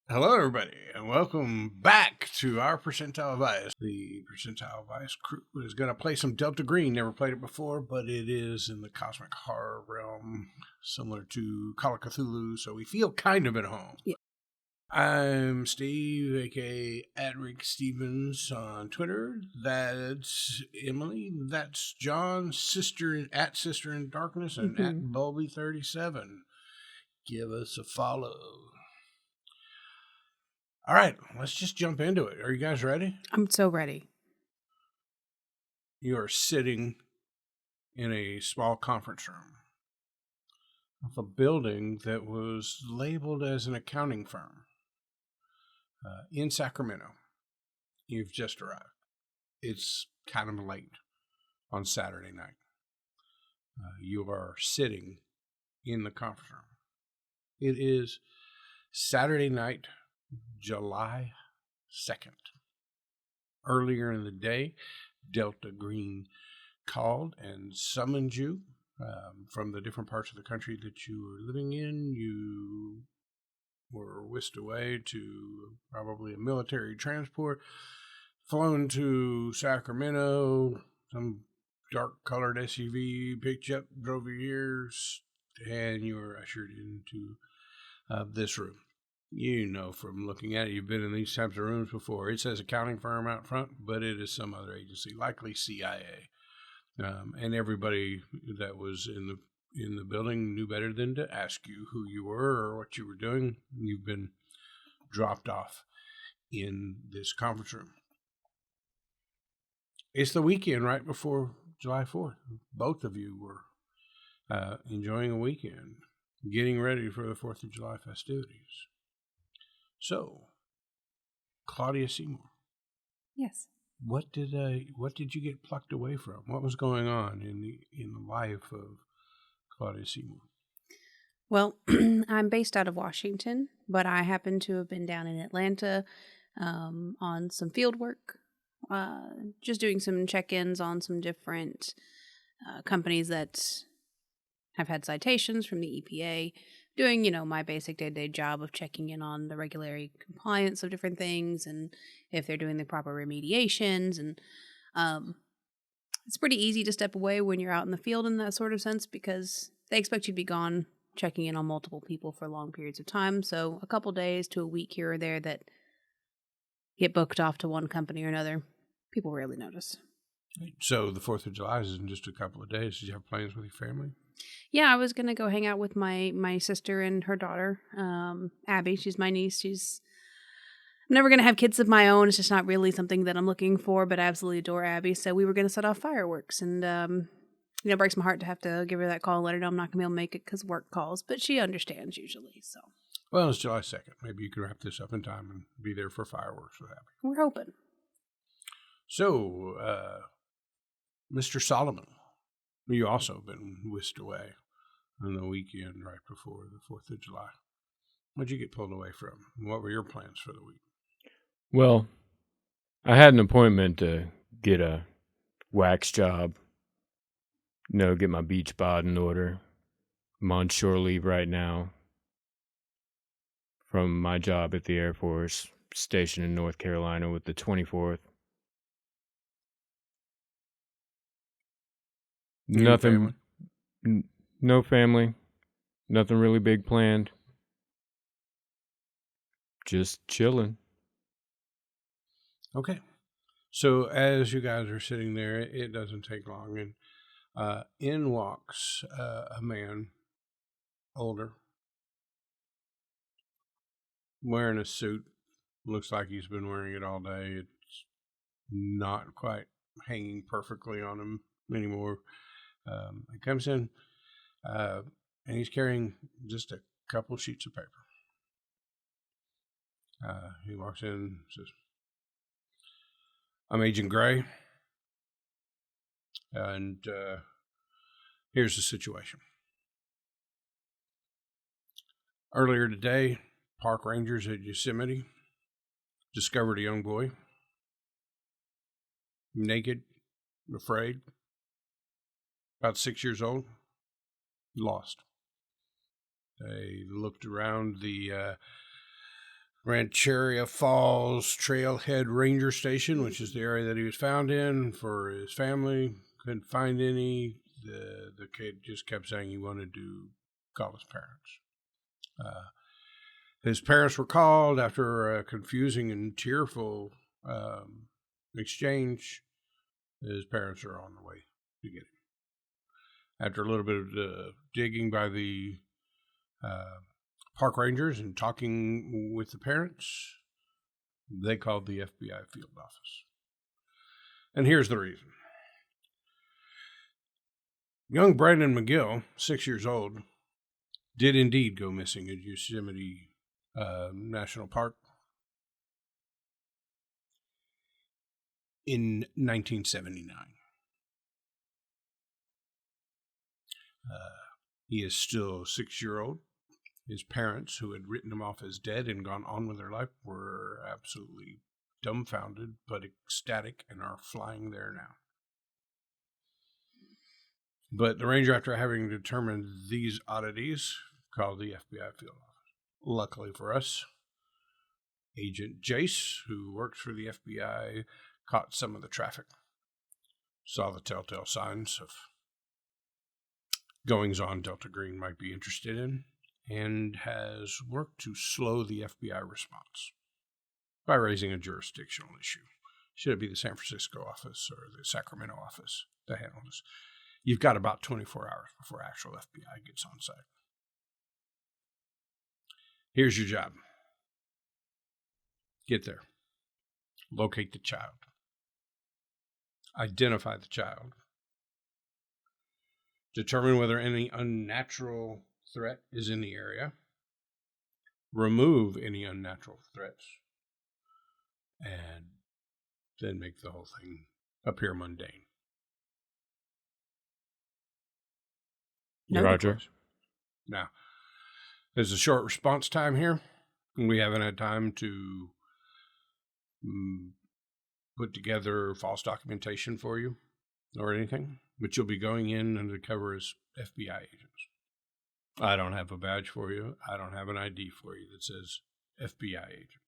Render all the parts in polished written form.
Hello, everybody, and welcome back to our Percentile Vice. The Percentile Vice crew is going to play some Delta Green. Never played it before, but it is in the cosmic horror realm, similar to Call of Cthulhu, so we feel kind of at home. Yeah. I'm Steve, aka Adric Stevens on Twitter. That's Emily. That's John, Sister in Darkness, and at Bulby37. Give us a follow. All right, let's just jump into it. Are you guys ready? I'm so ready. You are sitting in a small conference room of a building that was labeled as an accounting firm in Sacramento. You've just arrived. It's kind of late on Saturday night. You are sitting in the conference room. It is Saturday night, July 2nd. Earlier in the day, Delta Green called and summoned you from the different parts of the country that you were living in. You were whisked away to probably a military transport, flown to Sacramento. Some dark-colored SUV picked you up, drove you here, and you were ushered into this room. You know from looking at it, you've been in these types of rooms before. It says accounting firm out front, but it is some other agency, likely CIA. And everybody that was in the building knew better than to ask you who you were or what you were doing. You've been dropped off in this conference room. It's the weekend right before July 4th. Both of you were enjoying a weekend, getting ready for the 4th of July festivities. So, Claudia Seymour. Yes. What did you get plucked away from? What was going on in the life of Claudia Seymour? Well, I'm based out of Washington, but I happen to have been down in Atlanta on some field work, just doing some check-ins on some different companies that have had citations from the EPA, doing, my basic day-to-day job of checking in on the regulatory compliance of different things and if they're doing the proper remediations. And it's pretty easy to step away when you're out in the field in that sort of sense because they expect you to be gone checking in on multiple people for long periods of time. So a couple days to a week here or there that get booked off to one company or another, people rarely notice. So the 4th of July is in just a couple of days. Did you have plans with your family? Yeah, I was going to go hang out with my sister and her daughter, Abby. She's my niece. I'm never going to have kids of my own. It's just not really something that I'm looking for, but I absolutely adore Abby. So we were going to set off fireworks. And, it breaks my heart to have to give her that call and let her know I'm not going to be able to make it because work calls. But she understands usually, so. Well, it's July 2nd. Maybe you can wrap this up in time and be there for fireworks with Abby. We're hoping. So, Mr. Solomon, you also been whisked away on the weekend right before the 4th of July. What'd you get pulled away from? What were your plans for the week? Well, I had an appointment to get a wax job, get my beach bod in order. I'm on shore leave right now from my job at the Air Force Station in North Carolina with the 24th. Nothing. No family. Nothing really big planned. Just chilling. Okay. So as you guys are sitting there, it doesn't take long. And in walks a man, older, wearing a suit. Looks like he's been wearing it all day. It's not quite hanging perfectly on him anymore. He comes in and he's carrying just a couple sheets of paper. He walks in and says, "I'm Agent Gray, and here's the situation. Earlier today, park rangers at Yosemite discovered a young boy, naked, afraid, about 6 years old, lost. They looked around the Rancheria Falls Trailhead Ranger Station, which is the area that he was found in for his family. Couldn't find any. The kid just kept saying he wanted to call his parents. His parents were called after a confusing and tearful exchange. His parents are on the way to get him. After a little bit of digging by the park rangers and talking with the parents, they called the FBI field office. And here's the reason. Young Brandon McGill, 6 years old, did indeed go missing at Yosemite National Park in 1979. He is still a 6-year-old. His parents, who had written him off as dead and gone on with their life, were absolutely dumbfounded but ecstatic and are flying there now. But the ranger, after having determined these oddities, called the FBI field office. Luckily for us, Agent Jace, who works for the FBI, caught some of the traffic, saw the telltale signs of goings-on Delta Green might be interested in, and has worked to slow the FBI response by raising a jurisdictional issue. Should it be the San Francisco office or the Sacramento office that handle this? You've got about 24 hours before actual FBI gets on site. Here's your job. Get there. Locate the child. Identify the child. Determine whether any unnatural threat is in the area. Remove any unnatural threats. And then make the whole thing appear mundane. Roger. Now, there's a short response time here. We haven't had time to put together false documentation for you or anything, but you'll be going in undercover as FBI agents. I don't have a badge for you. I don't have an ID for you that says FBI agent.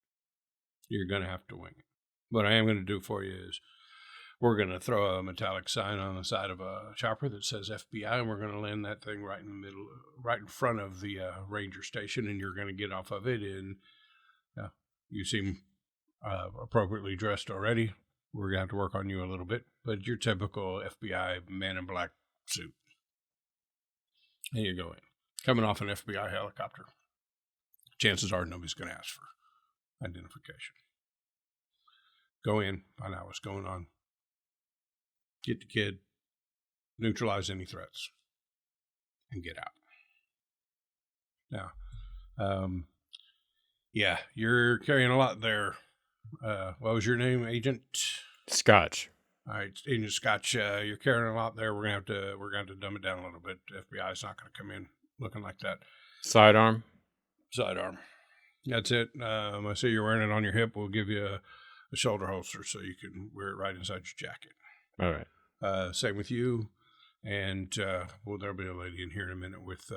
You're going to have to wing it. What I am going to do for you is we're going to throw a metallic sign on the side of a chopper that says FBI, and we're going to land that thing right in the middle, right in front of the ranger station, and you're going to get off of it. And you seem appropriately dressed already. We're going to have to work on you a little bit, but your typical FBI man in black suit. There you go in. Coming off an FBI helicopter. Chances are nobody's going to ask for identification. Go in, find out what's going on. Get the kid, neutralize any threats, and get out. Now, you're carrying a lot there. What was your name, Agent? Scotch. All right, Agent Scotch. You're carrying a lot there. We're gonna have to dumb it down a little bit. The FBI is not gonna come in looking like that. Sidearm. That's it. I see you're wearing it on your hip. We'll give you a shoulder holster so you can wear it right inside your jacket. All right. Same with you. And there'll be a lady in here in a minute with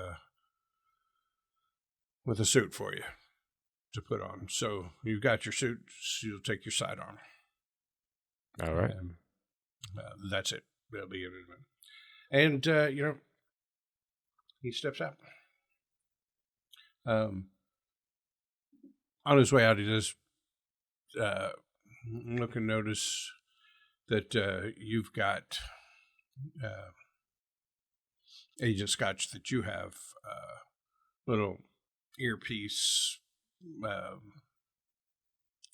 a suit for you to put on. So you've got your suit. So you'll take your sidearm. All right. That's it. That'll be it in a minute. And he steps out. On his way out, he does look and notice that you've got Agent Scotch, that you have a little earpiece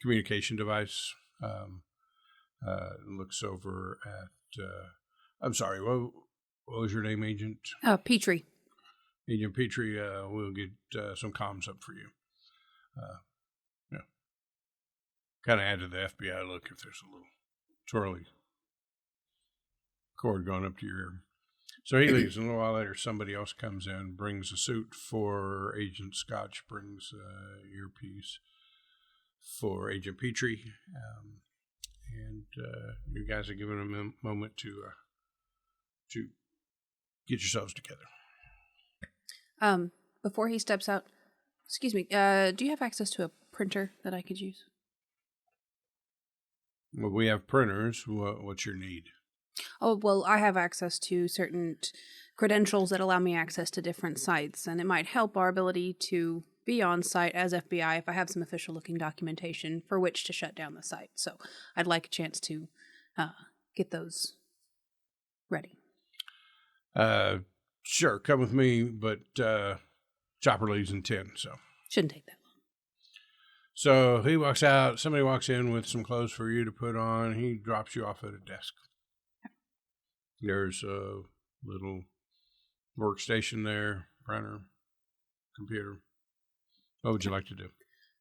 communication device. Looks over at I'm sorry, what was your name, Agent? Petrie. Agent Petrie, we'll get some comms up for you. Kind of add to the FBI look if there's a little twirly cord going up to your ear. So he leaves, and a little while later, somebody else comes in, brings a suit for Agent Scotch, brings an earpiece for Agent Petrie, and you guys are giving him a moment to get yourselves together. Before he steps out, excuse me, do you have access to a printer that I could use. Well, we have printers. What's your need? Oh, well, I have access to certain credentials that allow me access to different sites, and it might help our ability to be on site as FBI if I have some official-looking documentation for which to shut down the site. So I'd like a chance to get those ready. Sure, come with me, but Chopper leaves in 10, so. Shouldn't take that long. So he walks out, somebody walks in with some clothes for you to put on, he drops you off at a desk. There's a little workstation there, printer, computer. What would you like to do?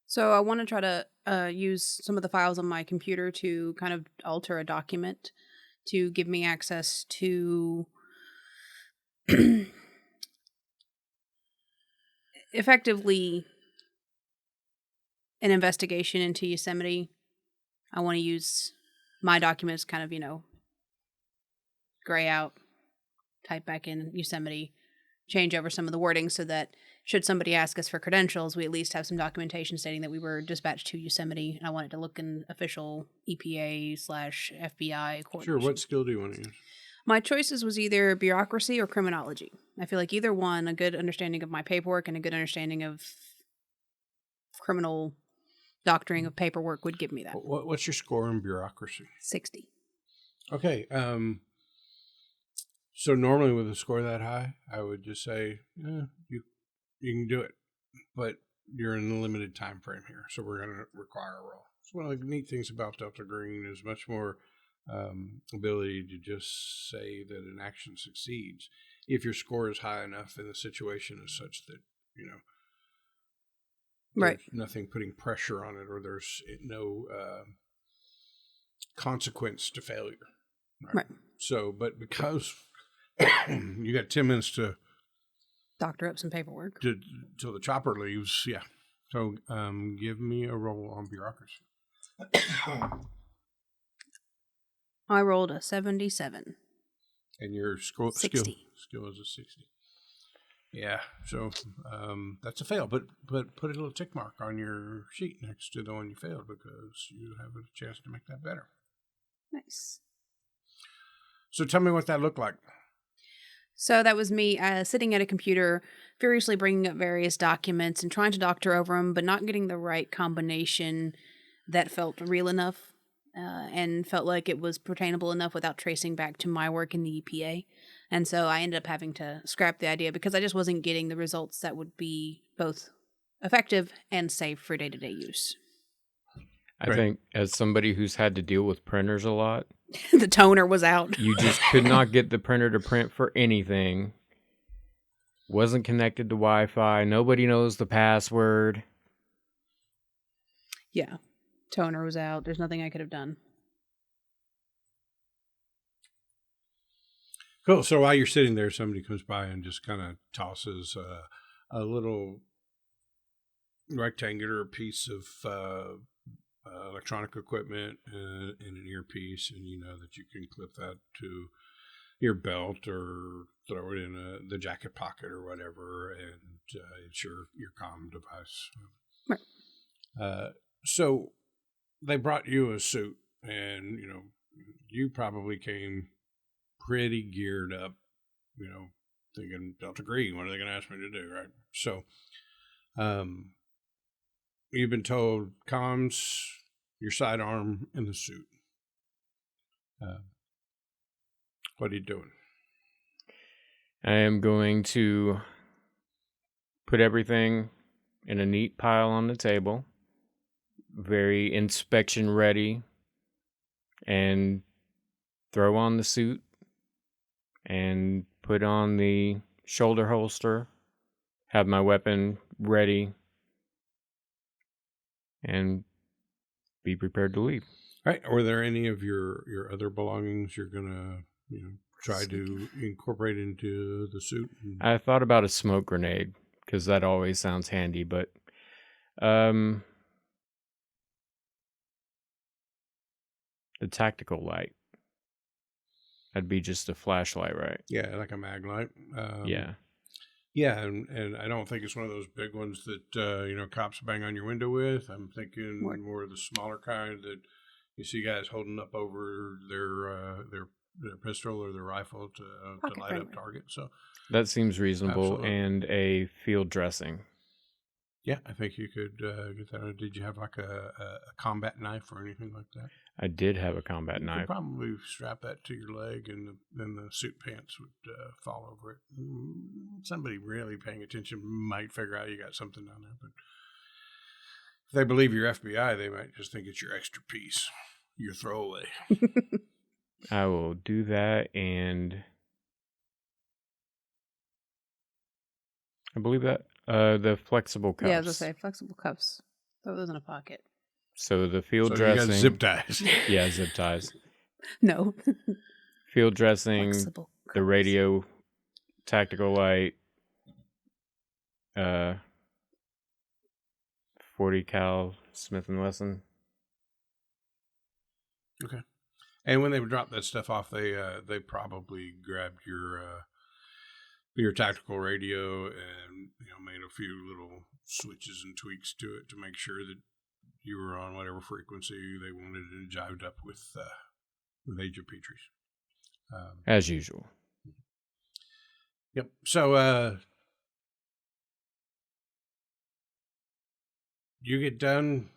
So I want to try to use some of the files on my computer to kind of alter a document to give me access to effectively an investigation into Yosemite. I want to use my documents kind of, gray out, type back in Yosemite, change over some of the wording so that should somebody ask us for credentials, we at least have some documentation stating that we were dispatched to Yosemite. And I want it to look in official EPA/FBI coordination. Sure, what skill do you want to use? My choices was either bureaucracy or criminology. I feel like either one, a good understanding of my paperwork and a good understanding of criminal doctoring of paperwork would give me that. What's your score in bureaucracy? 60. Okay. So normally with a score that high, I would just say, you can do it, but you're in a limited time frame here, so we're going to require a roll. So one of the neat things about Delta Green is much more ability to just say that an action succeeds if your score is high enough and the situation is such that, right, there's nothing putting pressure on it or there's no consequence to failure. Right. So, but because you got 10 minutes to doctor up some paperwork till the chopper leaves, yeah. So, give me a roll on bureaucracy. I rolled a 77. And your skill is a 60. Yeah, so that's a fail, but put a little tick mark on your sheet next to the one you failed because you have a chance to make that better. Nice. So tell me what that looked like. So that was me sitting at a computer, furiously bringing up various documents and trying to doctor over them, but not getting the right combination that felt real enough and felt like it was pertainable enough without tracing back to my work in the EPA. And so I ended up having to scrap the idea because I just wasn't getting the results that would be both effective and safe for day-to-day use. I think as somebody who's had to deal with printers a lot, the toner was out. You just could not get the printer to print for anything. Wasn't connected to Wi-Fi. Nobody knows the password. Yeah. Toner was out. There's nothing I could have done. Cool. So while you're sitting there, somebody comes by and just kind of tosses a little rectangular piece of electronic equipment and an earpiece, and you know that you can clip that to your belt or throw it in the jacket pocket or whatever, and it's your comm device. Right. So they brought you a suit, and you probably came pretty geared up, thinking Delta Green, what are they going to ask me to do, right? So you've been told comms, your sidearm, and the suit. What are you doing? I am going to put everything in a neat pile on the table, very inspection ready, and throw on the suit and put on the shoulder holster, have my weapon ready, and be prepared to leave. All right. Were there any of your other belongings you're going to try to incorporate into the suit? I thought about a smoke grenade because that always sounds handy, but the tactical light. That'd be just a flashlight, right? Yeah, like a mag light. Yeah. Yeah, and I don't think it's one of those big ones that cops bang on your window with. I'm thinking more of the smaller kind that you see guys holding up over their pistol or their rifle to light up targets. So that seems reasonable. Absolutely. And a field dressing. Yeah, I think you could get that. Did you have like a combat knife or anything like that? I did have a combat You knife. could probably strap that to your leg, and then the suit pants would fall over it. Somebody really paying attention might figure out you got something down there, but if they believe you're FBI, they might just think it's your extra piece, your throwaway. I will do that, and I believe that the flexible cuffs. Yeah, I was gonna say flexible cuffs. Throw those in a pocket. So the field So dressing. you got zip ties. Yeah, zip ties. No. Field dressing. Flexible cuffs. The radio, tactical light. 40 cal Smith & Wesson. Okay. And when they would drop that stuff off, they probably grabbed your tactical radio and made a few little switches and tweaks to it to make sure that you were on whatever frequency they wanted and jived up with Agent Petrie's. As usual. Yep. So you get done.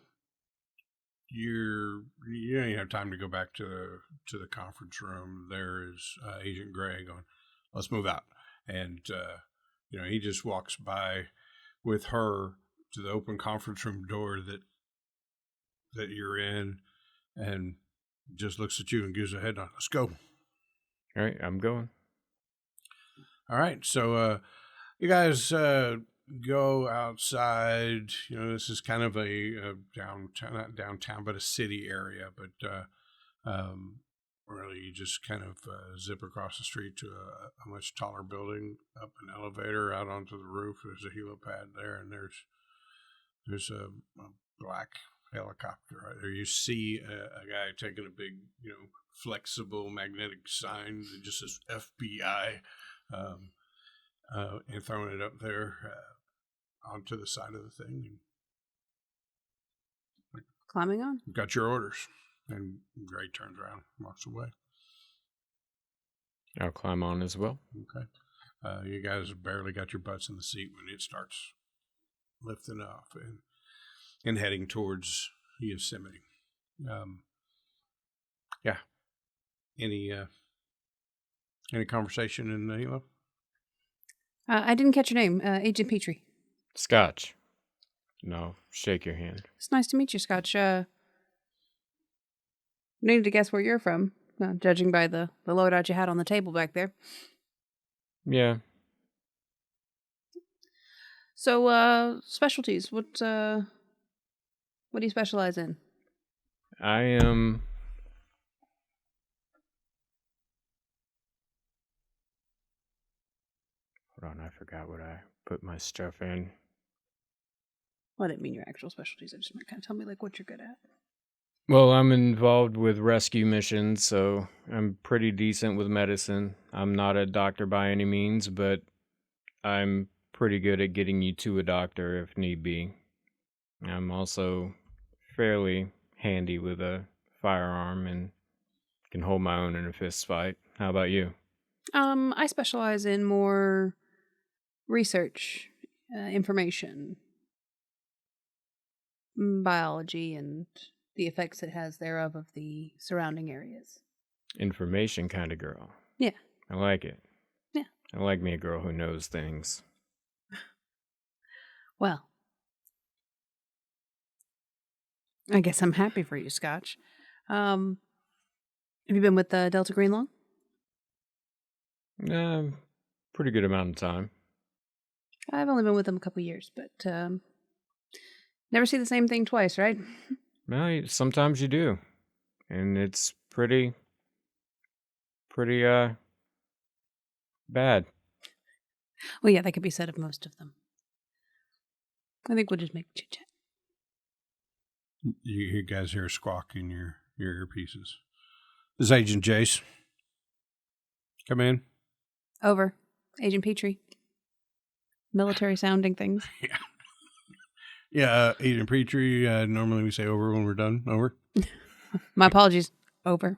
You don't even have time to go back to the conference room. There is Agent Gray going, "Let's move out," and he just walks by with her to the open conference room door that you're in, and just looks at you and gives a head nod. Let's go. All right, I'm going. All right, so you guys go outside. This is kind of a downtown, not downtown, but a city area. But really, you just kind of zip across the street to a much taller building, up an elevator, out onto the roof. There's a helipad there, and there's a black helicopter right there. You see a guy taking a big, flexible magnetic sign that just says FBI, and throwing it up there onto the side of the thing. And climbing on. Got your orders. And Gray turns around and walks away. I'll climb on as well. Okay. You guys barely got your butts in the seat when it starts lifting off and heading towards Yosemite. Yeah. Any conversation in the helo? I didn't catch your name. Agent Petrie. Scotch. No, shake your hand. It's nice to meet you, Scotch. Need to guess where you're from, judging by the loadout you had on the table back there. Yeah. So, specialties. What do you specialize in? I am... Hold on, I forgot what I put my stuff in. Well, I didn't mean your actual specialties. I just meant kind of tell me what you're good at. Well, I'm involved with rescue missions, so I'm pretty decent with medicine. I'm not a doctor by any means, but I'm pretty good at getting you to a doctor if need be. I'm also fairly handy with a firearm and can hold my own in a fist fight. How about you? I specialize in more research, information, biology, and the effects it has thereof of the surrounding areas. Information kind of girl. Yeah. I like it. Yeah. I like me a girl who knows things. Well, I guess I'm happy for you, Scotch. Have you been with Delta Green long? Pretty good amount of time. I've only been with them a couple years, but never see the same thing twice, right? No, sometimes you do. And it's pretty bad. Well, yeah, that could be said of most of them. I think we'll just make chit-chat. You guys hear a squawk in your earpieces. This is Agent Jace. Come in. Over. Agent Petrie. military sounding things. Yeah. Yeah, Agent Petrie, normally we say over when we're done. Over. My apologies. Over.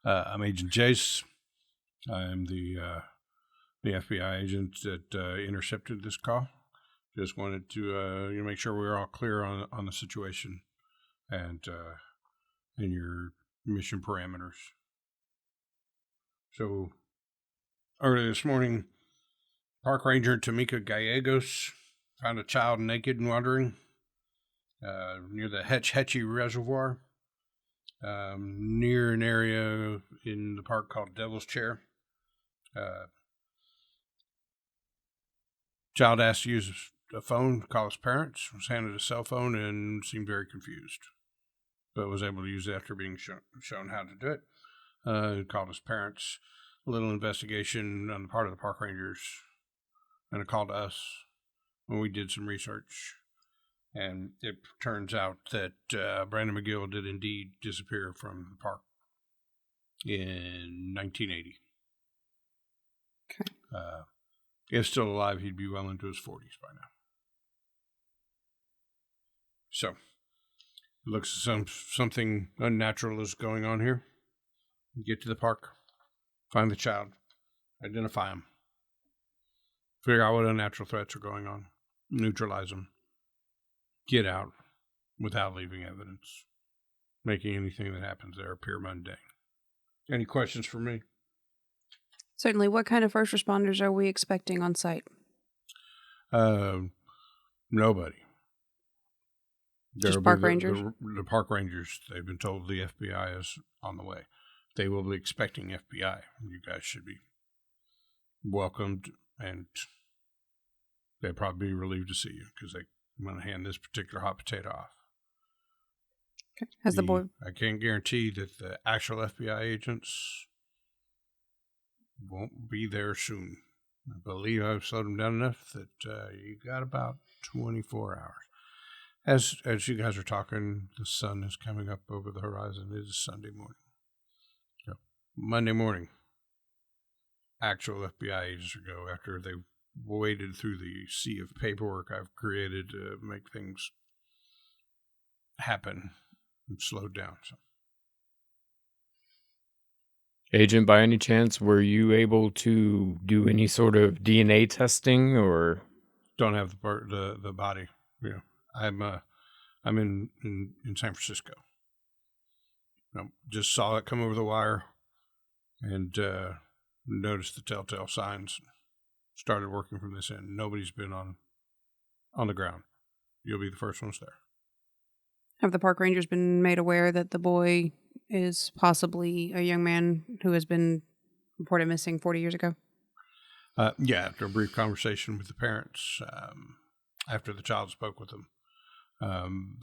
I'm Agent Jace. I am the FBI agent that intercepted this call. Just wanted to make sure we were all clear on the situation and your mission parameters. So early this morning, Park Ranger Tamika Gallegos found a child naked and wandering near the Hetch Hetchy Reservoir, near an area in the park called Devil's Chair. Child asked to use a phone to call his parents, was handed a cell phone, and seemed very confused, but was able to use it after being shown how to do it. Called his parents. A little investigation on the part of the park rangers, and a call to us when we did some research. And it turns out that Brandon McGill did indeed disappear from the park in 1980. Okay. If still alive, he'd be well into his 40s by now. So, it looks as something unnatural is going on here. Get to the park, find the child, identify him, figure out what unnatural threats are going on, neutralize them, get out without leaving evidence, making anything that happens there appear mundane. Any questions for me? Certainly. What kind of first responders are we expecting on site? Nobody. Just park rangers? The park rangers, they've been told the FBI is on the way. They will be expecting FBI. You guys should be welcomed, and they'd probably be relieved to see you because they want to hand this particular hot potato off. Okay. Has the boy... I can't guarantee that the actual FBI agents won't be there soon. I believe I've slowed them down enough that you got about 24 hours. As you guys are talking, the sun is coming up over the horizon. It is Sunday morning. So, Monday morning, actual FBI agents will go after they've waded through the sea of paperwork I've created to make things happen and slowed down. So. Agent, by any chance, were you able to do any sort of DNA testing or? Don't have the body. Yeah, I'm in San Francisco. Just saw it come over the wire and noticed the telltale signs. Started working from this end. Nobody's been on the ground. You'll be the first ones there. Have the park rangers been made aware that the boy is possibly a young man who has been reported missing 40 years ago? Yeah, after a brief conversation with the parents, after the child spoke with them,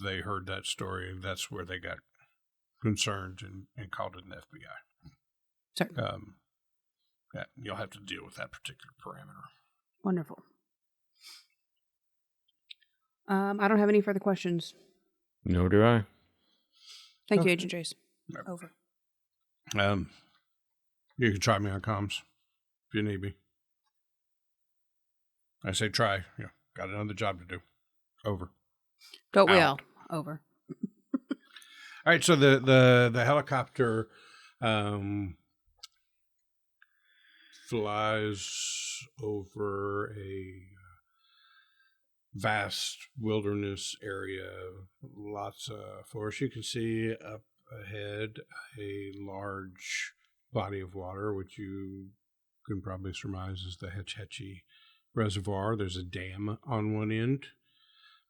they heard that story, and that's where they got concerned and called in the FBI. Sorry. Yeah, you'll have to deal with that particular parameter. Wonderful. I don't have any further questions. Nor do I. Thank you, Agent Jace. Yep. Over. You can try me on comms if you need me. I say try. Yeah, got another job to do. Over. Don't we all? Over. All right, so the helicopter flies over a vast wilderness area, lots of forest. You can see up ahead a large body of water, which you can probably surmise is the Hetch Hetchy Reservoir. There's a dam on one end.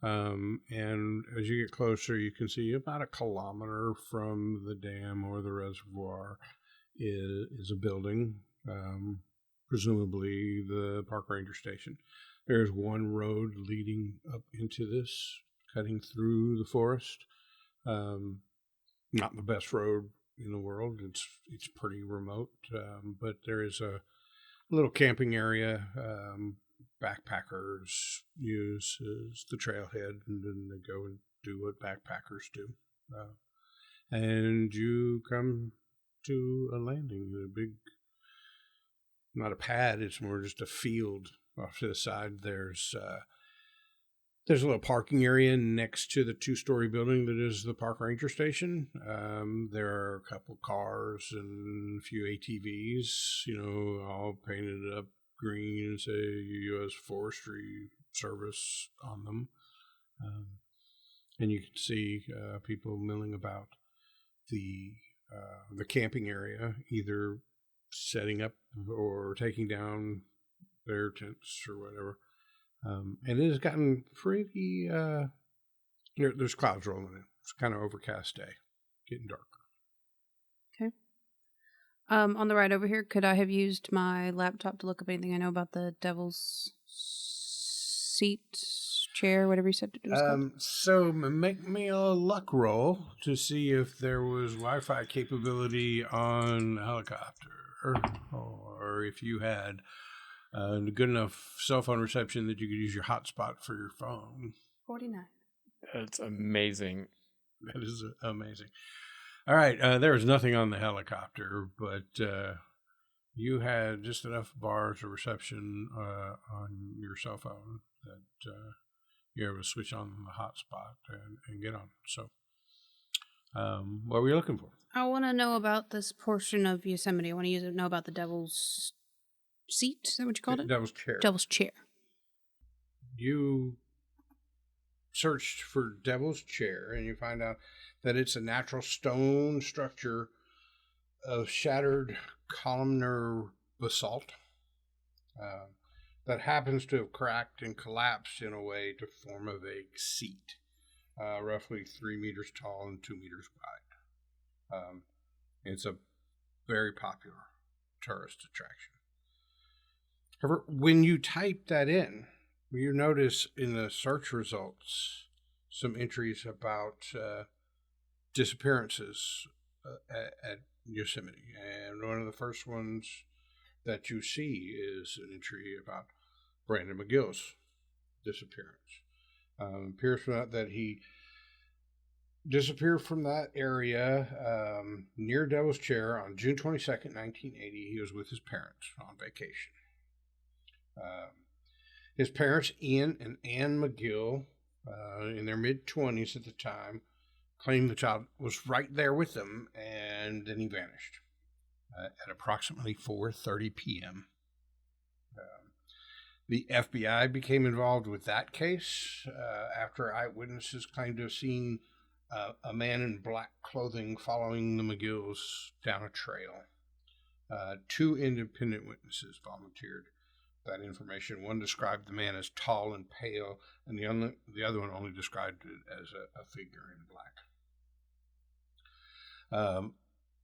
And as you get closer, you can see about a kilometer from the dam or the reservoir is a building, presumably the park ranger station. There's one road leading up into this, cutting through the forest. Not the best road in the world. It's pretty remote, but there is a little camping area. Backpackers use as the trailhead, and then they go and do what backpackers do. And you come to a landing, a big not a pad. It's more just a field off to the side. There's a little parking area next to the 2-story building that is the park ranger station. There are a couple cars and a few ATVs, all painted up green and say U.S. Forestry Service on them. And you can see people milling about the camping area, either setting up or taking down their tents or whatever. And it has gotten pretty, there's clouds rolling in. It's kind of overcast day, getting darker. Okay. On the ride over here, could I have used my laptop to look up anything I know about the Devil's Seat, chair, whatever you said it was called? So make me a luck roll to see if there was Wi-Fi capability on the helicopter, or if you had good enough cell phone reception that you could use your hotspot for your phone. 49. That's amazing. That is amazing. All right, there was nothing on the helicopter, but you had just enough bars of reception on your cell phone that you're able to switch on the hotspot and get on. So, what were you looking for? I want to know about this portion of Yosemite. I want to know about the Devil's Seat. Is that what you called it? Devil's Chair. Devil's Chair. You searched for Devil's Chair, and you find out that it's a natural stone structure of shattered columnar basalt that happens to have cracked and collapsed in a way to form a vague seat, roughly 3 meters tall and 2 meters wide. It's a very popular tourist attraction. However, when you type that in, you notice in the search results some entries about disappearances at Yosemite. And one of the first ones that you see is an entry about Brandon McGill's disappearance. Appears that he disappeared from that area near Devil's Chair on June 22nd, 1980. He was with his parents on vacation. His parents, Ian and Ann McGill, in their mid-20s at the time, claimed the child was right there with them, and then he vanished at approximately 4:30 p.m. The FBI became involved with that case after eyewitnesses claimed to have seen a man in black clothing following the McGills down a trail. 2 independent witnesses volunteered that information. One described the man as tall and pale, and the other one only described it as a figure in black.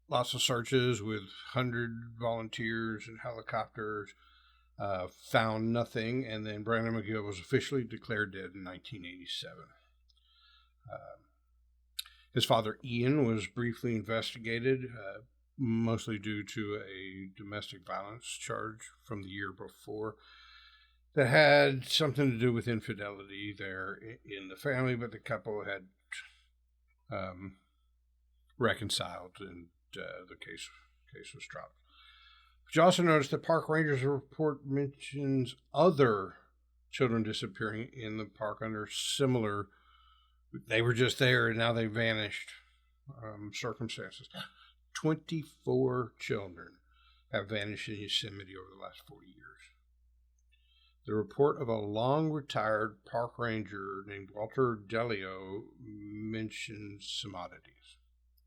Lots of searches with 100 volunteers and helicopters found nothing, and then Brandon McGill was officially declared dead in 1987. His father, Ian, was briefly investigated, mostly due to a domestic violence charge from the year before that had something to do with infidelity there in the family, but the couple had reconciled, and the case was dropped. But you also notice the park rangers report mentions other children disappearing in the park under similar, they were just there and now they vanished circumstances. 24 children have vanished in Yosemite over the last 40 years. The report of a long-retired park ranger named Walter Delio mentions some oddities.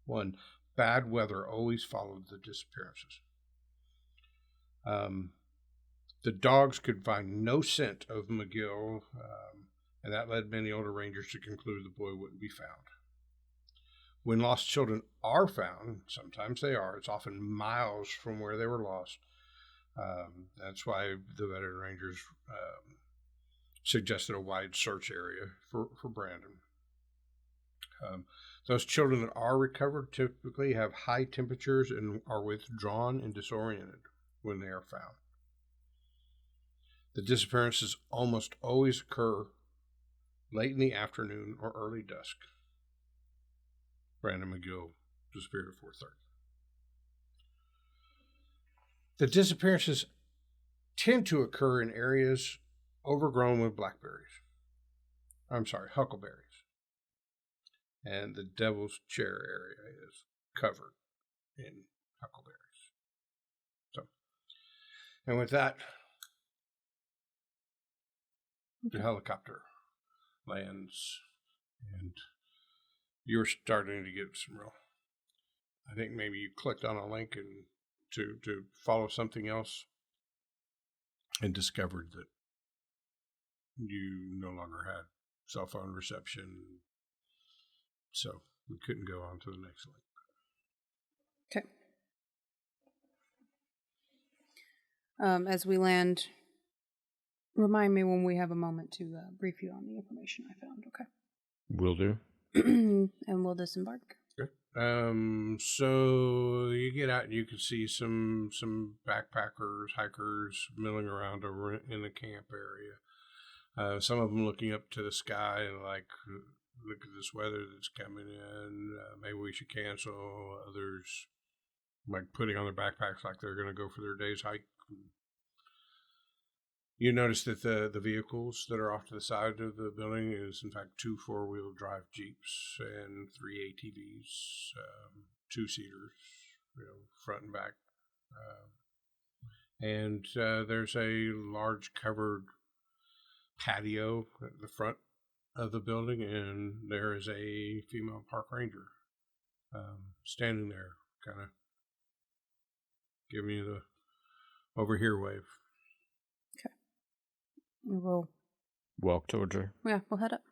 1, bad weather always followed the disappearances. The dogs could find no scent of McGill, and that led many older rangers to conclude the boy wouldn't be found. When lost children are found, sometimes they are, it's often miles from where they were lost. That's why the veteran rangers suggested a wide search area for Brandon. Those children that are recovered typically have high temperatures and are withdrawn and disoriented when they are found. The disappearances almost always occur late in the afternoon or early dusk. Brandon McGill disappeared at 4:30. The disappearances tend to occur in areas overgrown with huckleberries. And the Devil's Chair area is covered in huckleberries. So, and with that, the helicopter lands, and you're starting to get some real. I think maybe you clicked on a link and to follow something else, and discovered that you no longer had cell phone reception, so we couldn't go on to the next link. Okay. As we land, remind me when we have a moment to brief you on the information I found, okay? Will do. And we'll disembark. Good. So you get out and you can see some backpackers, hikers milling around over in the camp area. Some of them looking up to the sky and like, look at this weather that's coming in. Maybe we should cancel. Others like putting on their backpacks like they're going to go for their day's hike. You notice that the vehicles that are off to the side of the building is, in fact, 2 4-wheel drive Jeeps and 3 ATVs, 2-seaters, front and back. And there's a large covered patio at the front of the building, and there is a female park ranger standing there, kind of giving you the over here wave. We'll walk towards her. Yeah, we'll head up.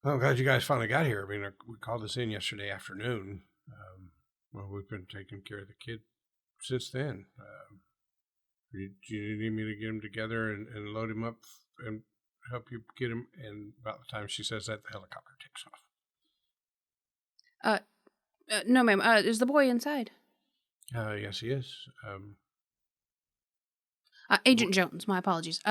Well, I'm glad you guys finally got here. I mean, we called this in yesterday afternoon. Well, we've been taking care of the kid since then. Do you need me to get him together and load him up and help you get him? And about the time she says that, the helicopter takes off. No, ma'am. Is the boy inside? Yes, he is. Agent Jones, my apologies.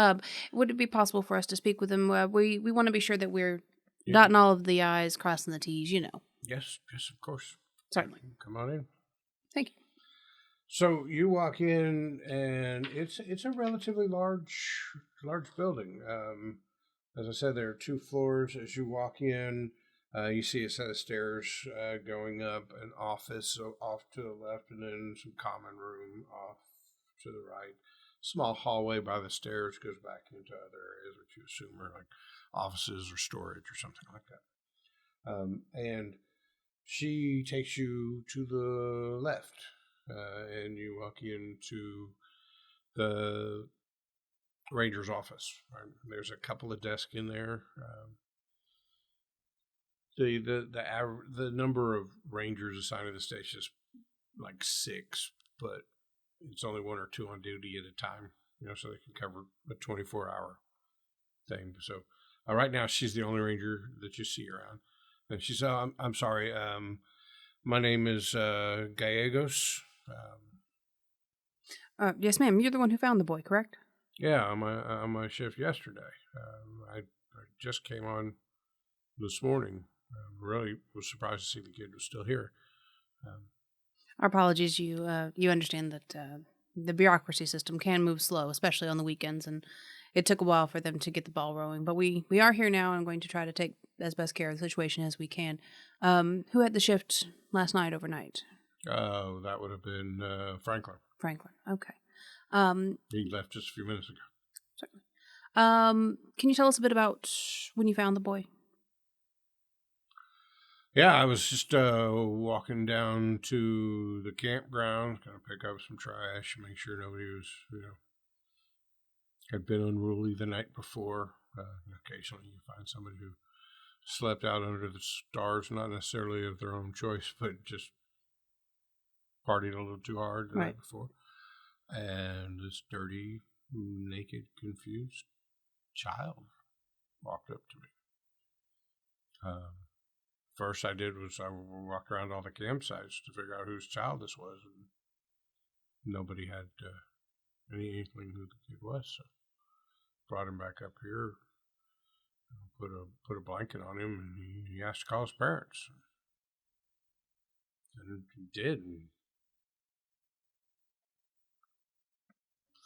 Would it be possible for us to speak with him? We want to be sure that we're dotting all of the I's, crossing the T's, Yes, of course. Certainly. Come on in. Thank you. So you walk in, and it's a relatively large building. As I said, there are 2 floors. As you walk in, you see a set of stairs going up, an office off to the left, and then some common room off to the right. Small hallway by the stairs goes back into other areas, which you assume are like offices or storage or something like that. And she takes you to the left, and you walk into the ranger's office. Right? There's a couple of desks in there. The number of rangers assigned to the station is like 6, but it's only 1 or 2 on duty at a time, so they can cover a 24-hour thing. So right now, she's the only ranger that you see around. And she said, I'm sorry, my name is Gallegos. Yes, ma'am. You're the one who found the boy, correct? Yeah, on my shift yesterday. I just came on this morning. Really was surprised to see the kid was still here. Our apologies. You understand that the bureaucracy system can move slow, especially on the weekends, and it took a while for them to get the ball rolling. But we are here now, and I'm going to try to take as best care of the situation as we can. Who had the shift last night, overnight? That would have been Franklin. Franklin, okay. He left just a few minutes ago. Certainly. Can you tell us a bit about when you found the boy? Yeah, I was just walking down to the campground, kind of pick up some trash, make sure nobody was, had been unruly the night before. Occasionally you find somebody who slept out under the stars, not necessarily of their own choice, but just partied a little too hard the night before. And this dirty, naked, confused child walked up to me. First I did was I walked around all the campsites to figure out whose child this was, and nobody had any inkling who the kid was. So brought him back up here, put a blanket on him, and he asked to call his parents. And he did. And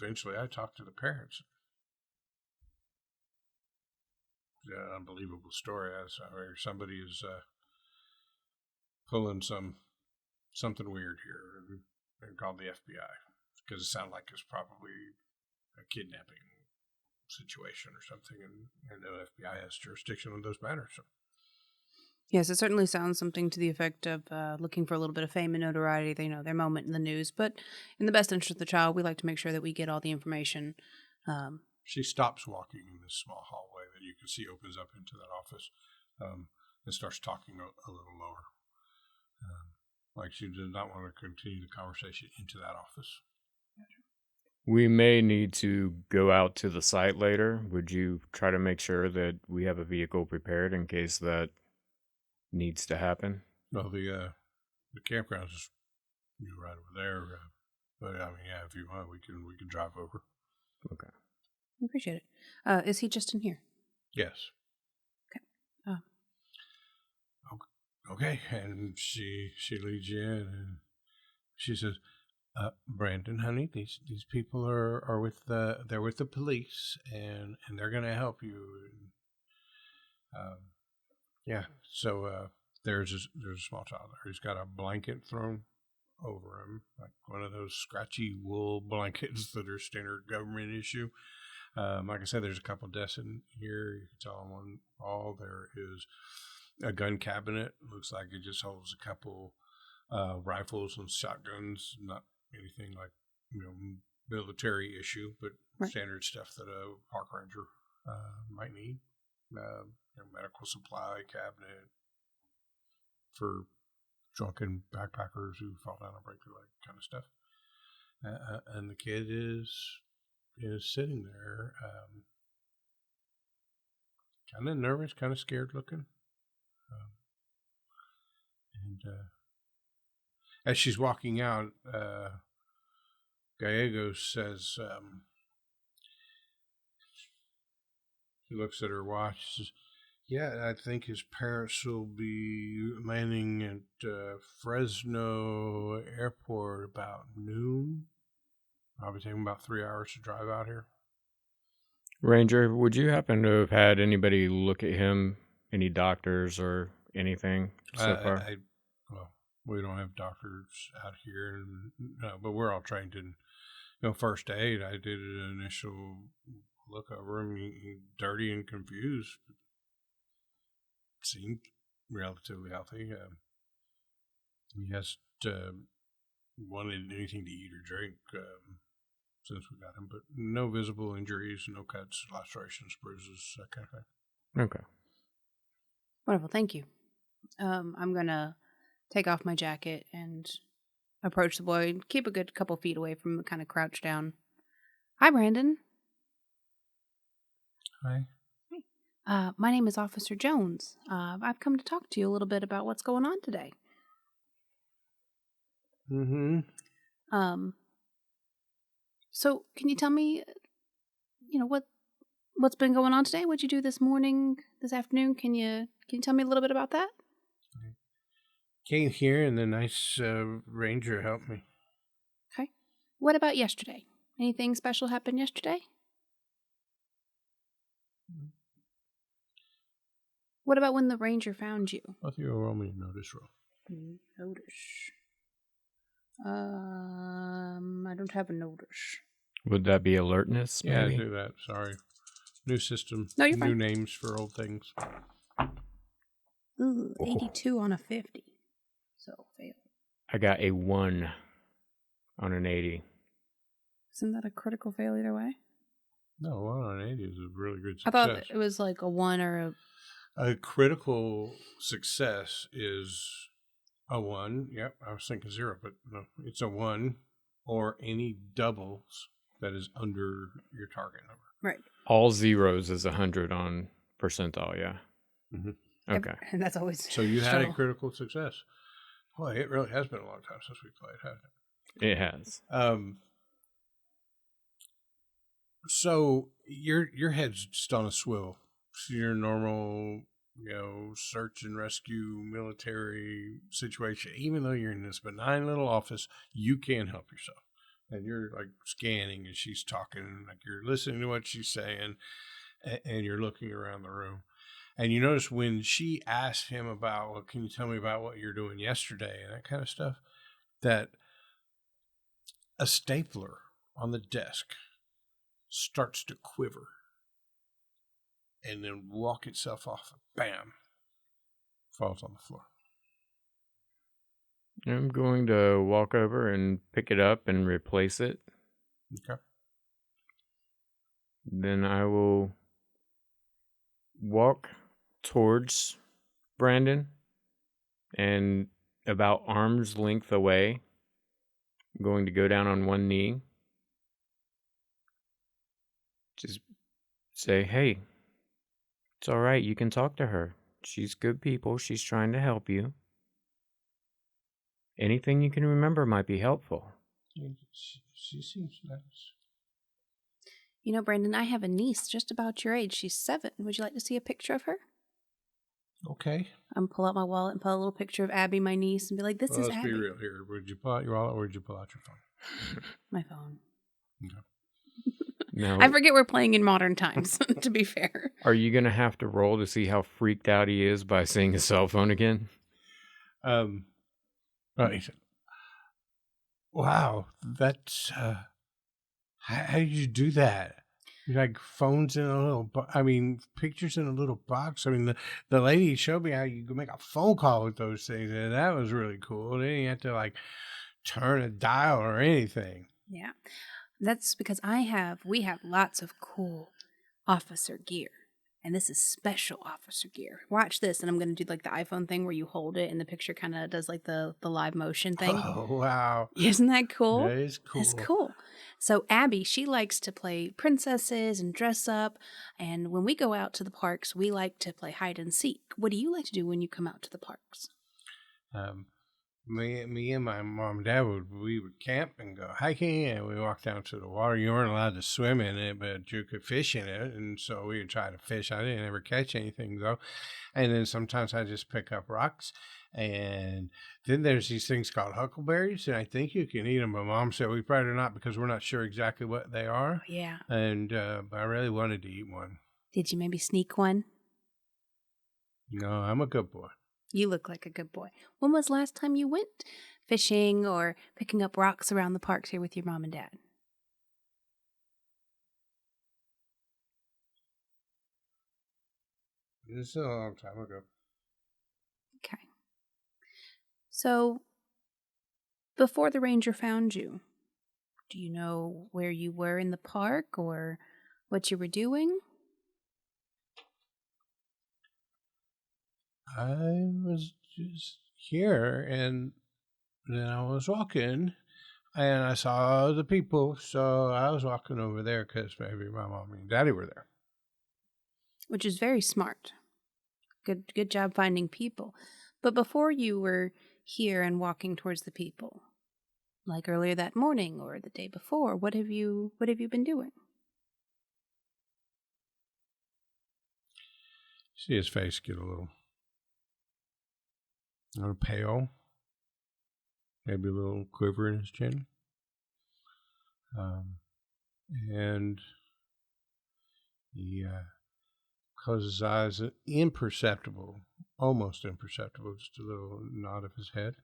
eventually I talked to the parents. It's an unbelievable story. Somebody is pulling something weird here and called the FBI because it sounded like it's probably a kidnapping situation or something, and the FBI has jurisdiction on those matters. So. Yes, it certainly sounds something to the effect of looking for a little bit of fame and notoriety. They know their moment in the news, but in the best interest of the child, we like to make sure that we get all the information. She stops walking in this small hallway that you can see opens up into that office, and starts talking a little lower, like she did not want to continue the conversation into that office. We may need to go out to the site later. Would you try to make sure that we have a vehicle prepared in case that needs to happen? Well, the campground is right over there. But I mean, yeah, if you want, we can drive over. Okay. I appreciate it. Is he just in here? Yes. Okay. Okay, and she leads you in, and she says, Brandon, honey, these people are with the police, and they're gonna help you. And, yeah. So there's a small child there. He's got a blanket thrown over him, like one of those scratchy wool blankets that are standard government issue. Like I said, there's a couple desks in here. You can tell on one wall there is a gun cabinet. Looks like it just holds a couple rifles and shotguns, not anything like military issue, but standard stuff that a park ranger might need. Medical supply cabinet for drunken backpackers who fall down and break their leg, kind of stuff. And the kid is sitting there, kind of nervous, kind of scared looking. And as she's walking out, Gallegos says, she looks at her watch, says, yeah, I think his parents will be landing at Fresno Airport about noon. Probably take them about 3 hours to drive out here. Ranger, would you happen to have had anybody look at him? Any doctors or anything so far? Well, we don't have doctors out here, but we're all trained in first aid. I did an initial look over him. He dirty and confused. Seemed relatively healthy. He hasn't wanted anything to eat or drink since we got him, but no visible injuries, no cuts, lacerations, bruises, that kind of thing. Okay. Wonderful, thank you. I'm going to take off my jacket and approach the boy and keep a good couple feet away from him, kind of crouch down. Hi, Brandon. Hi. My name is Officer Jones. I've come to talk to you a little bit about what's going on today. Mm-hmm. So can you tell me, what's been going on today? What'd you do this morning, this afternoon? Can you tell me a little bit about that? Came here and the nice ranger helped me. Okay. What about yesterday? Anything special happened yesterday? Mm-hmm. What about when the ranger found you? Both of you will roll me a notice roll. Notice. I don't have a notice. Would that be alertness? Yeah, maybe? do that. Sorry. New system. No, you're New fine. names for old things. Ooh, 82 on a 50. So, fail. I got a 1 on an 80. Isn't that a critical fail either way? No, 1 on 80 is a really good success. I thought it was like a 1 or a critical success is a 1. Yep, I was thinking 0, but no, it's a 1 or any doubles that is under your target number. Right. All zeros is 100 on percentile, yeah. Mm-hmm. Okay. And that's always so you had a critical success. Boy, it really has been a long time since we played, hasn't it? It has. So your head's just on a swivel. So your normal, search and rescue military situation. Even though you're in this benign little office, you can't help yourself. and you're like scanning and she's talking, like you're listening to what she's saying, and you're looking around the room. And you notice when she asked him about, well, can you tell me about what you're doing yesterday and that kind of stuff, that a stapler on the desk starts to quiver and then walk itself off. Bam! Falls on the floor. I'm going to walk over and pick it up and replace it. Okay. Then I will walk towards Brandon and about arm's length away, I'm going to go down on one knee. Just say, hey, it's all right. You can talk to her. She's good people. She's trying to help you. Anything you can remember might be helpful. She seems nice. You know, Brandon, I have a niece just about your age. She's 7. Would you like to see a picture of her? Okay. I'm pull out my wallet and pull out a little picture of Abby, my niece, and be like, "This is let's Abby." be real here. Would you pull out your wallet or would you pull out your phone? My phone. Okay. Now, I forget we're playing in modern times, to be fair. Are you going to have to roll to see how freaked out he is by seeing his cell phone again? Right. Wow, that's how did you do that? Like phones in a little, pictures in a little box. I mean, the lady showed me how you could make a phone call with those things, and that was really cool. Then you have to like turn a dial or anything. Yeah, that's because we have lots of cool officer gear. And this is special officer gear. Watch this, and I'm going to do like the iPhone thing where you hold it and the picture kind of does like the live motion thing. Oh, wow. Isn't that cool? That is cool. That's cool. So Abby, she likes to play princesses and dress up. And when we go out to the parks, we like to play hide and seek. What do you like to do when you come out to the parks? Me and my mom and dad we would camp and go hiking, and we walked down to the water. You weren't allowed to swim in it, but you could fish in it, and so we would try to fish. I didn't ever catch anything though. And then sometimes I just pick up rocks. And then there's these things called huckleberries, and I think you can eat them. But Mom said we better not because we're not sure exactly what they are. Yeah. And but I really wanted to eat one. Did you maybe sneak one? No, I'm a good boy. You look like a good boy. When was the last time you went fishing or picking up rocks around the parks here with your mom and dad? This is a long time ago. Okay. So, before the ranger found you, do you know where you were in the park or what you were doing? I was just here, and then I was walking, and I saw the people, so I was walking over there because maybe my mom and daddy were there. Which is very smart. Good job finding people. But before you were here and walking towards the people, like earlier that morning or the day before, what have you been doing? See his face get a little pale, maybe a little quiver in his chin, and he closes his eyes, imperceptible, almost imperceptible, just a little nod of his head.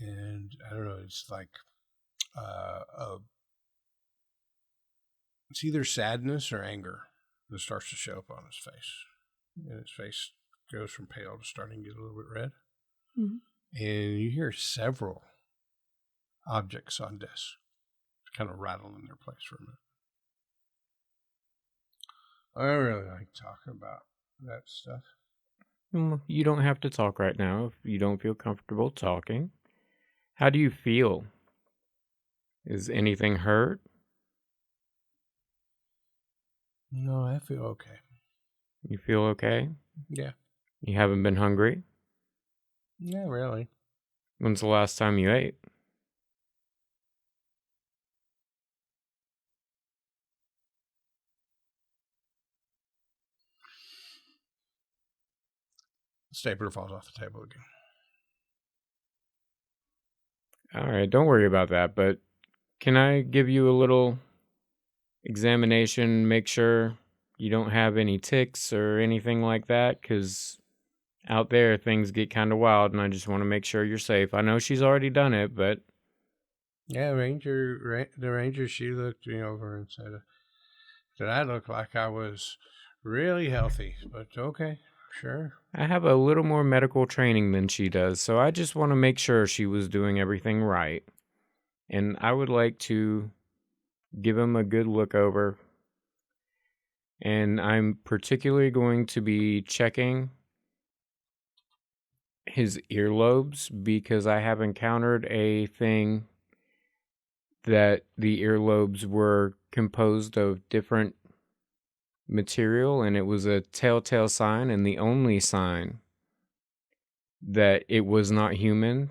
And I don't know, it's like it's either sadness or anger that starts to show up on his face. And his face goes from pale to starting to get a little bit red. Mm-hmm. And you hear several objects on desks kind of rattle in their place for a minute. I don't really like talking about that stuff. You don't have to talk right now if you don't feel comfortable talking. How do you feel? Is anything hurt? No, I feel okay. You feel okay? Yeah. You haven't been hungry? Not really. When's the last time you ate? The stapler falls off the table again. All right, don't worry about that, but can I give you a little examination, make sure you don't have any ticks or anything like that? Because out there, things get kind of wild, and I just want to make sure you're safe. I know she's already done it, but... Yeah, the ranger, she looked me over and said that I looked like I was really healthy, but okay, sure. I have a little more medical training than she does, so I just want to make sure she was doing everything right. And I would like to give him a good look over. And I'm particularly going to be checking his earlobes because I have encountered a thing that the earlobes were composed of different material, and it was a telltale sign, and the only sign that it was not human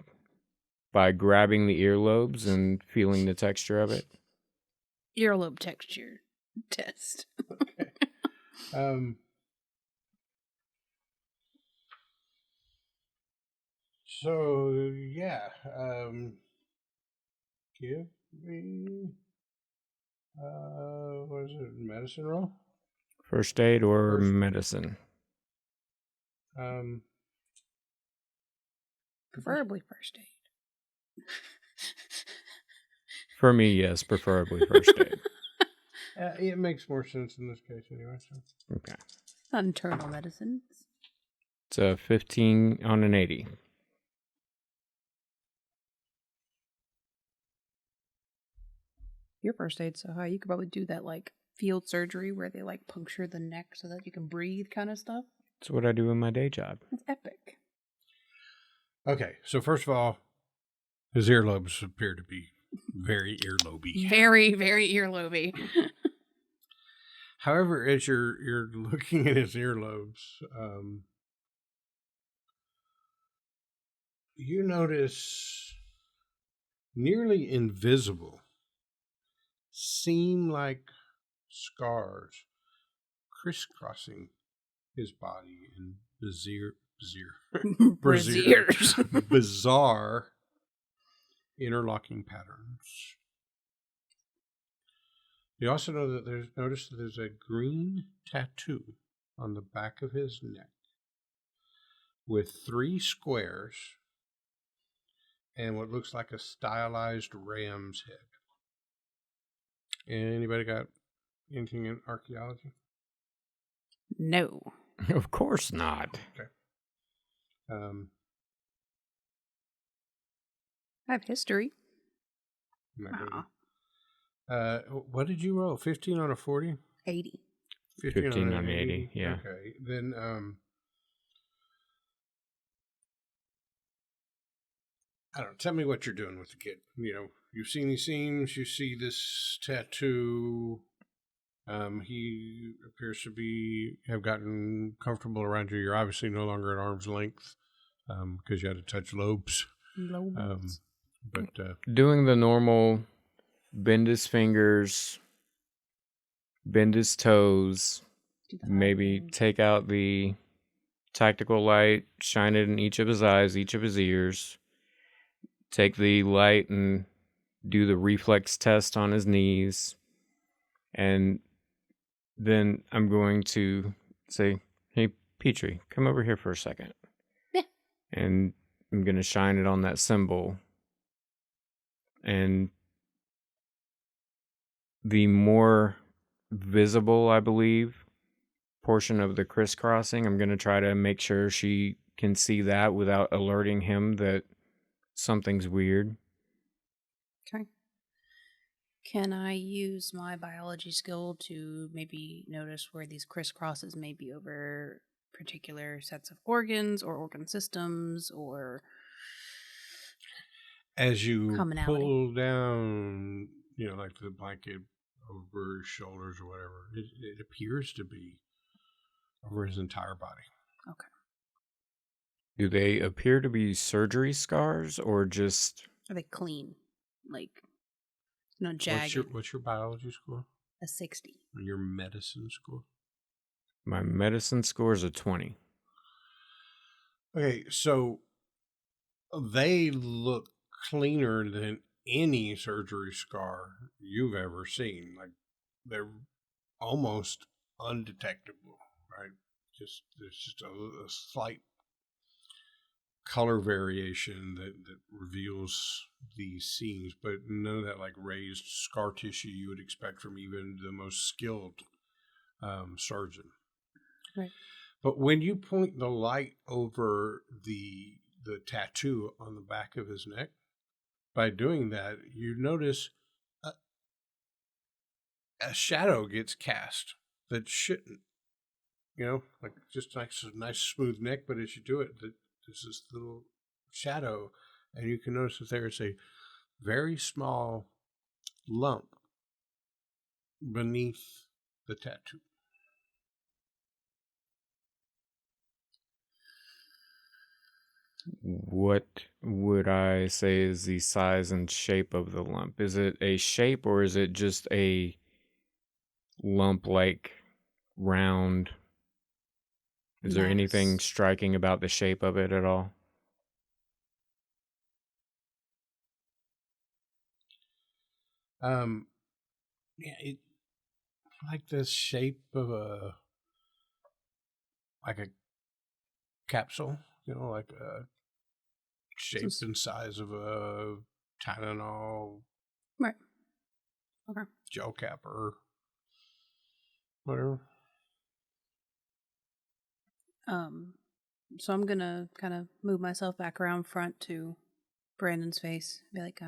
by grabbing the earlobes and feeling the texture of it. Earlobe texture test. Okay. So yeah, give me what is it, medicine roll? First aid or medicine? Preferably first aid. For me, yes, preferably first aid. It makes more sense in this case anyway. So. Okay. Not internal medicines. It's a 15 on an 80. Your first aid's so high, you could probably do that like field surgery where they like puncture the neck so that you can breathe kind of stuff. That's what I do in my day job. That's epic. Okay, so first of all, his earlobes appear to be very earloby. Very, very earloby. However, as you're looking at his earlobes, you notice nearly invisible, seem like scars crisscrossing his body in bizarre interlocking patterns. You also know that notice that there's a green tattoo on the back of his neck with 3 squares and what looks like a stylized ram's head. Anybody got anything in archaeology? No. Of course not. Okay. I have history. What did you roll? 15 on a 40? 80. 15 on 80, yeah. Okay. Then, I don't know. Tell me what you're doing with the kid. You know, you've seen these scenes. You see this tattoo. He appears to have gotten comfortable around you. You're obviously no longer at arm's length because you had to touch lobes. Doing the normal bend his fingers, bend his toes, maybe take out the tactical light, shine it in each of his eyes, each of his ears, take the light and do the reflex test on his knees, and then I'm going to say, hey, Petrie, come over here for a second. Yeah. And I'm going to shine it on that symbol. And the more visible, I believe, portion of the crisscrossing, I'm going to try to make sure she can see that without alerting him that something's weird. Okay. Can I use my biology skill to maybe notice where these crisscrosses may be over particular sets of organs or organ systems or as you commonality? Pull down, like the blanket over his shoulders or whatever, it appears to be over his entire body. Okay. Do they appear to be surgery scars or just... Are they clean? Like, no jagged? What's your biology score? A 60. And your medicine score? My medicine score is a 20. Okay, so they look cleaner than any surgery scar you've ever seen. Like, they're almost undetectable, right? There's just a slight color variation that reveals these seams, but none of that like raised scar tissue you would expect from even the most skilled surgeon. Right. But when you point the light over the tattoo on the back of his neck, by doing that, you notice a shadow gets cast that shouldn't. Like just nice smooth neck, but as you do it, there's this little shadow, and you can notice that there is a very small lump beneath the tattoo. What would I say is the size and shape of the lump? Is it a shape or is it just a lump like round? Is there anything Mass. striking about the shape of it at all? Yeah, it like the shape of a capsule, like a shape and size of a Tylenol, Right. Okay. gel cap or whatever. So I'm gonna kind of move myself back around front to Brandon's face. Be like,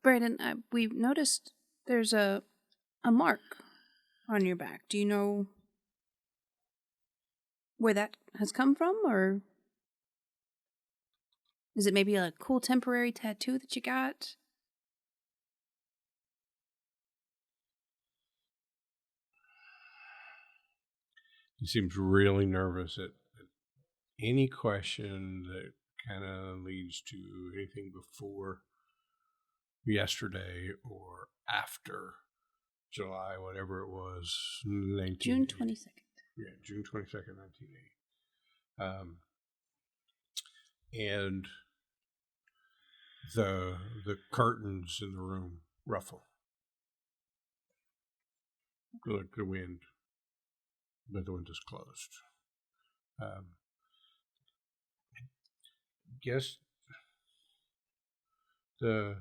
Brandon, we've noticed there's a mark on your back. Do you know where that has come from, or is it maybe a cool temporary tattoo that you got? He seems really nervous at any question that kind of leads to anything before yesterday or after July, whatever it was, June 22nd. Yeah, June 22nd, 1980. And the curtains in the room ruffle. Like the wind, but the window is closed. Guess the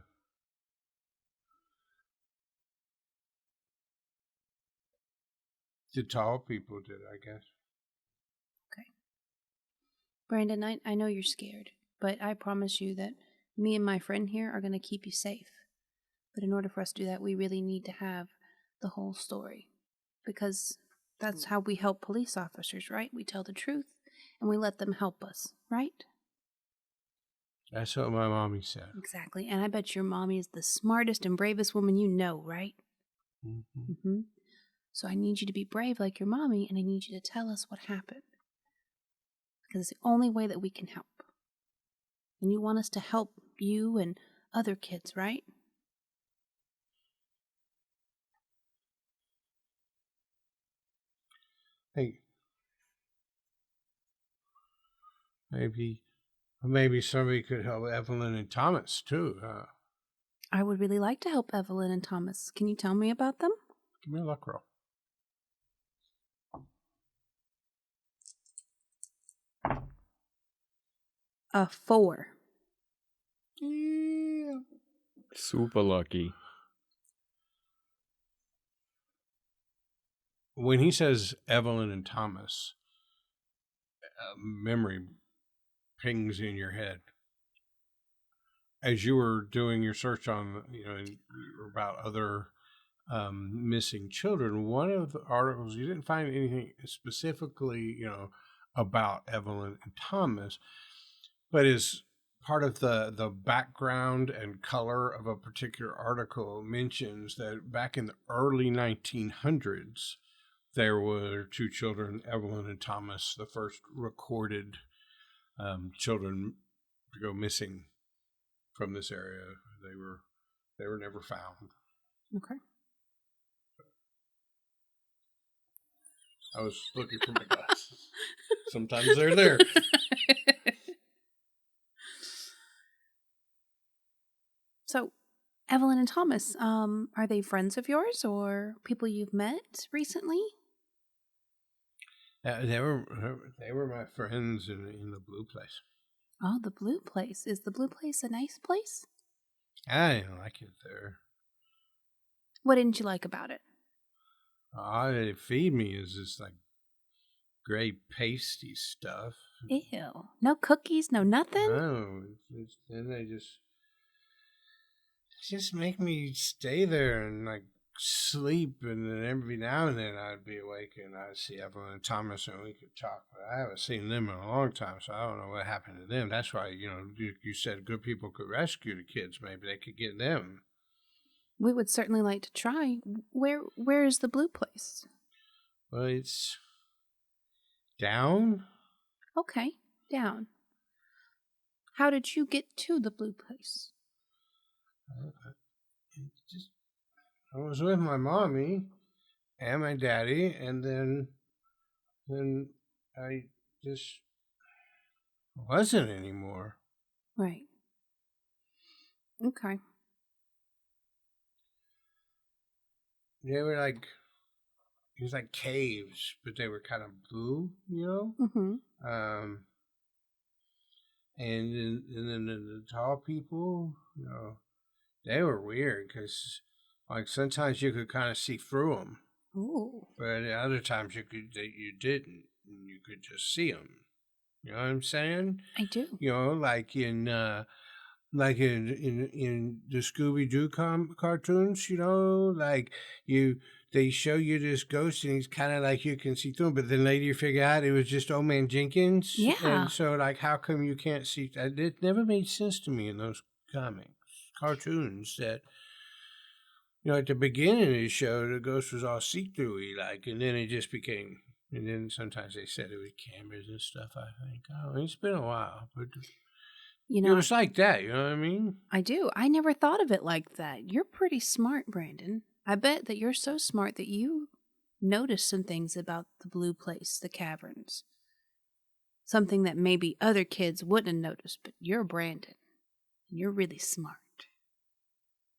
tall people did, I guess. Okay. Brandon, I know you're scared, but I promise you that me and my friend here are going to keep you safe. But in order for us to do that, we really need to have the whole story. Because that's how we help police officers, right? We tell the truth and we let them help us, right? That's what my mommy said. Exactly. And I bet your mommy is the smartest and bravest woman you know, right? Mm-hmm. Mm-hmm. So I need you to be brave like your mommy, and I need you to tell us what happened. Because it's the only way that we can help. And you want us to help you and other kids, right? Hey, maybe somebody could help Evelyn and Thomas too. I would really like to help Evelyn and Thomas. Can you tell me about them? Give me a luck roll. A 4. Yeah. Super lucky. When he says Evelyn and Thomas, memory pings in your head. As you were doing your search on, about other missing children, one of the articles, you didn't find anything specifically, about Evelyn and Thomas, but as part of the background and color of a particular article mentions that back in the early 1900s, there were 2 children, Evelyn and Thomas, the first recorded children to go missing from this area. They were never found. Okay. I was looking for my glasses. Sometimes they're there. Evelyn and Thomas, are they friends of yours or people you've met recently? They were my friends in the blue place. Oh, the Blue Place. Is the Blue Place a nice place? I didn't like it there. What didn't you like about it? All they feed me is this like gray pasty stuff. Ew. No cookies, no nothing? No, then they just make me stay there and like sleep, and then every now and then I'd be awake and I'd see Evelyn and Thomas and we could talk, but I haven't seen them in a long time, so I don't know what happened to them. That's why, you said good people could rescue the kids. Maybe they could get them. We would certainly like to try. Where is the Blue Place? Well, it's down. Okay, down. How did you get to the Blue Place? I was with my mommy and my daddy, and then I just wasn't anymore. Right. Okay. They were like, it was like caves, but they were kind of blue, Mm-hmm. And then the tall people, they were weird because, like, sometimes you could kind of see through them. Ooh. But at other times you didn't, and you could just see them. You know what I'm saying? I do. Like in the Scooby Doo cartoons. They show you this ghost, and he's kind of like you can see through him, but then later you figure out it was just Old Man Jenkins. Yeah. And so, like, how come you can't see? It never made sense to me in those cartoons that. At the beginning of the show, the ghost was all see-through-y, like, and then it just became, and then sometimes they said it was cameras and stuff, I think. Oh, it's been a while, but it was like that, you know what I mean? I do. I never thought of it like that. You're pretty smart, Brandon. I bet that you're so smart that you noticed some things about the Blue Place, the caverns. Something that maybe other kids wouldn't have noticed, but you're Brandon. And you're really smart.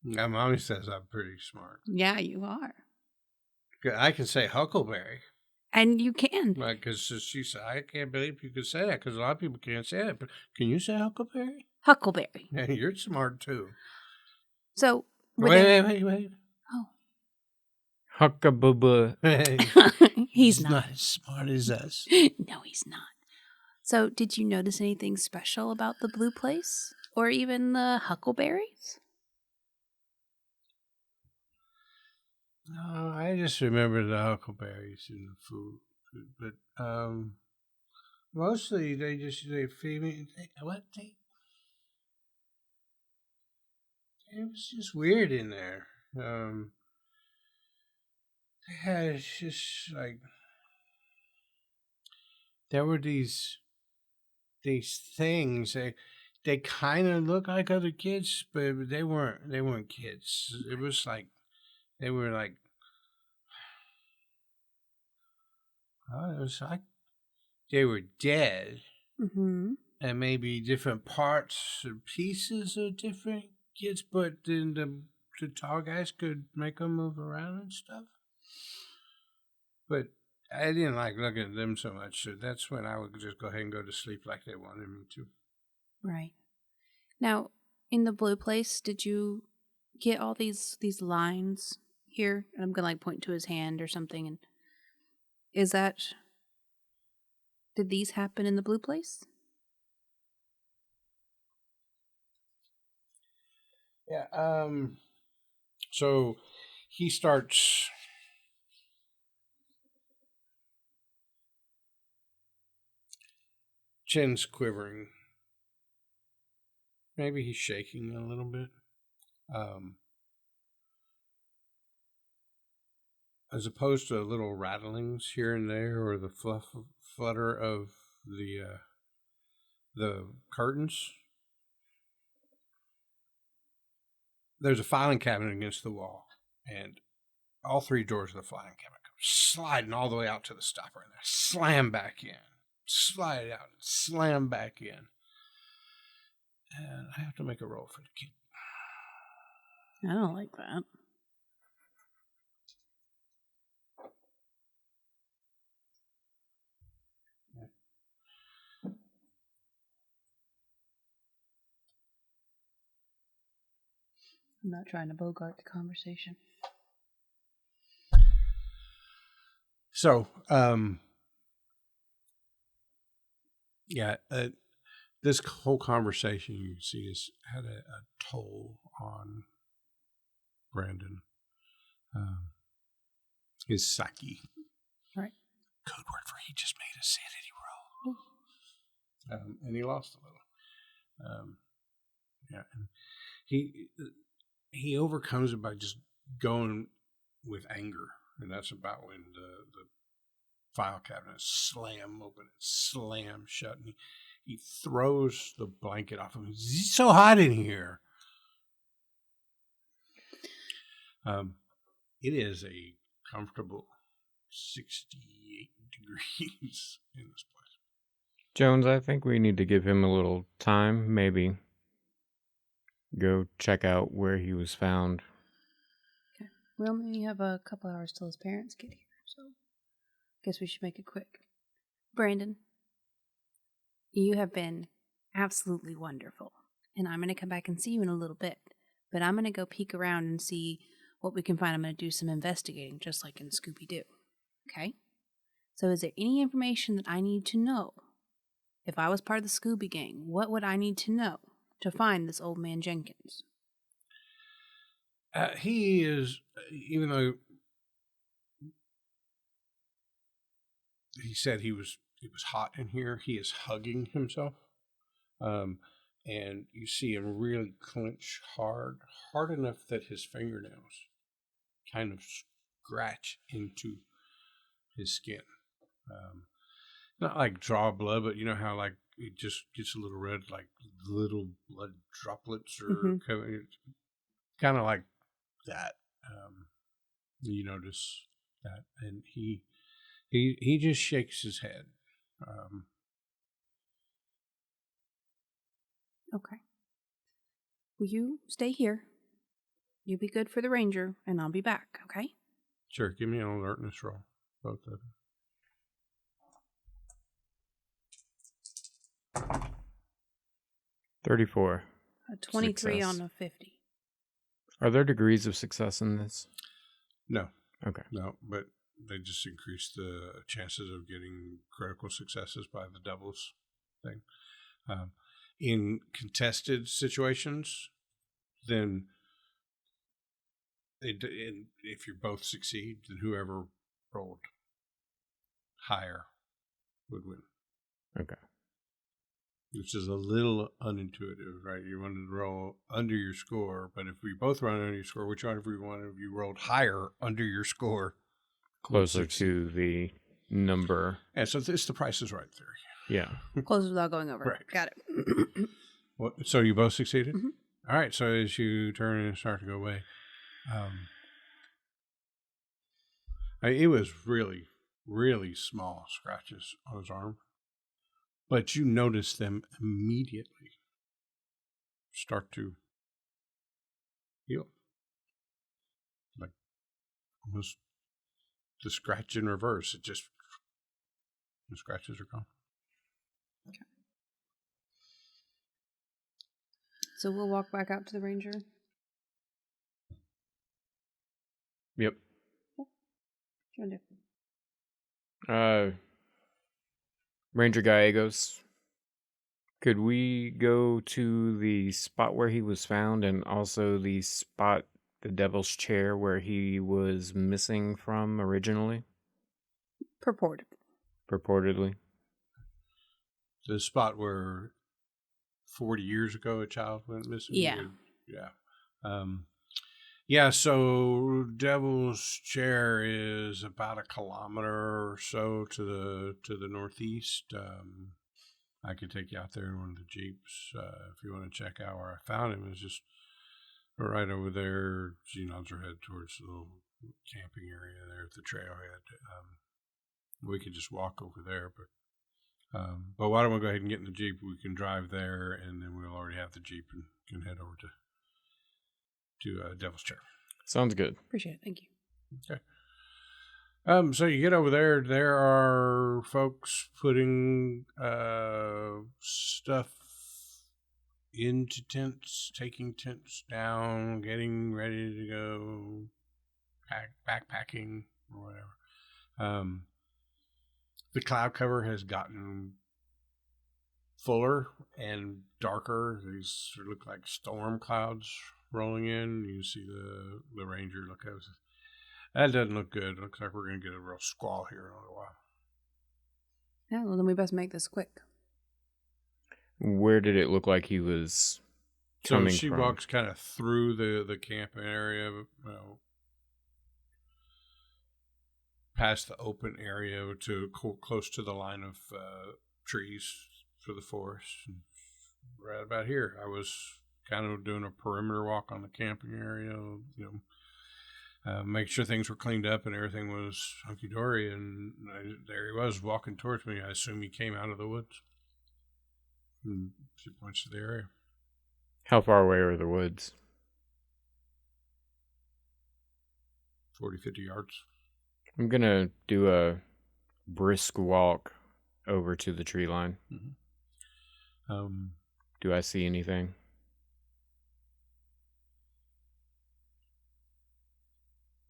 My mommy says I'm pretty smart. Yeah, you are. I can say Huckleberry. And you can. Because she said, I can't believe you could say that, because a lot of people can't say that. But can you say Huckleberry? Huckleberry. Yeah, you're smart, too. So, wait. Oh. Huckabubba. He's not as smart as us. No, he's not. So, did you notice anything special about the Blue Place? Or even the Huckleberries? No, I just remember the huckleberries in the food. But mostly they feed me. It was just weird in there. They had just like there were these things. They kind of look like other kids, but they weren't kids. It was like they were like. Oh, it was like they were dead. Mm-hmm. And maybe different parts or pieces of different kids, but then the tall guys could make them move around and stuff. But I didn't like looking at them so much, so that's when I would just go ahead and go to sleep like they wanted me to. Right. Now, in the Blue Place, did you get all these lines here? I'm going to point to his hand or something. And did these happen in the Blue Place? Yeah, so he starts chin's quivering. Maybe he's shaking a little bit. As opposed to little rattlings here and there or the flutter of the curtains. There's a filing cabinet against the wall, and all three doors of the filing cabinet come sliding all the way out to the stopper in there. Slam back in. Slide out. Slam back in. And I have to make a roll for the kid. I don't like that. I'm not trying to bogart the conversation. So, this whole conversation you can see has had a toll on Brandon. His psyche. Right. Code word for he just made a sanity roll. And he lost a little. And he overcomes it by just going with anger. And that's about when the file cabinet slam open, it slam shut, and he throws the blanket off of him. It's so hot in here. It is a comfortable 68 degrees in this place. Jones, I think we need to give him a little time, maybe go check out where he was found. Okay. We only have a couple hours till his parents get here, so guess we should make it quick. Brandon, you have been absolutely wonderful, and I'm going to come back and see you in a little bit, but I'm going to go peek around and see what we can find. I'm going to do some investigating, just like in Scooby-Doo. Okay? So is there any information that I need to know? If I was part of the Scooby Gang, what would I need to know to find this old man Jenkins? He is, even though he said it was hot in here, he is hugging himself. And you see him really clench hard enough that his fingernails kind of scratch into his skin. Not like draw blood, but you know how like it just gets a little red, like little blood droplets, or kind of like that. You notice that, and he just shakes his head. Okay. Will you stay here? You be good for the ranger, and I'll be back, okay? Sure, give me an alertness roll, both of them. 34. A 23 Success. on a 50. Are there degrees of success in this? No. Okay. No, but they just increase the chances of getting critical successes by the doubles thing. In contested situations, then if you both succeed, then whoever rolled higher would win. Okay. Which is a little unintuitive, right? You wanted to roll under your score, but if we both run under your score, which one of you rolled higher under your score? Closer to the number. And so this is the Price is Right theory. Yeah. Close without going over. Right. Got it. So you both succeeded? Mm-hmm. All right. So as you turn and start to go away, it was really, really small scratches on his arm. But you notice them immediately start to heal. Like almost the scratch in reverse. The scratches are gone. Okay. So we'll walk back out to the ranger. Yep. What you want to do? Ranger Gallegos, could we go to the spot where he was found and also the spot, the Devil's Chair, where he was missing from originally? Purportedly. The spot where 40 years ago a child went missing? Yeah. So Devil's Chair is about 1 kilometer or so to the northeast. I could take you out there in one of the Jeeps if you want to check out where I found him. It's just right over there. She nods her head towards the little camping area there at the trailhead. We could just walk over there, but why don't we go ahead and get in the Jeep? We can drive there, and then we'll already have the Jeep and can head over to to Devil's Chair. Sounds good. Appreciate it. Thank you. Okay. So you get over there. There are folks putting stuff into tents, taking tents down, getting ready to go backpacking or whatever. The cloud cover has gotten fuller and darker. These look like storm clouds rolling in. You see the ranger look at us. That doesn't look good. It looks like we're going to get a real squall here in a little while. Yeah, well, then we best make this quick. Where did it look like he was coming from? So she walks kind of through the camping area, past the open area to close to the line of trees for the forest. And right about here, I was kind of doing a perimeter walk on the camping area, make sure things were cleaned up and everything was hunky-dory, and there he was walking towards me. I assume he came out of the woods. And she points to the area. How far away are the woods? 40, 50 yards. I'm going to do a brisk walk over to the tree line. Mm-hmm. Do I see anything?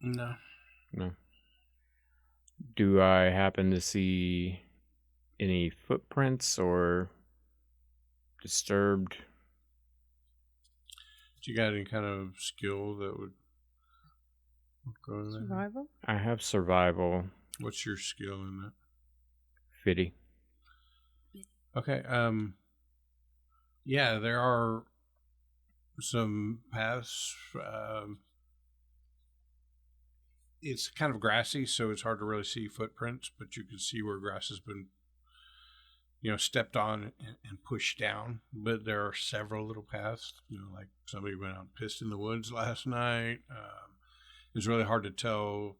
No. Do I happen to see any footprints or disturbed? Do you got any kind of skill that would go in there? Survival? I have survival. What's your skill in that? 50. Okay. Yeah, there are some paths. It's kind of grassy, so it's hard to really see footprints, but you can see where grass has been, stepped on and pushed down. But there are several little paths, like somebody went out and pissed in the woods last night. It's really hard to tell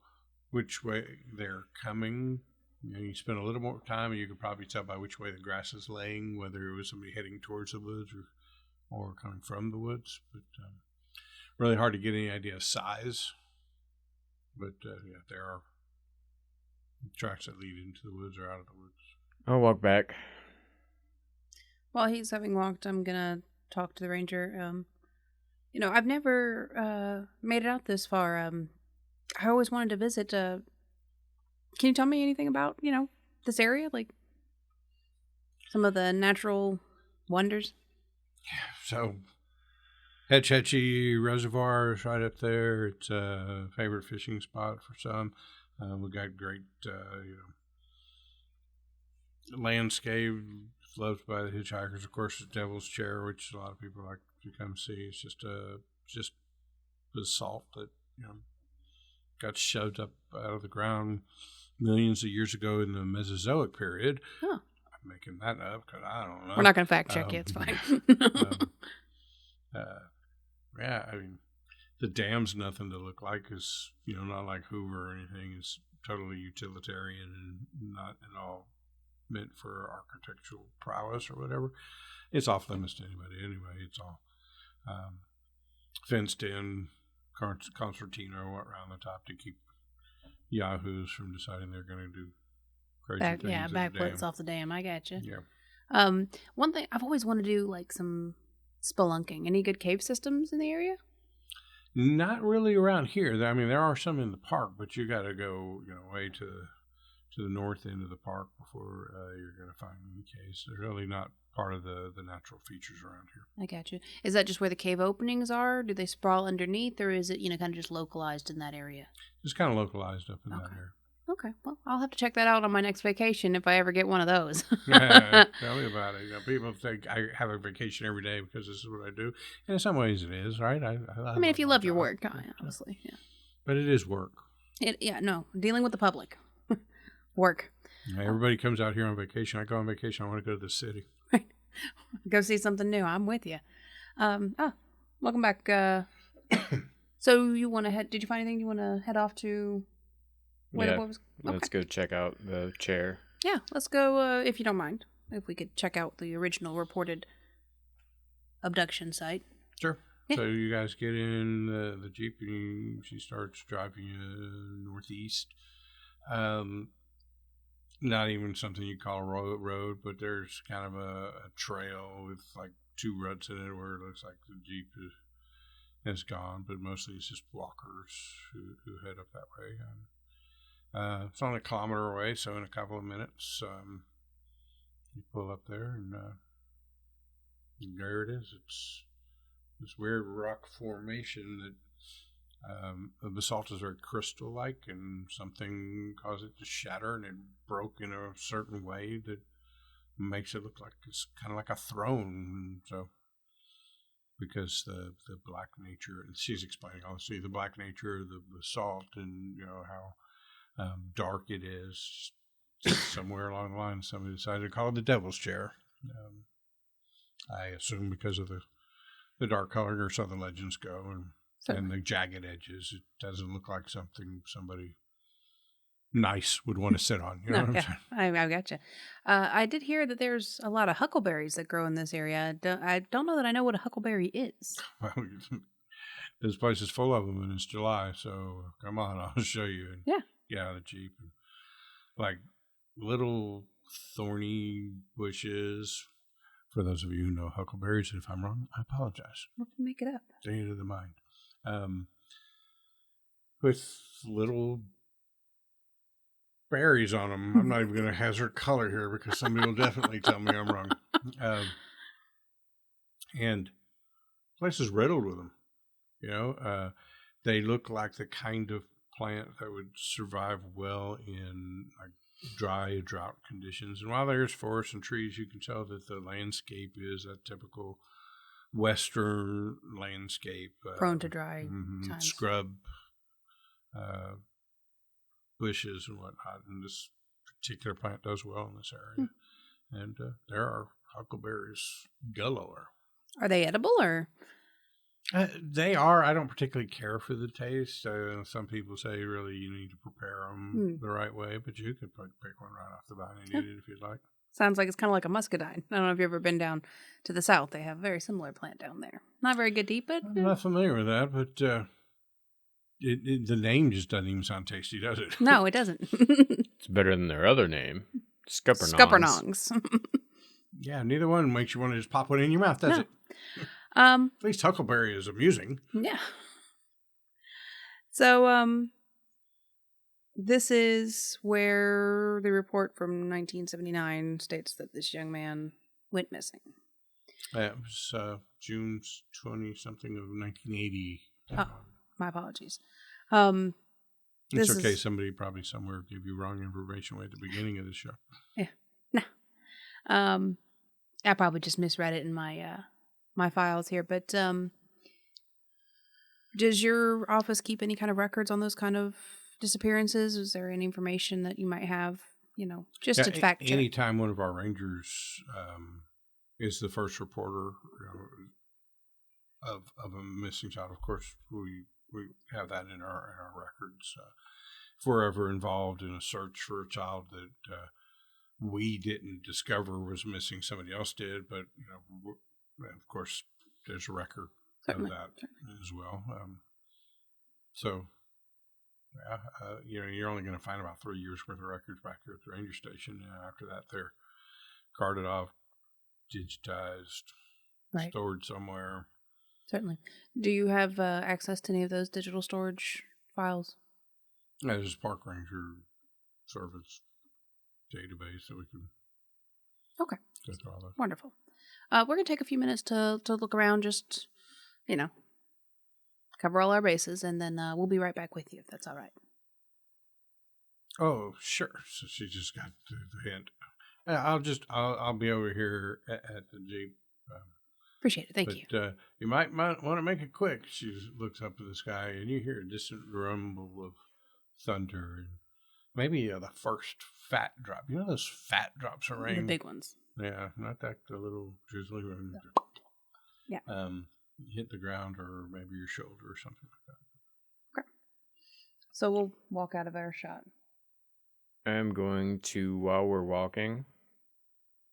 which way they're coming. You spend a little more time, and you could probably tell by which way the grass is laying, whether it was somebody heading towards the woods or coming from the woods. But really hard to get any idea of size. But there are tracks that lead into the woods or out of the woods. I'll walk back. While he's having walked, I'm gonna talk to the ranger. I've never made it out this far. I always wanted to visit. Can you tell me anything about this area, like some of the natural wonders? Yeah. So, Hetch Hetchy Reservoir is right up there. It's a favorite fishing spot for some. We got great, landscape loved by the hitchhikers. Of course, the Devil's Chair, which a lot of people like to come see. It's just basalt that got shoved up out of the ground millions of years ago in the Mesozoic period. Huh. I'm making that up because I don't know. We're not going to fact check it. It's fine. Yeah, I mean, the dam's nothing to look like. It's, not like Hoover or anything. It's totally utilitarian and not at all meant for architectural prowess or whatever. It's off limits to anybody anyway. It's all fenced in, concertina around the top to keep yahoos from deciding they're going to do crazy things. Yeah, backflips off the dam. I got you. Yeah. One thing I've always wanted to do, like some spelunking. Any good cave systems in the area? Not really around here. I mean, there are some in the park, but you got to go, way to the north end of the park before you're going to find any caves. They're really not part of the natural features around here. I got you. Is that just where the cave openings are? Do they sprawl underneath, or is it kind of just localized in that area? Just kind of localized up in that area. Okay, well, I'll have to check that out on my next vacation if I ever get one of those. Tell me about it. People think I have a vacation every day because this is what I do. And in some ways it is, right? I mean, if you love your work, honestly, yeah. But it is work. Dealing with the public. Work. Everybody comes out here on vacation. I go on vacation. I want to go to the city. Right. Go see something new. I'm with you. Welcome back. So you want to head, did you find anything you want to head off to? Let's go check out the chair. Yeah, let's go, if you don't mind. If we could check out the original reported abduction site. Sure. So you guys get in the Jeep and she starts driving you northeast. Not even something you call a road, but there's kind of a trail with like 2 ruts in it where it looks like the Jeep has gone, but mostly it's just walkers who head up that way. It's only a kilometer away, so in a couple of minutes, you pull up there, and there it is. It's this weird rock formation that the basalt is very crystal-like, and something caused it to shatter, and it broke in a certain way that makes it look like it's kind of like a throne. So, because the black nature, and she's explaining obviously the black nature of the basalt, and how dark it is. Somewhere along the line, somebody decided to call it the Devil's Chair. I assume because of the dark coloring, or so the legends go, and the jagged edges. It doesn't look like something somebody nice would want to sit on. You know what I'm saying? I gotcha. I did hear that there's a lot of huckleberries that grow in this area. I don't know that I know what a huckleberry is. Well, this place is full of them, and it's July, so come on, I'll show you. And get out of the Jeep. And, like little thorny bushes. For those of you who know huckleberries, if I'm wrong, I apologize. We can make it up. Stay into the mind. With little berries on them. I'm not even going to hazard color here because somebody will definitely tell me I'm wrong. And the place is riddled with them. They look like the kind of plant that would survive well in like dry drought conditions. And while there's forests and trees, you can tell that the landscape is a typical Western landscape, prone to dry times. Scrub, bushes and whatnot. And this particular plant does well in this area. And there are huckleberries galore. Are they edible or? They are. I don't particularly care for the taste. Some people say really you need to prepare them the right way, but you could pick one right off the vine and eat it if you'd like. Sounds like it's kind of like a muscadine. I don't know if you've ever been down to the south. They have a very similar plant down there. Not very good to eat, but... I'm not familiar with that, but the name just doesn't even sound tasty, does it? No, it doesn't. It's better than their other name, Scuppernongs. Yeah, neither one makes you want to just pop one in your mouth, does it? At least huckleberry is amusing. Yeah. So, this is where the report from 1979 states that this young man went missing. It was June 20-something of 1980. My apologies. It's okay. Somebody probably somewhere gave you wrong information at the beginning of the show. Yeah. No. I probably just misread it in my my files here, but does your office keep any kind of records on those kind of disappearances? Is there any information that you might have, just to fact check? Anytime one of our rangers is the first reporter of a missing child, of course, we have that in our records. If we're ever involved in a search for a child that we didn't discover was missing, somebody else did, but of course, there's a record of that as well. You're only going to find about 3 years worth of records back here at the ranger station. After that, they're carted off, digitized, stored somewhere. Certainly. Do you have access to any of those digital storage files? There's a park ranger service database that we can go through all that. Wonderful. We're going to take a few minutes to look around, just, cover all our bases, and then we'll be right back with you, if that's all right. Oh, sure. So she just got the hint. I'll be over here at the Jeep. Appreciate it. Thank you. You might want to make it quick. She looks up to the sky, and you hear a distant rumble of thunder, and maybe the first fat drop. You know those fat drops of rain? The big ones. Yeah, not that the little drizzly one. Yeah. Hit the ground or maybe your shoulder or something like that. Okay. So we'll walk out of our shot. I'm going to, while we're walking,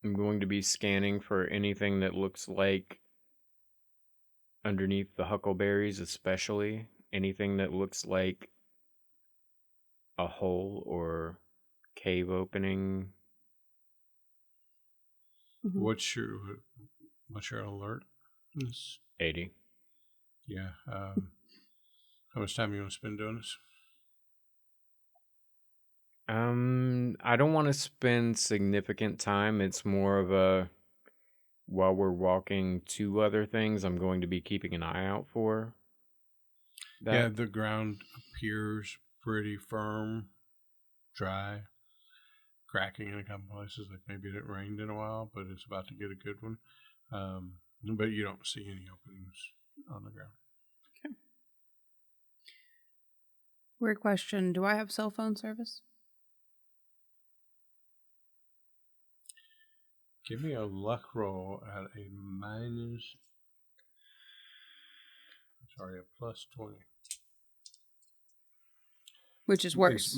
I'm going to be scanning for anything that looks like underneath the huckleberries, especially anything that looks like a hole or cave opening. Mhm. What's your alert? 80. Yeah. How much time you want to spend doing this? I don't want to spend significant time. It's more of a, while we're walking to other things, I'm going to be keeping an eye out for that. Yeah, the ground appears pretty firm, dry, cracking in a couple places. Like maybe it rained in a while, but it's about to get a good one. But you don't see any openings on the ground. Okay. Weird question. Do I have cell phone service? Give me a luck roll at a plus 20. Which is worse.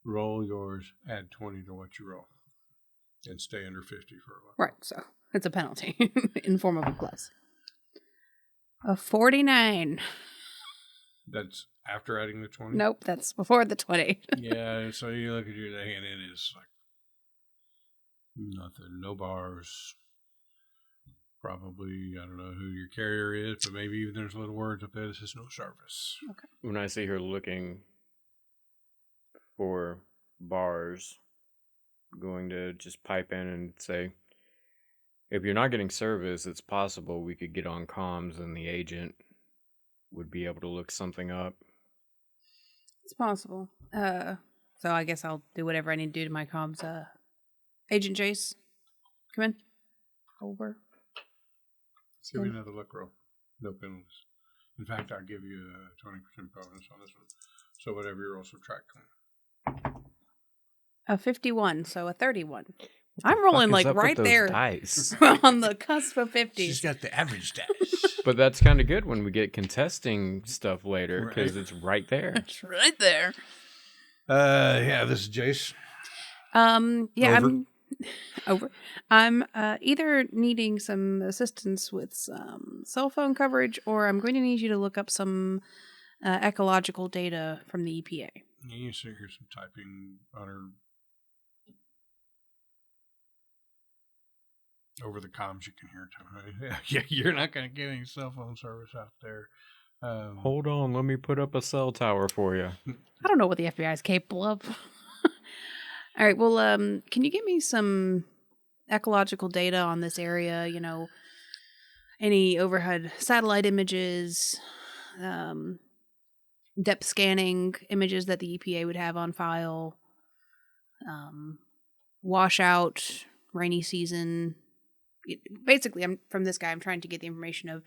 Roll yours, add 20 to what you roll, and stay under 50 for a luck. Right, so it's a penalty in form of a plus. A 49. That's after adding the 20? Nope, that's before the 20. Yeah, so you look at your day and it is like nothing. No bars. Probably, I don't know who your carrier is, but maybe even there's little words up there that says no service. Okay. When I see her looking for bars, I'm going to just pipe in and say, if you're not getting service, it's possible we could get on comms and the agent would be able to look something up. It's possible. So I guess I'll do whatever I need to do to my comms. Agent Jace, come in. Over. Give me another luck roll. No penalties. In fact, I'll give you a 20% bonus on this one. So whatever you roll, subtract 20. A 51, so a 31. I'm rolling like right there dice? on the cusp of 50. She's got the average dice. But that's kind of good when we get contesting stuff later, because it's right there. It's right there. Yeah, this is Jace. Yeah, Over. I'm either needing some assistance with some cell phone coverage, or I'm going to need you to look up some ecological data from the EPA. You see hear some typing on her over the comms. You can hear it. Right? Yeah, you're not going to get any cell phone service out there. Hold on, let me put up a cell tower for you. I don't know what the FBI is capable of. All right, well, can you give me some ecological data on this area? You know, any overhead satellite images, depth scanning images that the EPA would have on file, washout, rainy season. Basically, I'm trying to get the information of,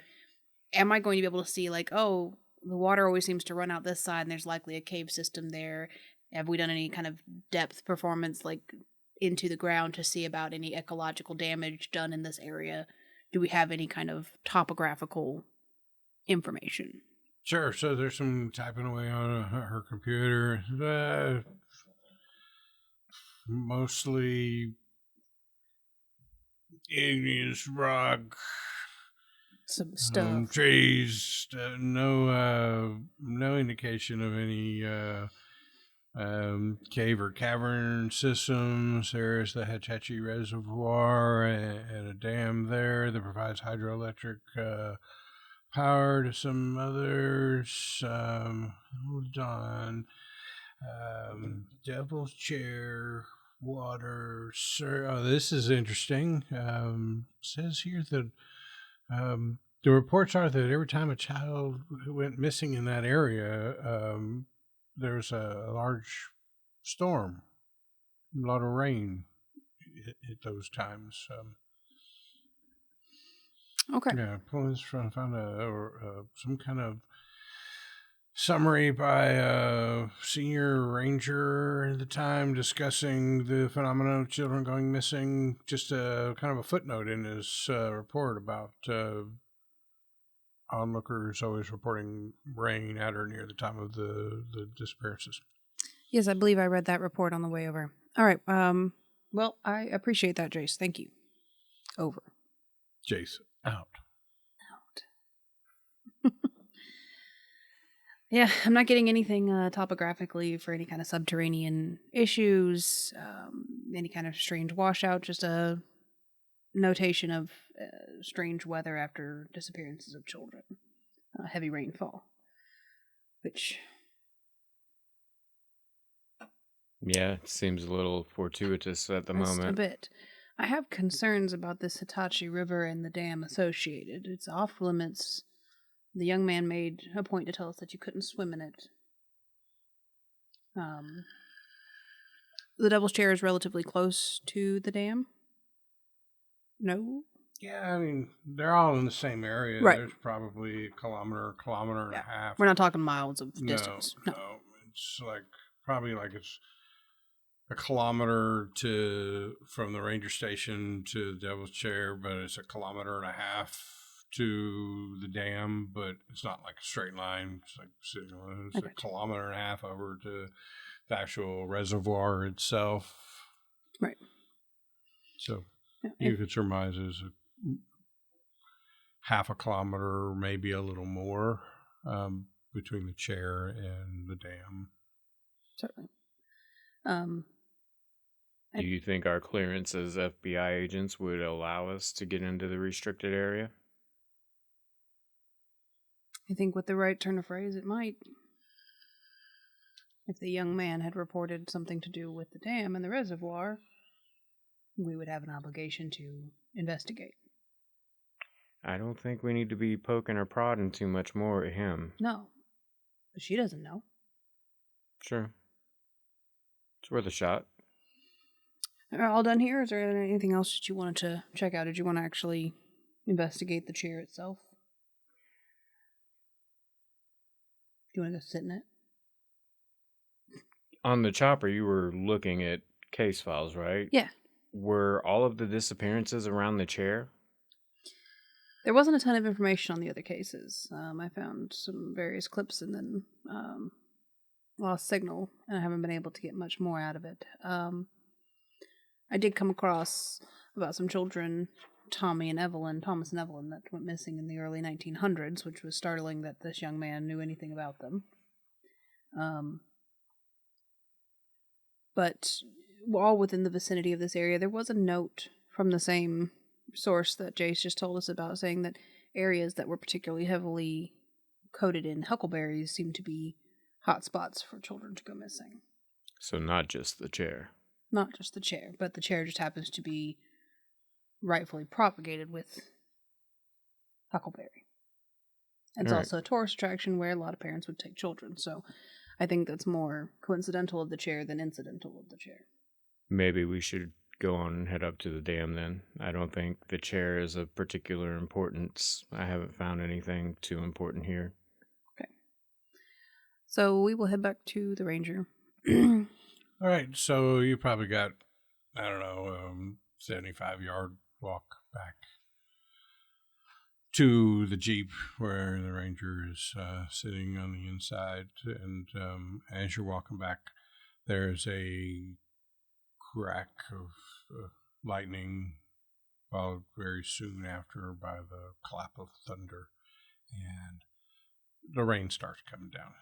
am I going to be able to see, like, oh, the water always seems to run out this side and there's likely a cave system there. Have we done any kind of depth performance, like, into the ground to see about any ecological damage done in this area? Do we have any kind of topographical information? Sure. So there's some typing away on her computer. Mostly igneous rock, Some stuff. trees. No indication of any cave or cavern systems. There's the Hetchy Reservoir and a dam there that provides hydroelectric power to some others. Hold on. Devil's Chair, water. This is interesting. Says here that the reports are that every time a child went missing in that area, there's a large storm, a lot of rain at those times. Okay. Yeah, police found some kind of summary by a senior ranger at the time discussing the phenomenon of children going missing. Just a kind of a footnote in his report about onlookers always reporting rain at or near the time of the disappearances. Yes, I believe I read that report on the way over. All right. Well, I appreciate that, Jace. Thank you. Over. Jace, out. Yeah, I'm not getting anything topographically for any kind of subterranean issues, any kind of strange washout, just a notation of strange weather after disappearances of children. Heavy rainfall. Which... Yeah, it seems a little fortuitous at the Just moment. a bit. I have concerns about this Hitachi River and the dam associated. It's off limits. The young man made a point to tell us that you couldn't swim in it. The Devil's Chair is relatively close to the dam. No? Yeah, I mean, they're all in the same area. Right. There's probably a kilometer and a half. We're not talking miles of distance. No. It's probably it's a kilometer from the ranger station to the Devil's Chair, but it's a kilometer and a half to the dam, but it's not like a straight line. It's a kilometer and a half over to the actual reservoir itself. Right. So you could surmise it's half a kilometer, maybe a little more, between the chair and the dam. Certainly. Do you think our clearance as FBI agents would allow us to get into the restricted area? I think with the right turn of phrase, it might. If the young man had reported something to do with the dam and the reservoir, we would have an obligation to investigate. I don't think we need to be poking or prodding too much more at him. No. But she doesn't know. Sure. It's worth a shot. Are all done here? Is there anything else that you wanted to check out? Did you want to actually investigate the chair itself? Do you want to go sit in it? On the chopper, you were looking at case files, right? Yeah. Were all of the disappearances around the chair? There wasn't a ton of information on the other cases. I found some various clips and then lost signal, and I haven't been able to get much more out of it. I did come across about some children, Thomas and Evelyn, that went missing in the early 1900s, which was startling that this young man knew anything about them. But all within the vicinity of this area, there was a note from the same source that Jace just told us about, saying that areas that were particularly heavily coated in huckleberries seemed to be hot spots for children to go missing. So not just the chair. Not just the chair, but the chair just happens to be rightfully propagated with huckleberry. It's also a tourist attraction where a lot of parents would take children, so I think that's more coincidental of the chair than incidental of the chair. Maybe we should go on and head up to the dam then. I don't think the chair is of particular importance. I haven't found anything too important here. Okay. So we will head back to the ranger. All right, so you probably got, 75-yard walk back to the Jeep where the ranger is sitting on the inside. And as you're walking back, there's a crack of lightning, followed very soon after by the clap of thunder, and the rain starts coming down.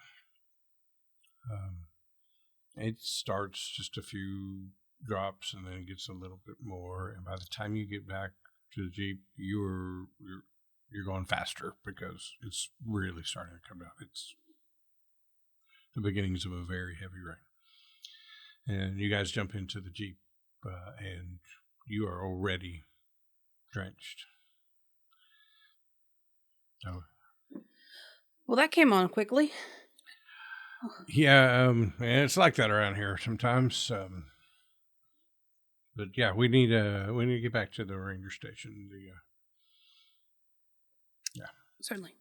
It starts just a few drops and then it gets a little bit more, and by the time you get back to the Jeep, you're going faster because it's really starting to come down. It's the beginnings of a very heavy rain. And you guys jump into the Jeep, and you are already drenched. So, Well, that came on quickly. Yeah, and it's like that around here sometimes. But yeah, we need to get back to the ranger station. Certainly.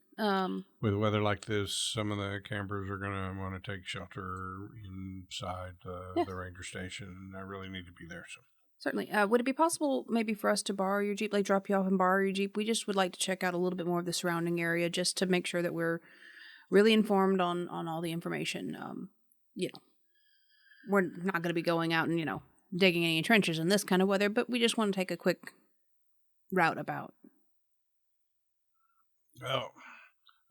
With weather like this, some of the campers are gonna want to take shelter inside the ranger station. I really need to be there. So Certainly. Would it be possible maybe for us to borrow your Jeep, like drop you off and borrow your Jeep? We just would like to check out a little bit more of the surrounding area just to make sure that we're really informed on all the information. We're not going to be going out and, digging any trenches in this kind of weather, but we just want to take a quick route about? Oh,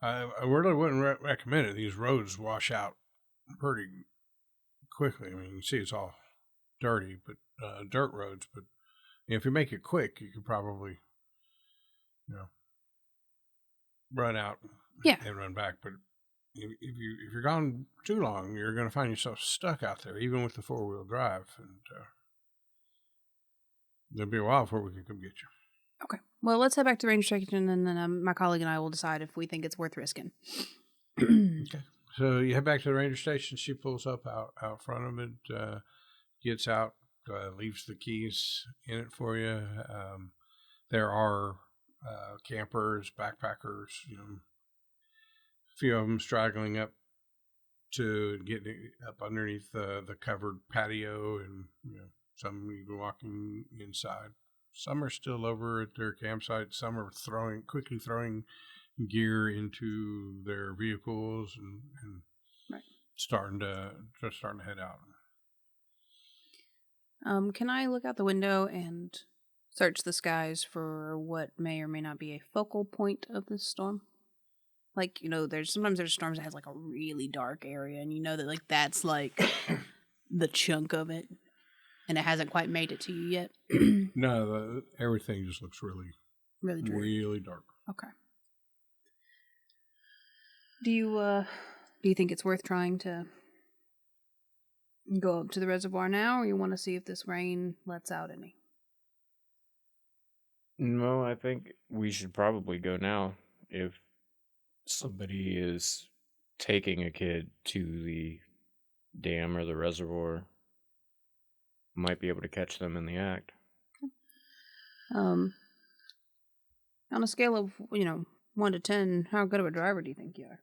I really wouldn't recommend it. These roads wash out pretty quickly. I mean, you can see it's all dirty, but dirt roads. But if you make it quick, you could probably, run out and run back. But if you're gone too long, you're going to find yourself stuck out there, even with the 4-wheel drive, and there'll be a while before we can come get you. Okay. Well, let's head back to the ranger station, and then my colleague and I will decide if we think it's worth risking. Okay. So you head back to the ranger station. She pulls up out front of it, gets out, leaves the keys in it for you. There are campers, backpackers, a few of them straggling up to get up underneath the covered patio, and some even walking inside. Some are still over at their campsite. Some are quickly throwing gear into their vehicles and right. starting to head out. Can I look out the window and search the skies for what may or may not be a focal point of this storm? Like, there's storms that has like a really dark area, and that that's like the chunk of it, and it hasn't quite made it to you yet. No, everything just looks really dark. Okay. Do you think it's worth trying to go up to the reservoir now, or you want to see if this rain lets out any? No, I think we should probably go now. If somebody is taking a kid to the dam or the reservoir, might be able to catch them in the act. On a scale of 1 to 10, how good of a driver do you think you are?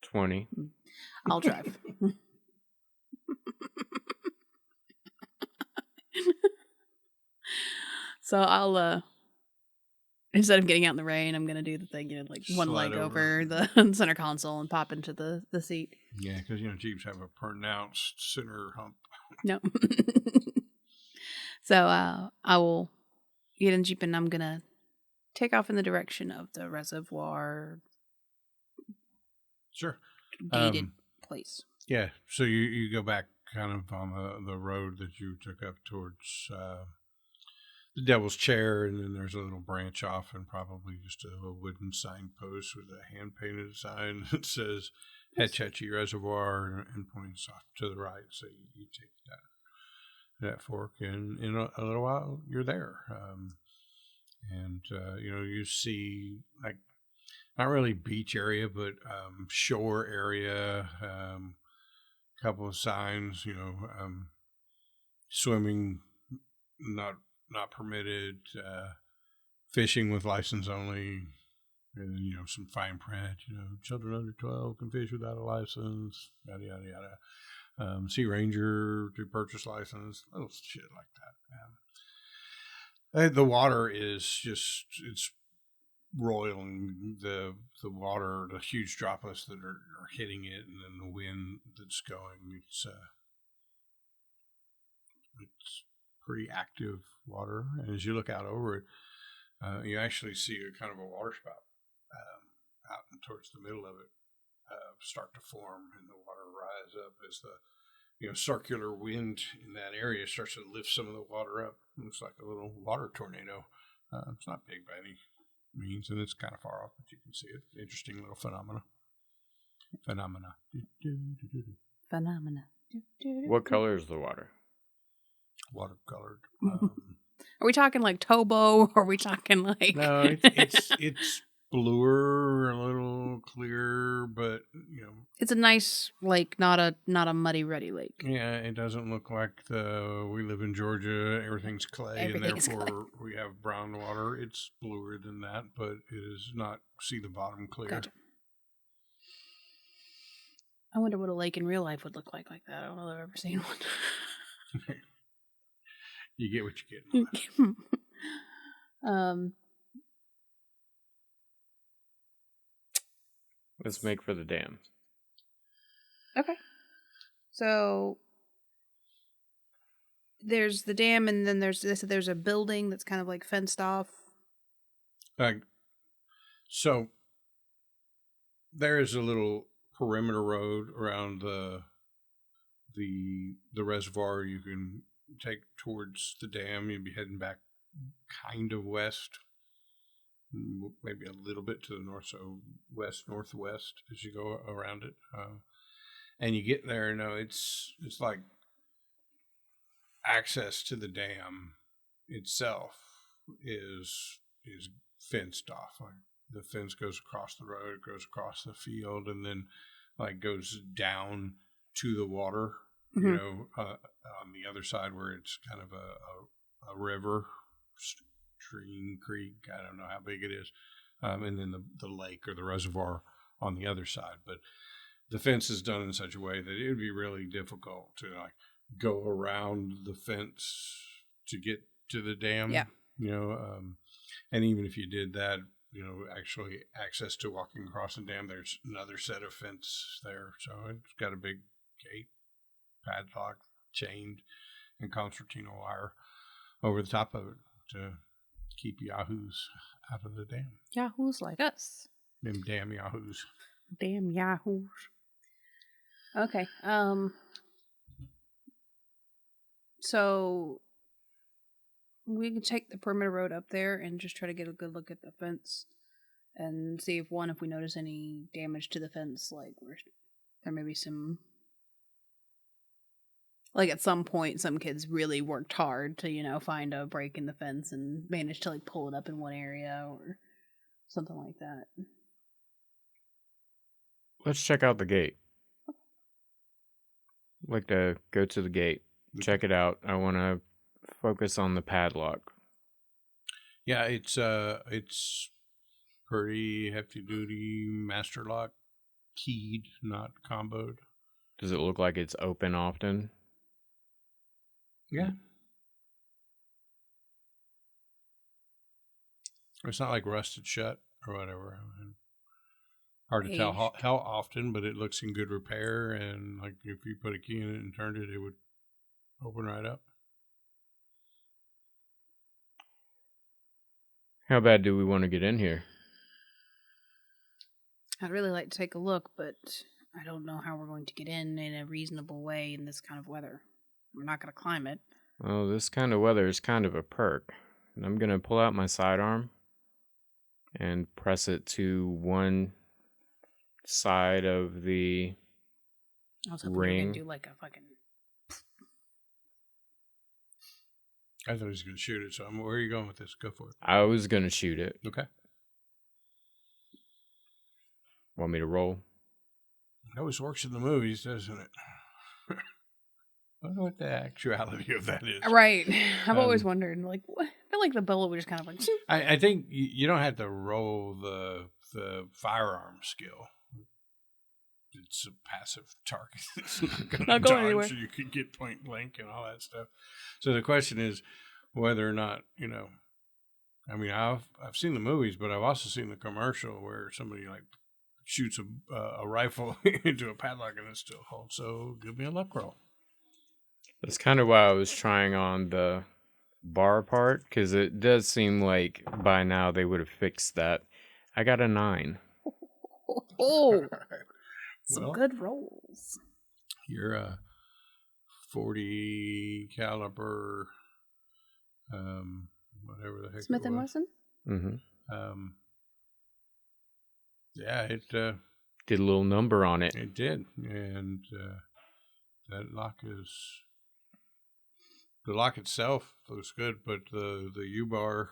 20. I'll drive. So I'll instead of getting out in the rain, I'm gonna do the thing, one leg over the center console and pop into the seat. Yeah, because Jeeps have a pronounced center hump. No. So I will get in Jeep, and I'm gonna take off in the direction of the reservoir. Sure. Gated place. Yeah. So you go back kind of on the road that you took up towards the Devil's Chair, and then there's a little branch off, and probably just a wooden signpost with a hand-painted sign that says Hetch Hetchy Reservoir, and points off to the right. So you take that fork, and in a little while, you're there. You see, like, not really beach area, but shore area, couple of signs, swimming not permitted, fishing with license only, and some fine print, children under 12 can fish without a license, yada yada yada. Sea Ranger to purchase license, little shit like that. The water is just, it's roiling, the water, the huge droplets that are hitting it, and then the wind that's going. It's pretty active water, and as you look out over it, you actually see a kind of a water spout out towards the middle of it start to form, and the water rise up as the circular wind in that area starts to lift some of the water up. It looks like a little water tornado. It's not big by any means, and it's kind of far off, but you can see it. Interesting little phenomena. What color is the water? Watercolored. Are we talking like Tobo? Or are we talking like? No, it's bluer, a little clear, but it's a nice lake, not a muddy, ruddy lake. Yeah, it doesn't look like we live in Georgia. Everything's clay, and therefore we have brown water. It's bluer than that, but it is not see the bottom clear. Gotcha. I wonder what a lake in real life would look like that. I don't know if I've ever seen one. You get what you get. Let's make for the dam. Okay. So there's the dam, and then there's a building that's kind of like fenced off. So there is a little perimeter road around the reservoir you can take towards the dam. You'd be heading back kind of west, maybe a little bit to the north, so northwest as you go around it. And you get there, it's like access to the dam itself is fenced off. Like the fence goes across the road, it goes across the field, and then like goes down to the water. On the other side where it's kind of a river, stream, creek, I don't know how big it is, and then the lake or the reservoir on the other side. But the fence is done in such a way that it would be really difficult to like go around the fence to get to the dam. Yeah. And even if you did that, actually access to walking across the dam, there's another set of fence there. So it's got a big gate, padlock, chained, and concertina wire over the top of it to keep yahoos out of the dam. Yahoos like us. Them damn yahoos. Damn yahoos. Okay. So we can take the perimeter road up there and just try to get a good look at the fence and see if we notice any damage to the fence, like where there may be some. Like at some point, some kids really worked hard to, find a break in the fence and managed to like pull it up in one area or something like that. Let's check out the gate. I'd like to go to the gate, check it out. I want to focus on the padlock. Yeah, it's pretty hefty duty master lock, keyed, not comboed. Does it look like it's open often? Yeah. It's not like rusted shut or whatever. Hard to tell how often, but it looks in good repair. And like if you put a key in it and turned it, it would open right up. How bad do we want to get in here? I'd really like to take a look, but I don't know how we're going to get in a reasonable way in this kind of weather. We're not going to climb it. Well, this kind of weather is kind of a perk. And I'm going to pull out my sidearm and press it to one side of the I was hoping ring. you were going to do like a fucking... I thought he was going to shoot it, so where are you going with this? Go for it. I was going to shoot it. Okay. Want me to roll? It always works in the movies, doesn't it? I don't know what the actuality of that is. Right. I've always wondered, like, what? I feel like the bullet would just kind of like... I think you don't have to roll the firearm skill. It's a passive target. It's not going to anywhere. So you can get point blank and all that stuff. So the question is whether or not, I mean, I've seen the movies, but I've also seen the commercial where somebody like shoots a rifle into a padlock and it still holds. So give me a luck roll. That's kind of why I was trying on the bar part, because it does seem like by now they would have fixed that. I got a 9. Oh, some good rolls. You're a 40 caliber, whatever the heck Smith it and was. Wesson? Mm-hmm. Yeah, it did a little number on it. It did, and that lock is... The lock itself looks good, but the U-bar,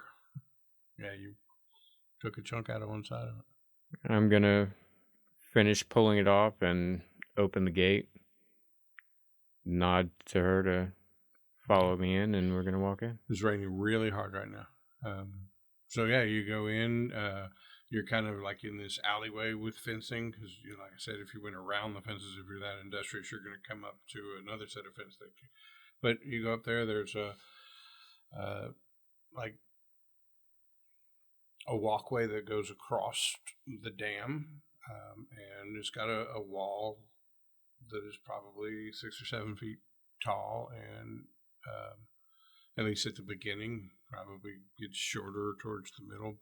yeah, you took a chunk out of one side of it. I'm going to finish pulling it off and open the gate, nod to her to follow me in, and we're going to walk in. It's raining really hard right now. So, yeah, you go in. You're kind of like in this alleyway with fencing because, like I said, if you went around the fences, if you're that industrious, you're going to come up to another set of fence that But you go up there, there's like a walkway that goes across the dam, and it's got a wall that is probably 6 or 7 feet tall and At least at the beginning. Probably gets shorter towards the middle,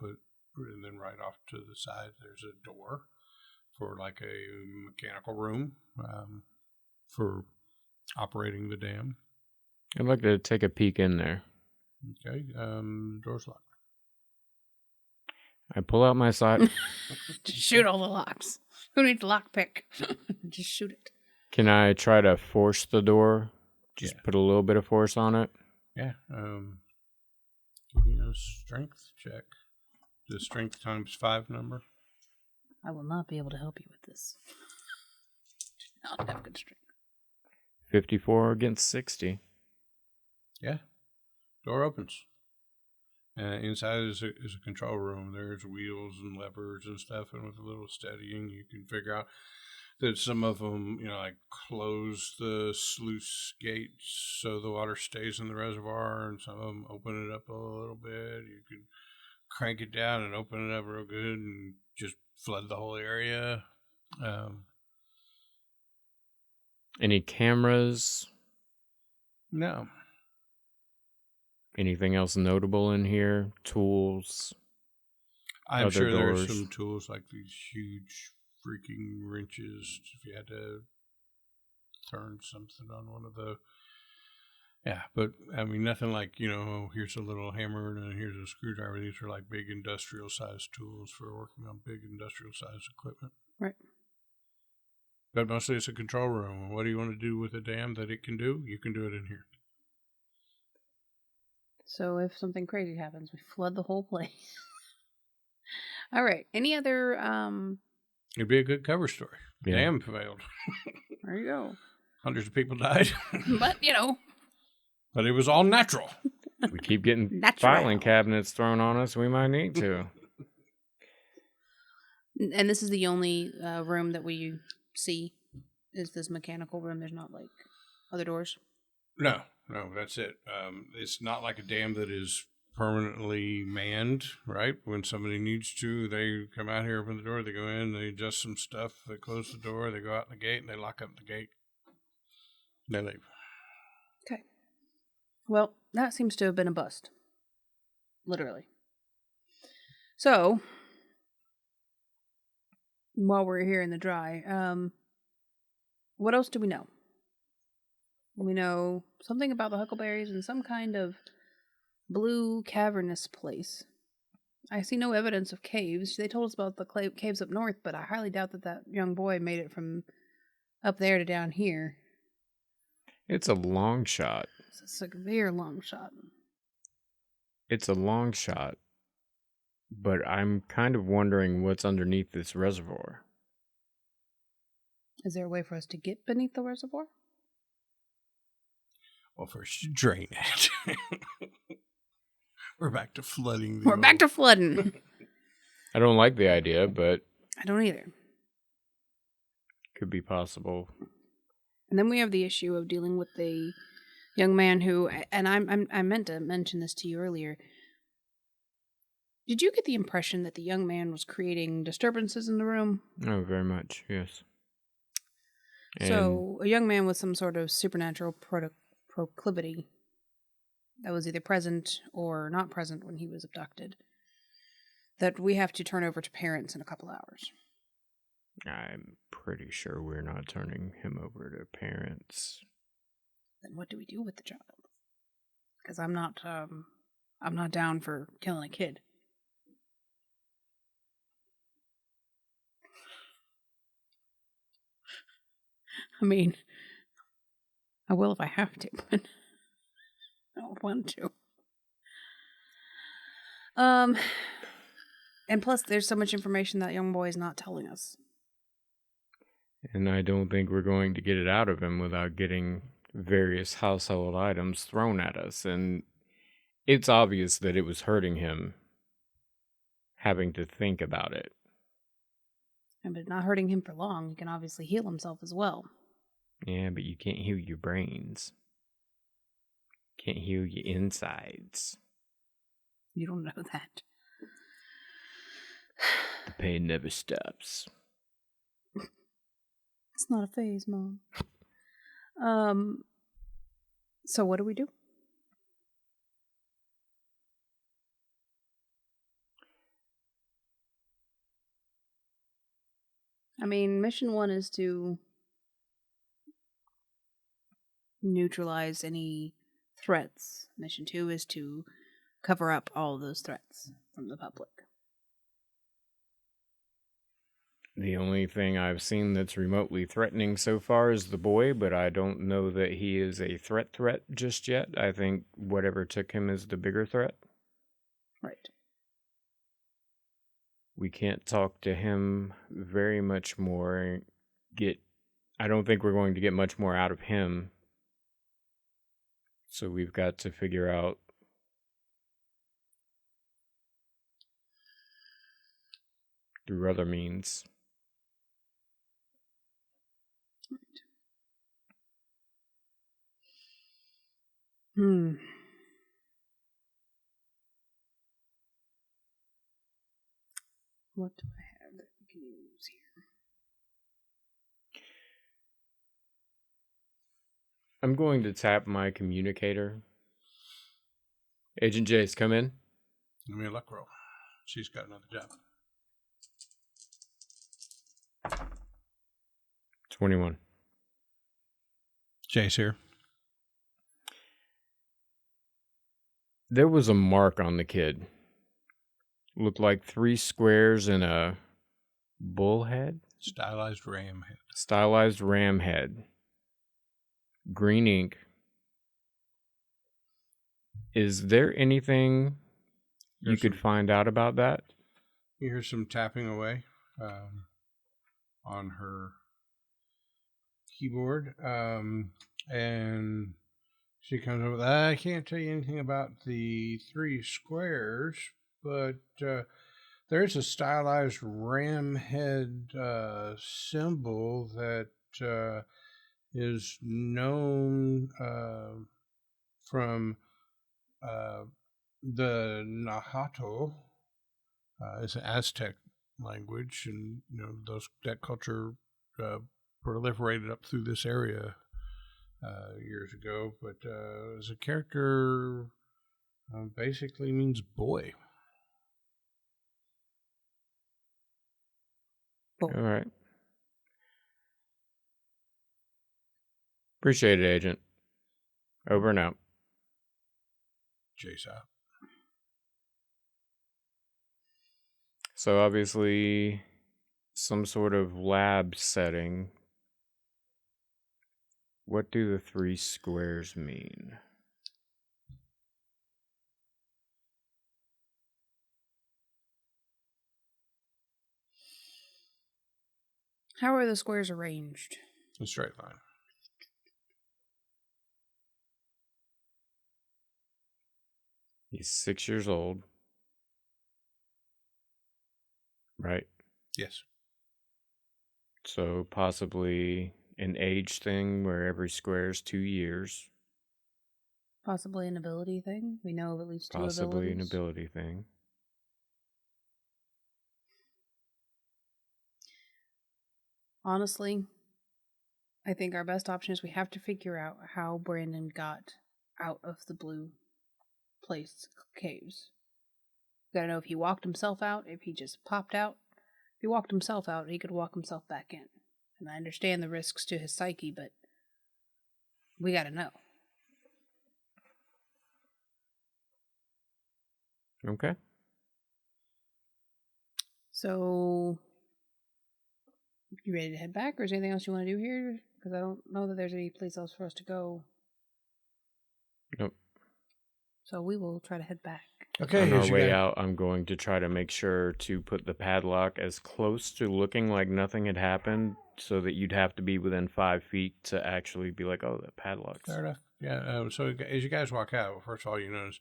and then right off to the side, there's a door for like a mechanical room for operating the dam. I'd like to take a peek in there. Okay, door's locked. I pull out my side. Just shoot all the locks. Who needs a lockpick? Just shoot it. Can I try to force the door? Just put a little bit of force on it? Yeah. Give me a strength check. The strength times 5 number. I will not be able to help you with this. Do not have good strength. 54 against 60. Yeah. Door opens. Inside is a control room. There's wheels and levers and stuff, and with a little steadying, you can figure out that some of them, like close the sluice gates so the water stays in the reservoir, and some of them open it up a little bit. You can crank it down and open it up real good and just flood the whole area. Any cameras? No. Anything else notable in here? Tools? I'm other sure doors? there's some tools like these huge freaking wrenches if you had to turn something on one of the... Yeah, but I mean, nothing like, here's a little hammer and here's a screwdriver. These are like big industrial sized tools for working on big industrial sized equipment. Right. But mostly it's a control room. What do you want to do with a dam that it can do? You can do it in here. So if something crazy happens, we flood the whole place. All right. Any other... It'd be a good cover story. Yeah. Dam failed. There you go. Hundreds of people died. But, But it was all natural. We keep getting Natural. filing cabinets thrown on us. We might need to. And this is the only room that we see, is this mechanical room. There's not, other doors? No, that's it. It's not like a dam that is permanently manned, right? When somebody needs to, they come out here, open the door, they go in, they adjust some stuff, they close the door, they go out the gate, and they lock up the gate. They leave. Okay. Well, that seems to have been a bust. Literally. So, while we're here in the dry, what else do we know? We know something about the huckleberries and some kind of blue cavernous place. I see no evidence of caves. They told us about the caves up north, but I highly doubt that young boy made it from up there to down here. It's a long shot. It's a severe long shot. It's a long shot. But I'm kind of wondering what's underneath this reservoir. Is there a way for us to get beneath the reservoir? Well, first you drain it. We're back to flooding. We're back to flooding. I don't like the idea, but I don't either. could be possible. And then we have the issue of dealing with the young man who, and I meant to mention this to you earlier. Did you get the impression that the young man was creating disturbances in the room? Oh, very much, yes. So, a young man with some sort of supernatural proclivity that was either present or not present when he was abducted, that we have to turn over to parents in a couple hours. I'm pretty sure we're not turning him over to parents. Then what do we do with the child? Because I'm not down for killing a kid. I mean, I will if I have to, but I don't want to. And plus, there's so much information that young boy is not telling us. And I don't think we're going to get it out of him without getting various household items thrown at us. And it's obvious that it was hurting him having to think about it. And but not hurting him for long. He can obviously heal himself as well. Yeah, but you can't heal your brains. Can't heal your insides. You don't know that. The pain never stops. It's not a phase, Mom. So what do we do? I mean, mission 1 is to neutralize any threats. Mission 2 is to cover up all those threats from the public. The only thing I've seen that's remotely threatening so far is the boy, but I don't know that he is a threat just yet. I think whatever took him is the bigger threat. Right. We can't talk to him very much more. I don't think we're going to get much more out of him. So we've got to figure out through other means. Hmm. What do I have that we can use here? I'm going to tap my communicator. Agent Jace, come in. Give me a luck roll. She's got another job. 21. Jace here. There was a mark on the kid. Looked like 3 squares and a bull head? Stylized ram head. Stylized ram head. Green ink. Is there anything you could find out about that? You hear some tapping away on her keyboard. And she comes up with, I can't tell you anything about the 3 squares, but there's a stylized ram head symbol that is known from the Nahuatl. It's an Aztec language, and that culture proliferated up through this area years ago. But as a character, basically means boy. All right. Appreciate it, Agent. Over and out. Jace out. So obviously, some sort of lab setting. What do the 3 squares mean? How are the squares arranged? A straight line. He's 6 years old. Right? Yes. So possibly an age thing where every square is 2 years. Possibly an ability thing. We know of at least 2 abilities. Possibly an ability thing. Honestly, I think our best option is we have to figure out how Brandon got out of the blue place caves. We gotta know if he walked himself out, if he just popped out. If he walked himself out, he could walk himself back in. And I understand the risks to his psyche, but we gotta know. Okay. So, you ready to head back, or is there anything else you want to do here? Because I don't know that there's any place else for us to go. Nope. So we will try to head back. Okay. On our way out, I'm going to try to make sure to put the padlock as close to looking like nothing had happened, so that you'd have to be within 5 feet to actually be like, oh, the padlock's. Fair enough. Yeah. So as you guys walk out, first of all, you notice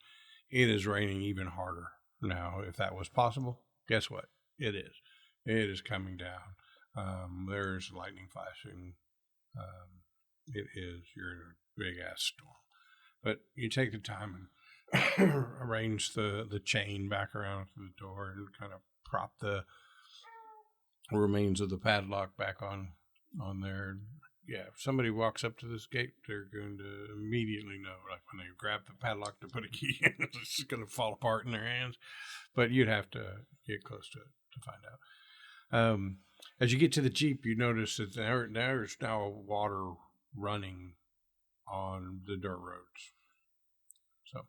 it is raining even harder now. If that was possible, guess what? It is. It is coming down. There's lightning flashing. You're in a big ass storm. But you take the time and arrange the chain back around to the door and kind of prop the remains of the padlock back on there. Yeah, if somebody walks up to this gate, they're going to immediately know, like when they grab the padlock to put a key in, it's just going to fall apart in their hands. But you'd have to get close to it to find out. As you get to the Jeep, you notice that there's now water running on the dirt roads. So,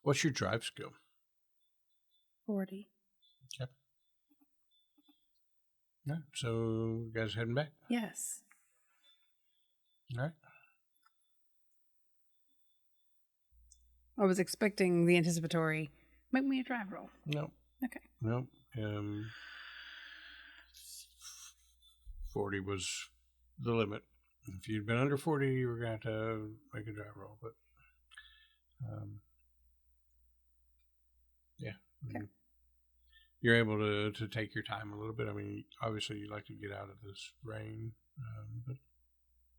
what's your drive skill? 40. Okay. All right, so you guys heading back? Yes. All right. I was expecting the anticipatory. Make me a drive roll. No. Okay. No. 40 was the limit. If you'd been under 40, you were going to have to make a drive roll. But, yeah. Okay. You're able to take your time a little bit. I mean, obviously, you'd like to get out of this rain. But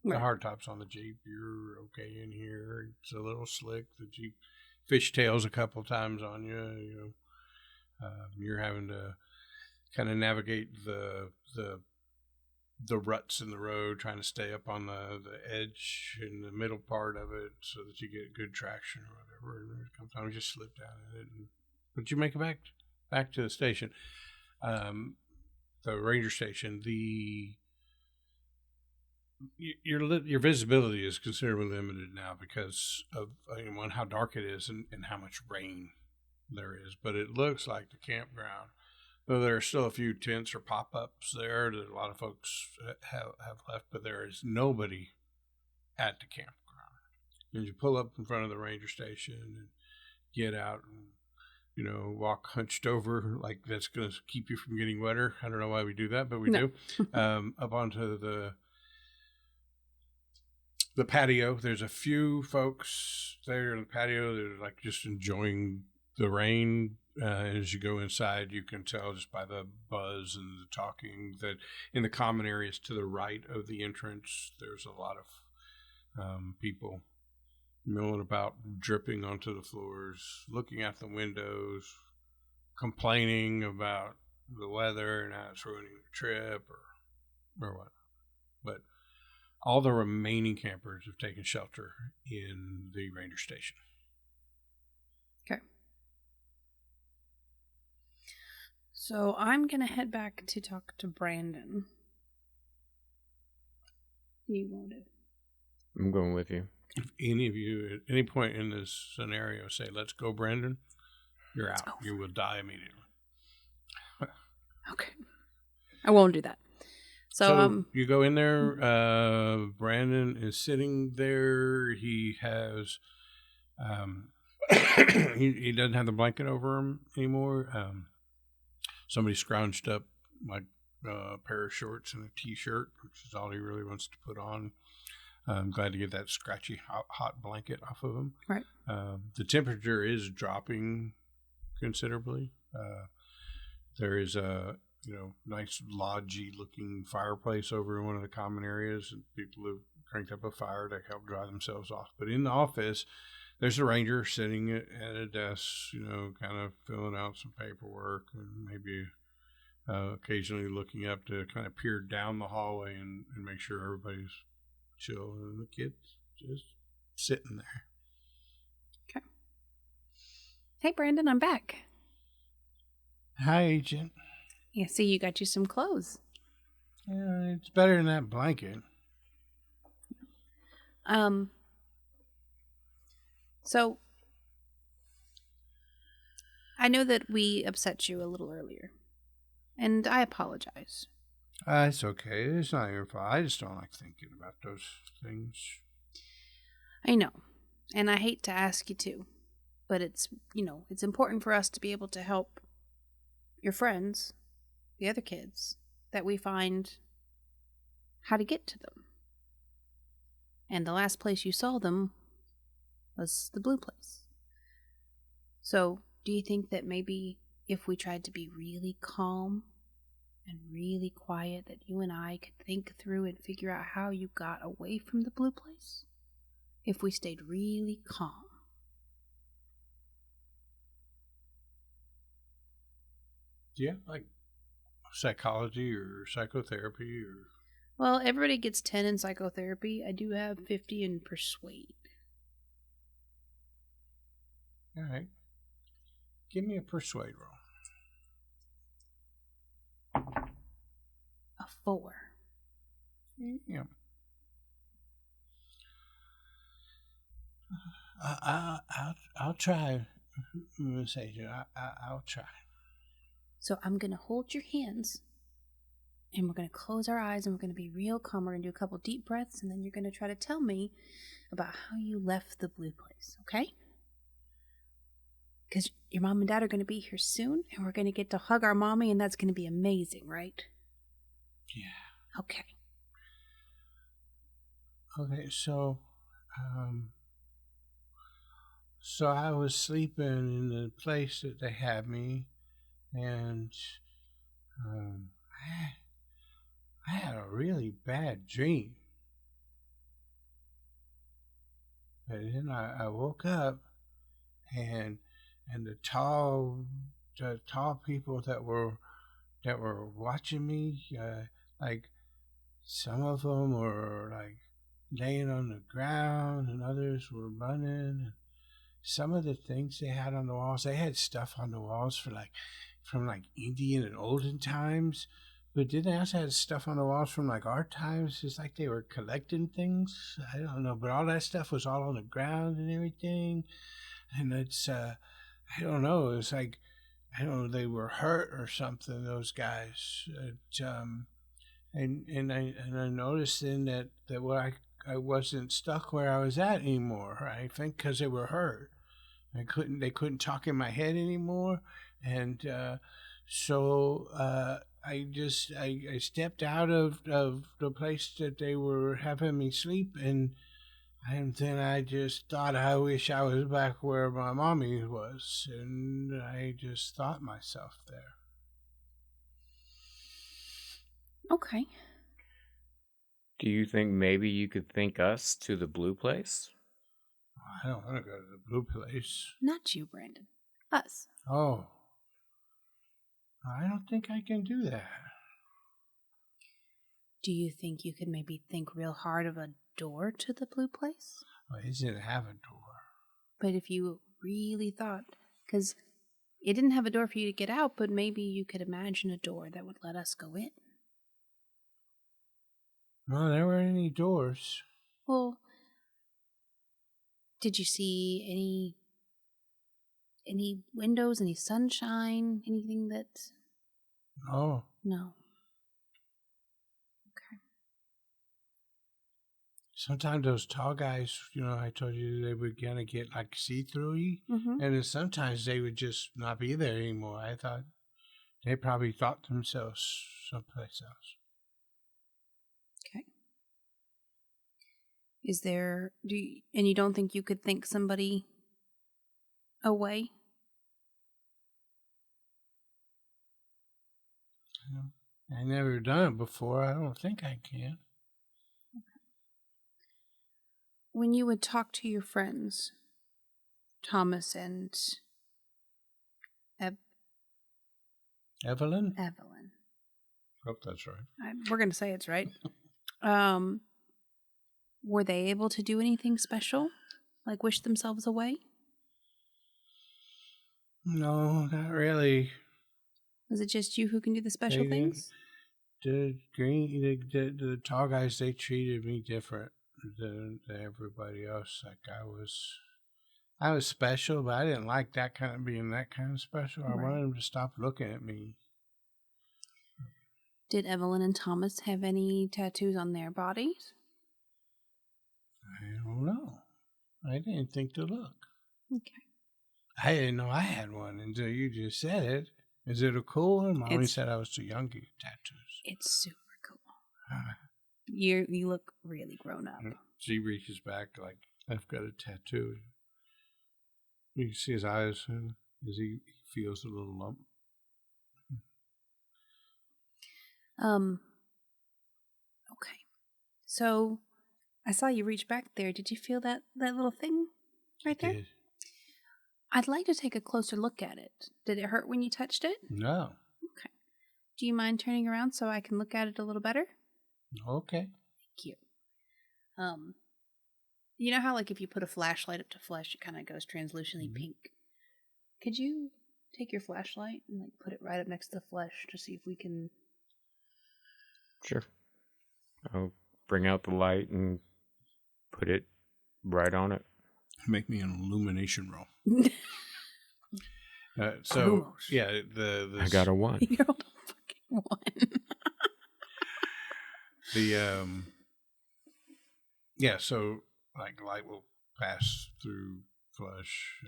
the hardtop's on the Jeep. You're okay in here. It's a little slick. The Jeep fishtails a couple times on you. You're having to kind of navigate the ruts in the road, trying to stay up on the edge in the middle part of it so that you get good traction or whatever. And there's a couple times you just slip down in it. But you make it back to the station, the ranger station. Your visibility is considerably limited now because of how dark it is and how much rain there is. But it looks like the campground, though there are still a few tents or pop-ups there that a lot of folks have left, but there is nobody at the campground. And you pull up in front of the ranger station and get out and walk hunched over like that's going to keep you from getting wetter. I don't know why we do that, but we do. Up onto the patio. There's a few folks there in the patio that are like just enjoying the rain. As you go inside, you can tell just by the buzz and the talking that in the common areas to the right of the entrance, there's a lot of people milling about, dripping onto the floors, looking out the windows, complaining about the weather and how it's ruining the trip or what. But all the remaining campers have taken shelter in the ranger station. Okay. So I'm going to head back to talk to Brandon. You want to? I'm going with you. If any of you at any point in this scenario say, "Let's go, Brandon," you're out. You will die immediately. Okay. I won't do that. So you go in there. Brandon is sitting there. He has, he doesn't have the blanket over him anymore. Somebody scrounged up like a pair of shorts and a t-shirt, which is all he really wants to put on. I'm glad to get that scratchy hot blanket off of him. Right. The temperature is dropping considerably. There is a nice lodgy looking fireplace over in one of the common areas, and people have cranked up a fire to help dry themselves off. But in the office, there's a ranger sitting at a desk, kind of filling out some paperwork and maybe occasionally looking up to kind of peer down the hallway and make sure everybody's chill, and the kid's just sitting there. Okay. Hey, Brandon, I'm back. Hi, Agent. Yeah, see, you got you some clothes. Yeah, it's better than that blanket. So I know that we upset you a little earlier, and I apologize. It's okay. It's not your fault. I just don't like thinking about those things. I know, and I hate to ask you to, but it's important for us to be able to help your friends, the other kids, that we find how to get to them. And the last place you saw them was the blue place. So, do you think that maybe if we tried to be really calm and really quiet, that you and I could think through and figure out how you got away from the blue place? If we stayed really calm. Yeah, like psychology or psychotherapy or... Well, everybody gets 10 in psychotherapy. I do have 50 in persuade. All right. Give me a persuade roll. A 4. Yeah. I'll try, Sager. I'll try. So I'm going to hold your hands, and we're going to close our eyes, and we're going to be real calm. We're going to do a couple deep breaths, and then you're going to try to tell me about how you left the blue place, okay? Because your mom and dad are going to be here soon, and we're going to get to hug our mommy, and that's going to be amazing, right? Yeah. Okay. Okay, so I was sleeping in the place that they had me, and I had a really bad dream. And then I woke up, and the tall people that were watching me, like some of them were like laying on the ground, and others were running. Some of the things they had on the walls, they had stuff on the walls from Indian and olden times, but then they also had stuff on the walls from like our times. It's like they were collecting things. I don't know, but all that stuff was all on the ground and everything. And it's I don't know. It's like, I don't know, they were hurt or something. Those guys. And I noticed then that I wasn't stuck where I was at anymore. I think because they were hurt. They couldn't talk in my head anymore, and so I stepped out of the place that they were having me sleep, and then I just thought, I wish I was back where my mommy was, and I just thought myself there. Okay. Do you think maybe you could think us to the blue place? I don't want to go to the blue place. Not you, Brandon. Us. Oh. I don't think I can do that. Do you think you could maybe think real hard of a door to the blue place? Well, it didn't have a door. But if you really thought, because it didn't have a door for you to get out, but maybe you could imagine a door that would let us go in. No, there weren't any doors. Well, did you see any windows, any sunshine, anything that... No. No. Okay. Sometimes those tall guys, I told you they would kind of get like see-through-y. Mm-hmm. And then sometimes they would just not be there anymore. I thought they probably thought themselves someplace else. Okay. Is there... and you don't think you could think somebody away? I never done it before. I don't think I can. Okay. When you would talk to your friends, Thomas and Evelyn? Evelyn. Hope that's right. We're going to say it's right. Were they able to do anything special? Like wish themselves away? No, not really. Was it just you who can do the special things? The tall guys, they treated me different than everybody else. Like I was special, but I didn't like being that kind of special. I wanted them to stop looking at me. Did Evelyn and Thomas have any tattoos on their bodies? I don't know. I didn't think to look. Okay. I didn't know I had one until you just said it. Is it a cool one? Mommy said I was too young to get tattoos. It's super cool. You look really grown up. She reaches back like, I've got a tattoo. You can see his eyes as he feels a little lump. Okay. So I saw you reach back there. Did you feel that little thing right there? I did. I'd like to take a closer look at it. Did it hurt when you touched it? No. Okay. Do you mind turning around so I can look at it a little better? Okay. Thank you. You know how like if you put a flashlight up to flesh, it kind of goes translucently pink. Could you take your flashlight and like put it right up next to the flesh to see if we can Sure. I'll bring out the light and put it right on it. Make me an illumination roll. Almost. Yeah, I got a 1. You rolled a fucking 1. So like light will pass through flesh,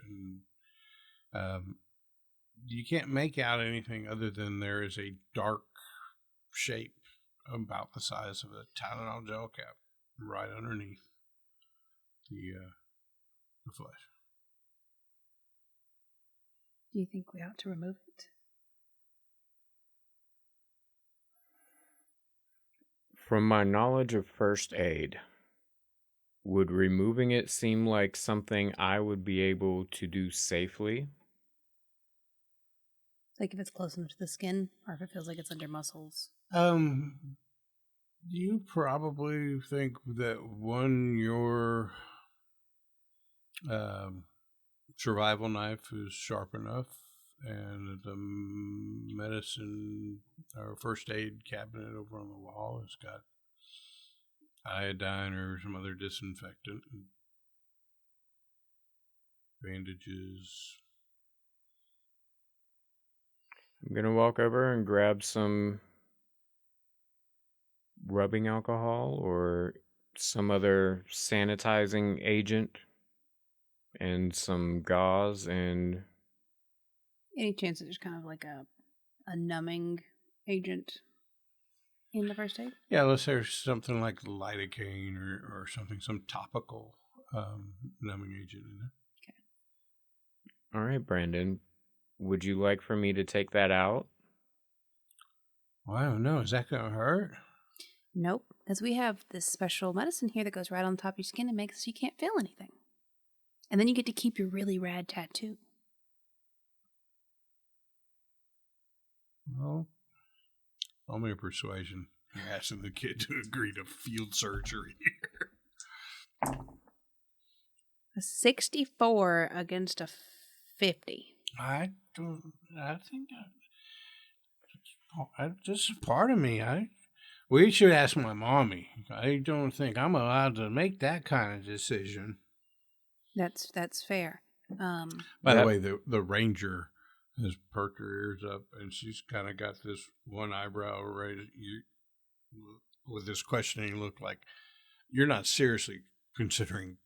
and you can't make out anything other than there is a dark shape about the size of a Tylenol gel cap right underneath the flesh. Do you think we ought to remove it? From my knowledge of first aid, would removing it seem like something I would be able to do safely? Like if it's close enough to the skin, or if it feels like it's under muscles. You probably think that your survival knife is sharp enough, and the medicine or first aid cabinet over on the wall has got iodine or some other disinfectant, and bandages. I'm going to walk over and grab some rubbing alcohol or some other sanitizing agent and some gauze and... Any chance that there's kind of like a numbing agent in the first aid? Yeah, unless there's something like lidocaine or something, some topical numbing agent in there. Okay. All right, Brandon. Would you like for me to take that out? Well, I don't know. Is that going to hurt? Nope, because we have this special medicine here that goes right on top of your skin and makes so you can't feel anything. And then you get to keep your really rad tattoo. Well, I'll make a persuasion. You're asking the kid to agree to field surgery here. A 64 against a 50. I think just part of me. We should ask my mommy. I don't think I'm allowed to make that kind of decision. That's fair. By the way, the ranger has perked her ears up, and she's kind of got this one eyebrow raised. With this questioning look, like you're not seriously considering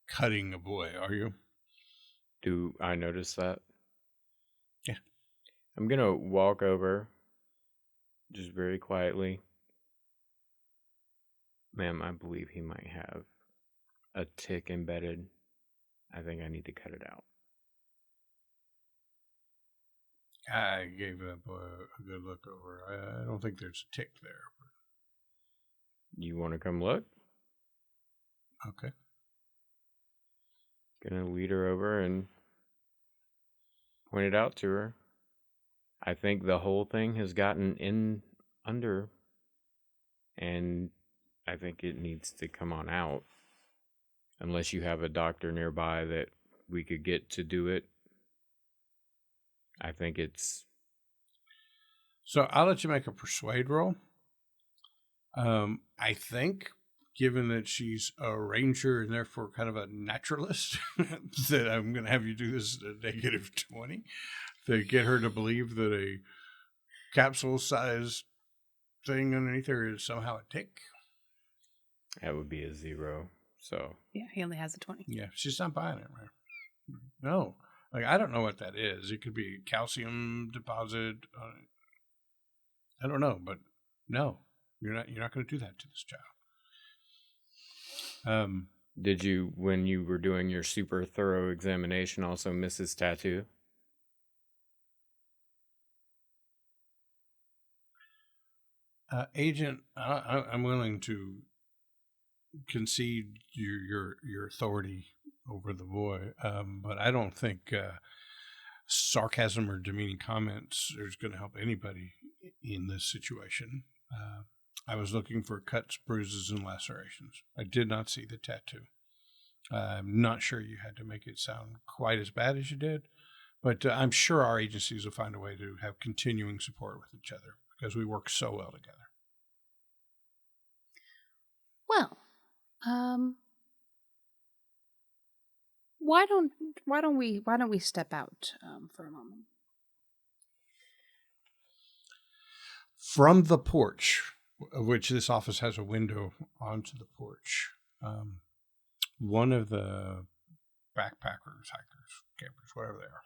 cutting a boy, are you? Do I notice that? Yeah. I'm going to walk over just very quietly. Ma'am, I believe he might have a tick embedded. I think I need to cut it out. I gave that boy a good look over. I don't think there's a tick there. But... You want to come look? Okay. Gonna lead her over and point it out to her. I think the whole thing has gotten in under, and I think it needs to come on out. Unless you have a doctor nearby that we could get to do it. I think it's... So I'll let you make a persuade roll. I think, given that she's a ranger and therefore kind of a naturalist, that I'm going to have you do this at a -20 to get her to believe that a capsule-sized thing underneath her is somehow a tick. That would be a 0. So Yeah, he only has a 20. Yeah, she's not buying it, right? No. Like, I don't know what that is. It could be calcium deposit. I don't know, but no, you're not going to do that to this child. Did you, when you were doing your super thorough examination, also miss his tattoo? Agent, I'm willing to concede your authority over the boy, but I don't think sarcasm or demeaning comments is going to help anybody in this situation. I was looking for cuts, bruises, and lacerations. I did not see the tattoo. I'm not sure you had to make it sound quite as bad as you did, but I'm sure our agencies will find a way to have continuing support with each other because we work so well together. Why don't we step out for a moment? From the porch, of which this office has a window onto the porch, one of the backpackers, hikers, campers, whatever they are,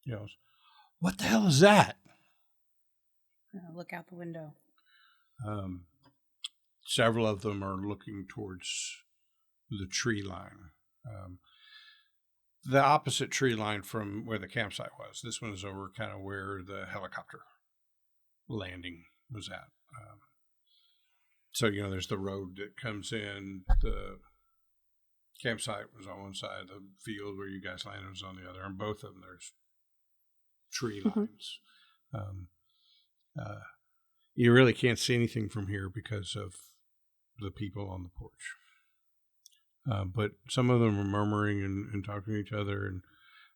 yells, "What the hell is that?" Look out the window. Several of them are looking towards the tree line. The opposite tree line from where the campsite was. This one is over kind of where the helicopter landing was at. So, there's the road that comes in. The campsite was on one side. The field where you guys landed was on the other. And both of them, there's tree lines. You really can't see anything from here because of the people on the porch. But some of them are murmuring and talking to each other,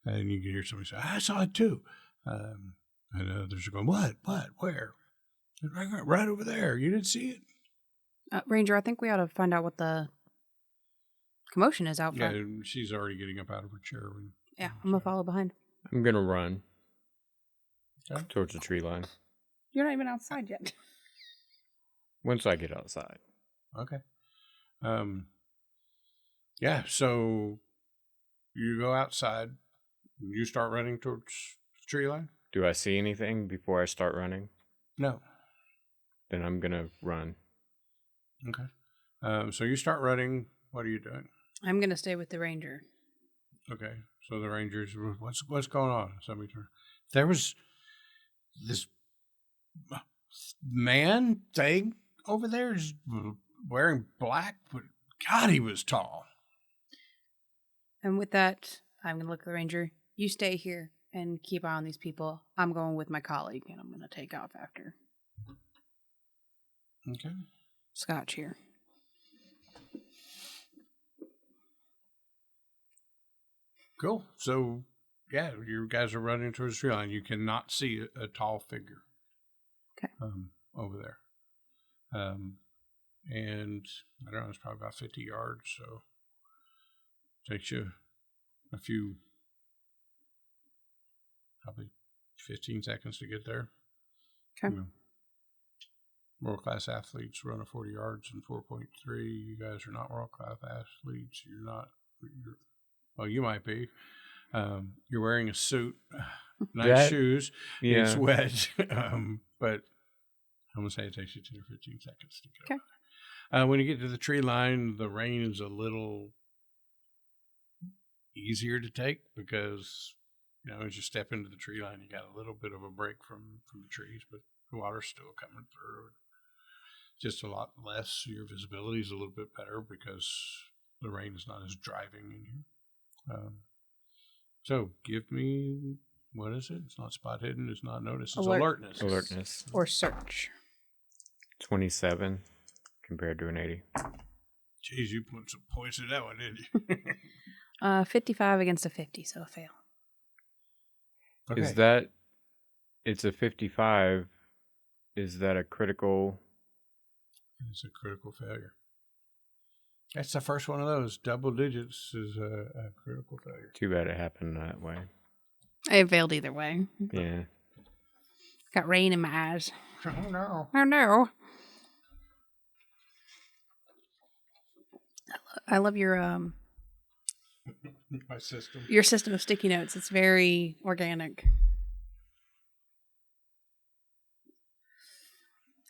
and you can hear somebody say, "I saw it too." And others are going, "What? Where?" Right over there. You didn't see it? Ranger, I think we ought to find out what the commotion is out front. Yeah, she's already getting up out of her chair. Yeah, I'm going to follow behind. I'm going to run Okay. towards the tree line. You're not even outside yet. Once I get outside. Okay. Yeah, so you go outside. You start running towards the tree line? Do I see anything before I start running? No. Then I'm going to run. Okay. So you start running. What are you doing? I'm going to stay with the ranger. Okay. So the rangers, what's going on? Somebody turn. There was this man thing over there is wearing black, but God, he was tall. And with that, I'm going to look at the ranger. You stay here and keep eye on these people. I'm going with my colleague, and I'm going to take off after. Okay. Scotch here. Cool. So, yeah, you guys are running towards the tree line. You cannot see a tall figure. Okay. Over there. And I don't know, it's probably about 50 yards, so it takes you a few, probably 15 seconds to get there. Okay. World-class athletes run a 40 yards in 4.3. You guys are not world-class athletes. Well, you might be. You're wearing a suit, nice shoes. Yeah. It's wet. But I'm going to say it takes you 10 or 15 seconds to get over. When you get to the tree line, the rain is a little easier to take because, as you step into the tree line, you got a little bit of a break from the trees, but the water's still coming through. Just a lot less. Your visibility is a little bit better because the rain is not as driving in here. So give me, what is it? It's not spot hidden. It's not notice. It's alertness. Alertness. Or search. 27 compared to an 80. Jeez, you put some points in that one, didn't you? 55 against a 50, so a fail. Okay. It's a 55. Is that a critical? It's a critical failure. That's the first one of those. Double digits is a critical failure. Too bad it happened that way. I failed either way. Yeah. Got rain in my eyes. Oh, no. Oh, no. I love your My system. Your system of sticky notes. It's very organic.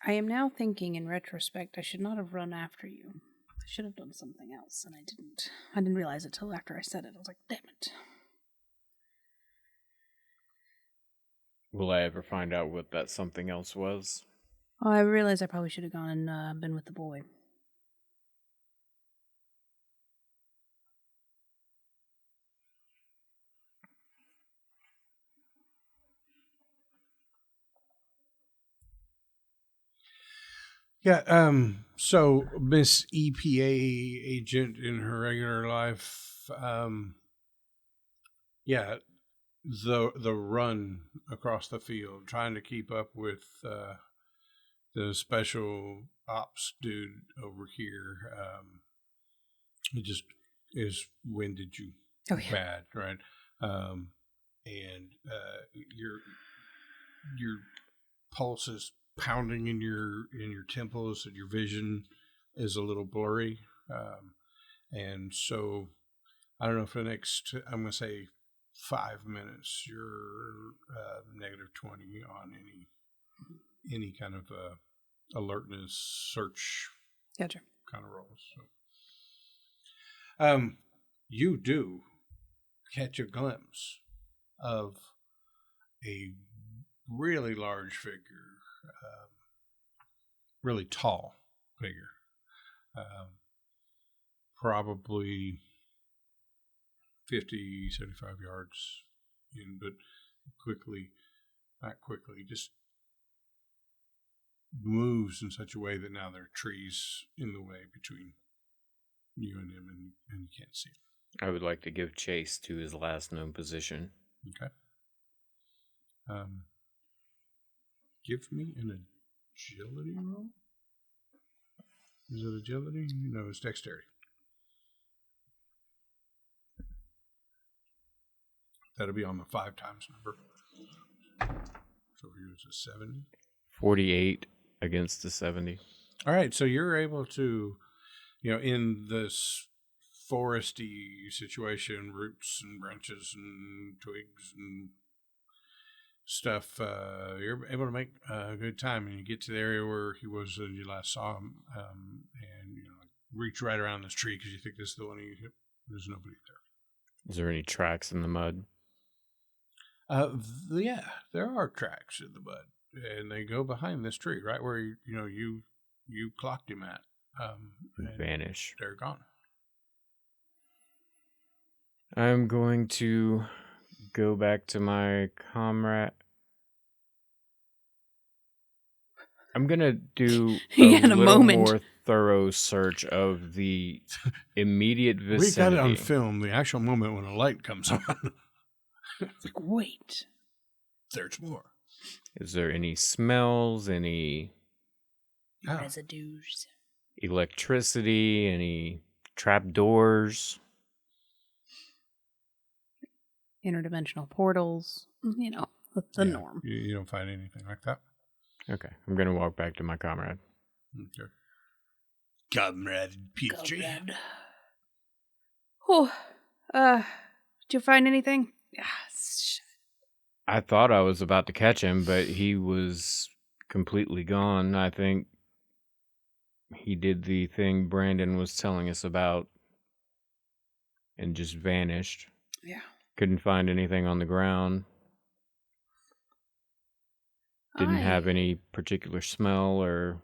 I am now thinking in retrospect I should not have run after you. I should have done something else, and I didn't. I didn't realize it till after I said it. I was like, damn it. Will I ever find out what that something else was? Oh, I realized I probably should have gone and been with the boy. Yeah, so Miss EPA agent in her regular life, the run across the field, trying to keep up with the special ops dude over here. It just is, when did you bad, right? And your pulse is pounding in your temples, and your vision is a little blurry. And so I don't know, for the next, I'm going to say 5 minutes, you're negative 20 on any kind of alertness search Gotcha. kind of rolls. So, you do catch a glimpse of a really large figure, really tall figure, probably 50, 75 yards in, but not quickly, just moves in such a way that now there are trees in the way between you and him, and you can't see him. I would like to give chase to his last known position. Okay. Give me an agility roll. Is it agility? No, it's dexterity. That'll be on the 5 times number. So here's a 70. 48 against the 70. All right, so you're able to, in this foresty situation, roots and branches and twigs and stuff, you're able to make a good time, and you get to the area where he was when you last saw him, and reach right around this tree because you think this is the one you hit. There's nobody there. Is there any tracks in the mud? Yeah, there are tracks in the mud, and they go behind this tree, right where you clocked him at. Vanish. They're gone. I'm going to go back to my comrade. I'm going to do a little more thorough search of the immediate vicinity. We got it on film, the actual moment when a light comes on. It's like, wait. There's more. Is there any smells, any residues, electricity, any trapdoors? Interdimensional portals, the norm. You don't find anything like that? Okay, I'm going to walk back to my comrade. Okay. Comrade Petrie. Oh, did you find anything? I thought I was about to catch him, but he was completely gone. I think he did the thing Brandon was telling us about and just vanished. Yeah. Couldn't find anything on the ground. Didn't have any particular smell or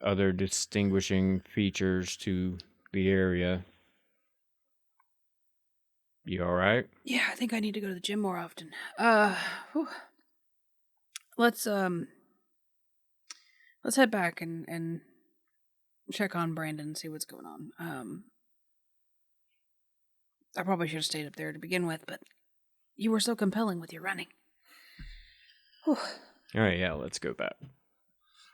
other distinguishing features to the area. You all right? Yeah, I think I need to go to the gym more often. Let's head back and check on Brandon and see what's going on. I probably should have stayed up there to begin with, but you were so compelling with your running. All right, yeah, let's go back.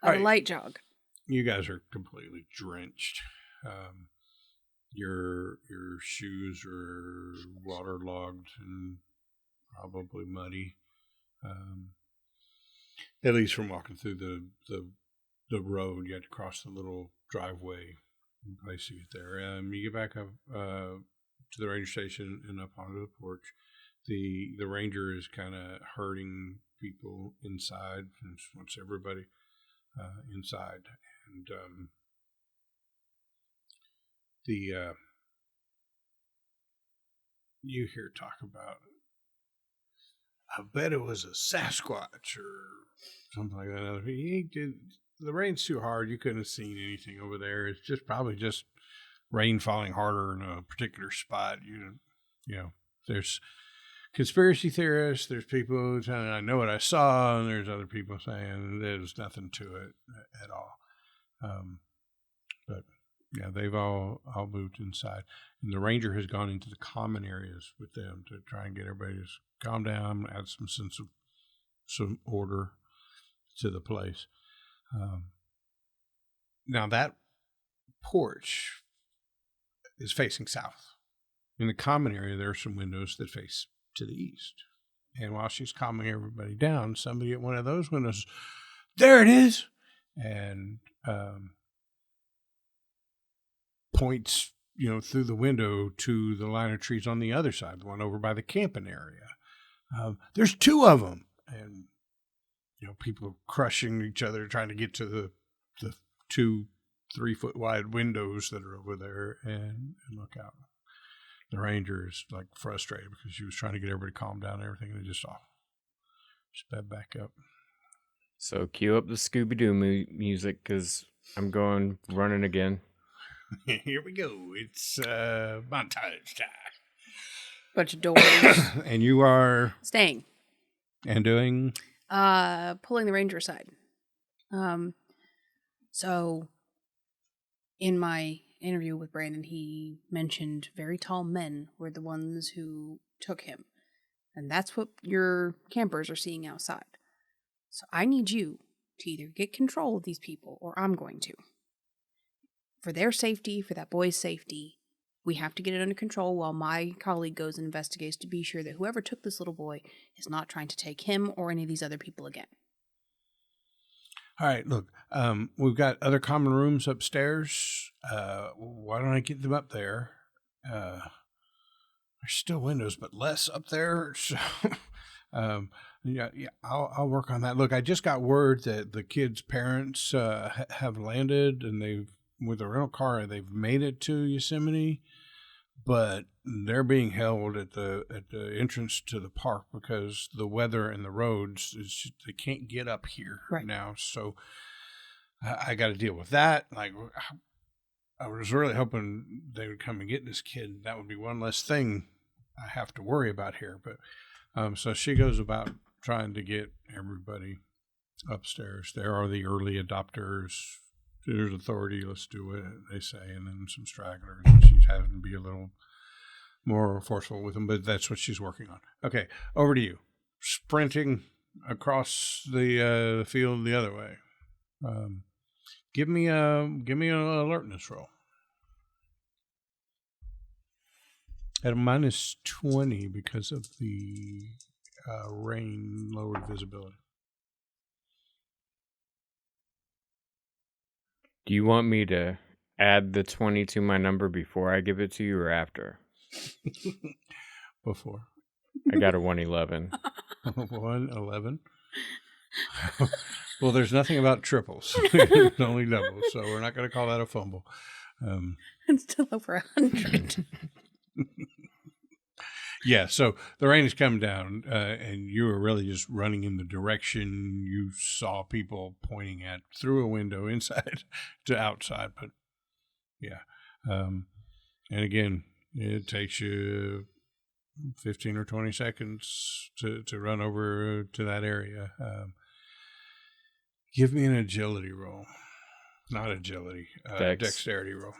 A light jog. You guys are completely drenched. Your shoes are waterlogged and probably muddy. At least from walking through the road, you had to cross the little driveway in place to get there. You get back up to the ranger station and up onto the porch. The ranger is kind of herding people inside, and just wants everybody inside. And you hear talk about, I bet it was a Sasquatch or something like that. The rain's too hard. You couldn't have seen anything over there. It's just probably just rain falling harder in a particular spot. There's conspiracy theorists. There's people who saying, I know what I saw, and there's other people saying there's nothing to it at all. But yeah, they've all moved inside, and the ranger has gone into the common areas with them to try and get everybody to calm down, add some sense of some order to the place. Now that porch, is facing south. In the common area, there are some windows that face to the east. And while she's calming everybody down, somebody at one of those windows, there it is, and points, through the window to the line of trees on the other side, the one over by the camping area. There's two of them, and people crushing each other trying to get to the 2 3-foot wide windows that are over there and look out. The ranger is like frustrated because she was trying to get everybody calmed down and everything, and it just sped back up. So cue up the Scooby-Doo music because I'm going running again. Here we go. It's montage time. Bunch of doors. And you are staying and doing pulling the ranger aside. So in my interview with Brandon, he mentioned very tall men were the ones who took him, and that's what your campers are seeing outside. So I need you to either get control of these people, or I'm going to. For their safety, for that boy's safety, we have to get it under control while my colleague goes and investigates to be sure that whoever took this little boy is not trying to take him or any of these other people again. All right, look, we've got other common rooms upstairs. Why don't I get them up there? There's still windows, but less up there. So, yeah, I'll work on that. Look, I just got word that the kids' parents have landed, and with a rental car, they've made it to Yosemite, but they're being held at the entrance to the park because the weather and the roads they can't get up here right now. So I got to deal with that. Like, I was really hoping they would come and get this kid. That would be one less thing I have to worry about here. But so she goes about trying to get everybody upstairs. There are the early adopters. There's authority. Let's do it, they say, and then some stragglers. And she's having to be a little more forceful with them, but that's what she's working on. Okay, over to you. Sprinting across the field the other way. Give me an alertness roll. At a minus 20 because of the rain lowered visibility. Do you want me to add the 20 to my number before I give it to you or after? Before. I got a 111. 111? Well, there's nothing about triples. It's only doubles, so we're not going to call that a fumble. It's still over 100. Yeah, so the rain is coming down, and you were really just running in the direction you saw people pointing at through a window inside to outside. But yeah, and again, it takes you 15 or 20 seconds to run over to that area. Give me an agility roll. Not agility, dexterity roll.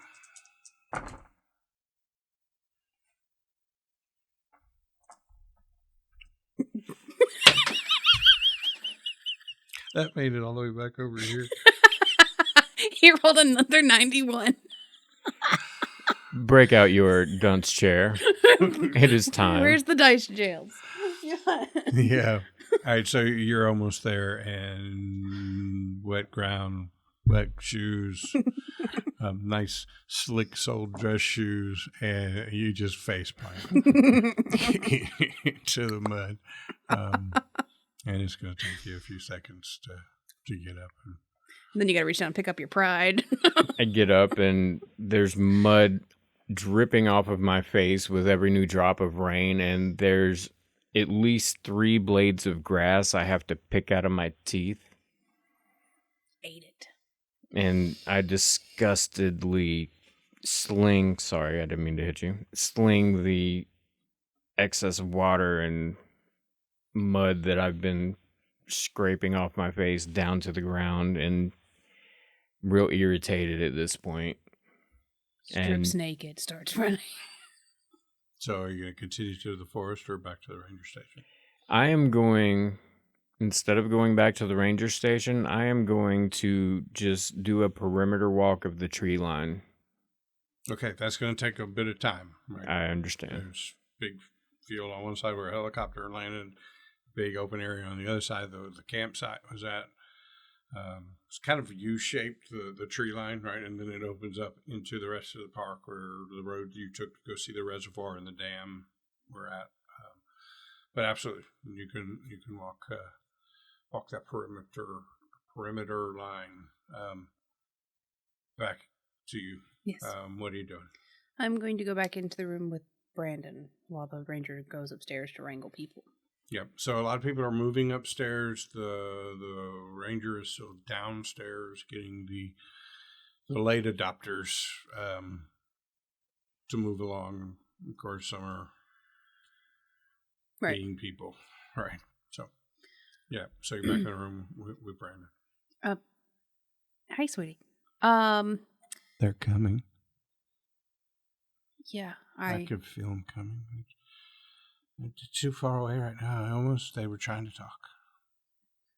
That made it all the way back over here. He rolled another 91. Break out your dunce chair. It is time. Where's the dice jails? Yeah. All right, so you're almost there, and wet ground, wet shoes, nice slick soled dress shoes, and you just face plant to the mud. And it's going to take you a few seconds to get up. And then you got to reach down and pick up your pride. I get up, and there's mud dripping off of my face with every new drop of rain, and there's at least 3 blades of grass I have to pick out of my teeth. Ate it. And I disgustedly sling the excess water and mud that I've been scraping off my face down to the ground, and real irritated at this point. Strips naked, starts running. So are you going to continue to the forest or back to the ranger station? I am going, instead of going back to the ranger station, I am going to just do a perimeter walk of the tree line. Okay, that's going to take a bit of time. Right? I understand. There's big field on one side where a helicopter landed, big open area on the other side. The campsite was at. It's kind of U-shaped, the tree line, right? And then it opens up into the rest of the park where the road you took to go see the reservoir and the dam were at. But absolutely, you can walk that perimeter line back to you. Yes. What are you doing? I'm going to go back into the room with Brandon while the ranger goes upstairs to wrangle people. Yep. So a lot of people are moving upstairs. The ranger is still downstairs getting the late adopters to move along. Of course, some are being people. Right. So, yeah. So you're back in the room with Brandon. Hi, sweetie. They're coming. Yeah, I could feel them coming. They're too far away right now. They were trying to talk.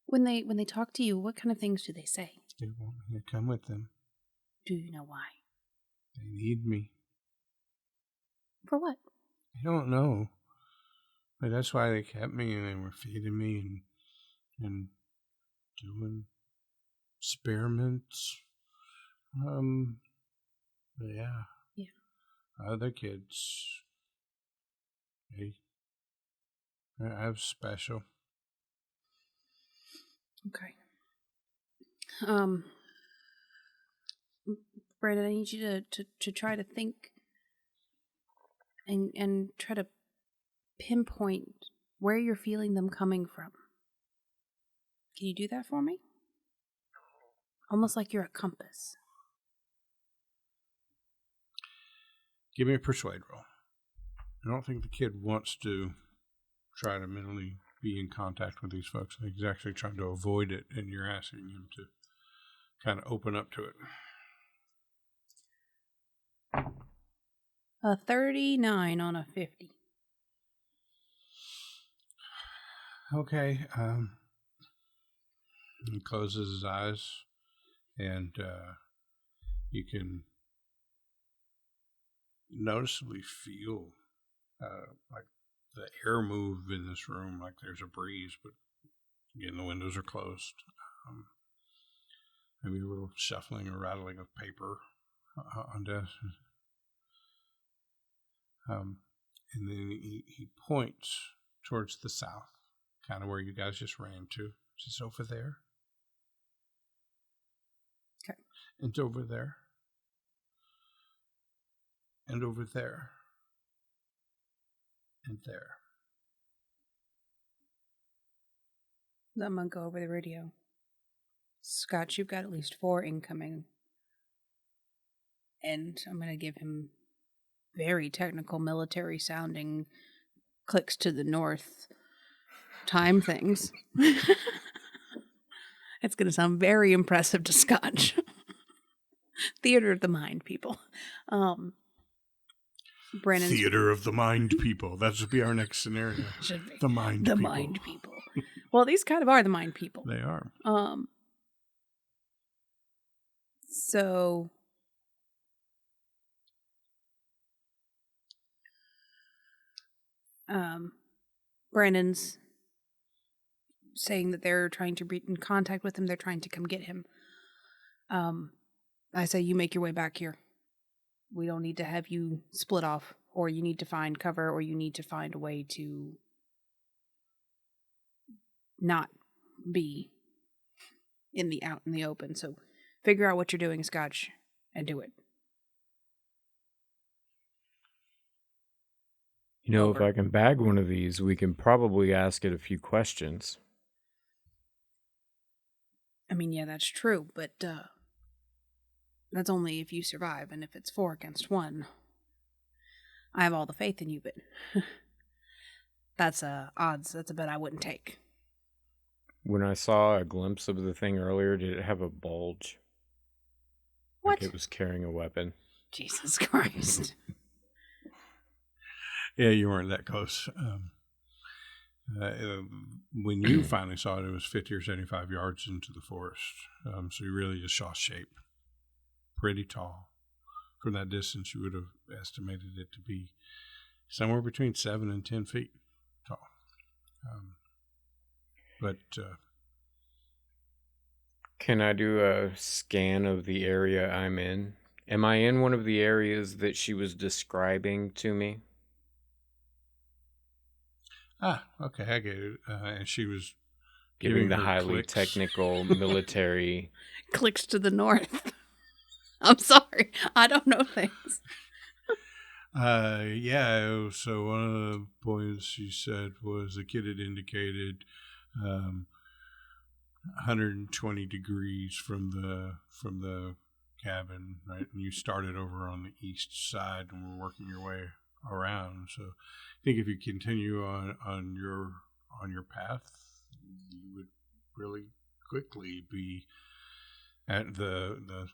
When they talk to you, what kind of things do they say? They want me to come with them. Do you know why? They need me. For what? I don't know. But that's why they kept me, and they were feeding me and doing experiments. But yeah. Other kids, I was special. Okay. Brandon, I need you to try to think and try to pinpoint where you're feeling them coming from. Can you do that for me? Almost like you're a compass. Give me a persuade roll. I don't think the kid wants to try to mentally be in contact with these folks. I think he's actually trying to avoid it, and you're asking him to kind of open up to it. A 39 on a 50. Okay. He closes his eyes, and you can noticeably feel like the air move in this room, like there's a breeze, but again, the windows are closed. Maybe a little shuffling or rattling of paper on desk. And then he points towards the south, kind of where you guys just ran to. Just over there. Okay. And over there. And over there. And there. I'm going to go over the radio. Scott, you've got at least 4 incoming. And I'm going to give him very technical military sounding clicks to the north time things. It's going to sound very impressive to Scotch. Theater of the mind, people. Brandon's Theater of the mind people. That should be our next scenario. Should be. The mind the people. mind people. Well, these kind of are the mind people. They are. So Brandon's saying that they're trying to be in contact with him. They're trying to come get him. I say you make your way back here. We don't need to have you split off, or you need to find cover, or you need to find a way to not be out in the open. So figure out what you're doing, Scotch, and do it. You know, if I can bag one of these, we can probably ask it a few questions. I mean, yeah, that's true, but that's only if you survive, and if it's 4 against 1. I have all the faith in you, but that's odds. That's a bet I wouldn't take. When I saw a glimpse of the thing earlier, did it have a bulge? What? Like it was carrying a weapon. Jesus Christ. Yeah, you weren't that close. When you finally saw it, it was 50 or 75 yards into the forest. So you really just saw shape. Pretty tall. from that distance, you would have estimated it to be somewhere between 7 and 10 feet tall. But can I do a scan of the area I'm in? Am I in one of the areas that she was describing to me? Okay, I get it. And she was giving the her highly clicks. technical military Clicks to the north. I'm sorry, I don't know things. Yeah, so one of the points she said was the kid had indicated 120 degrees from the cabin, right? And you started over on the east side and were working your way around. So I think if you continue on your path, you would really quickly be at the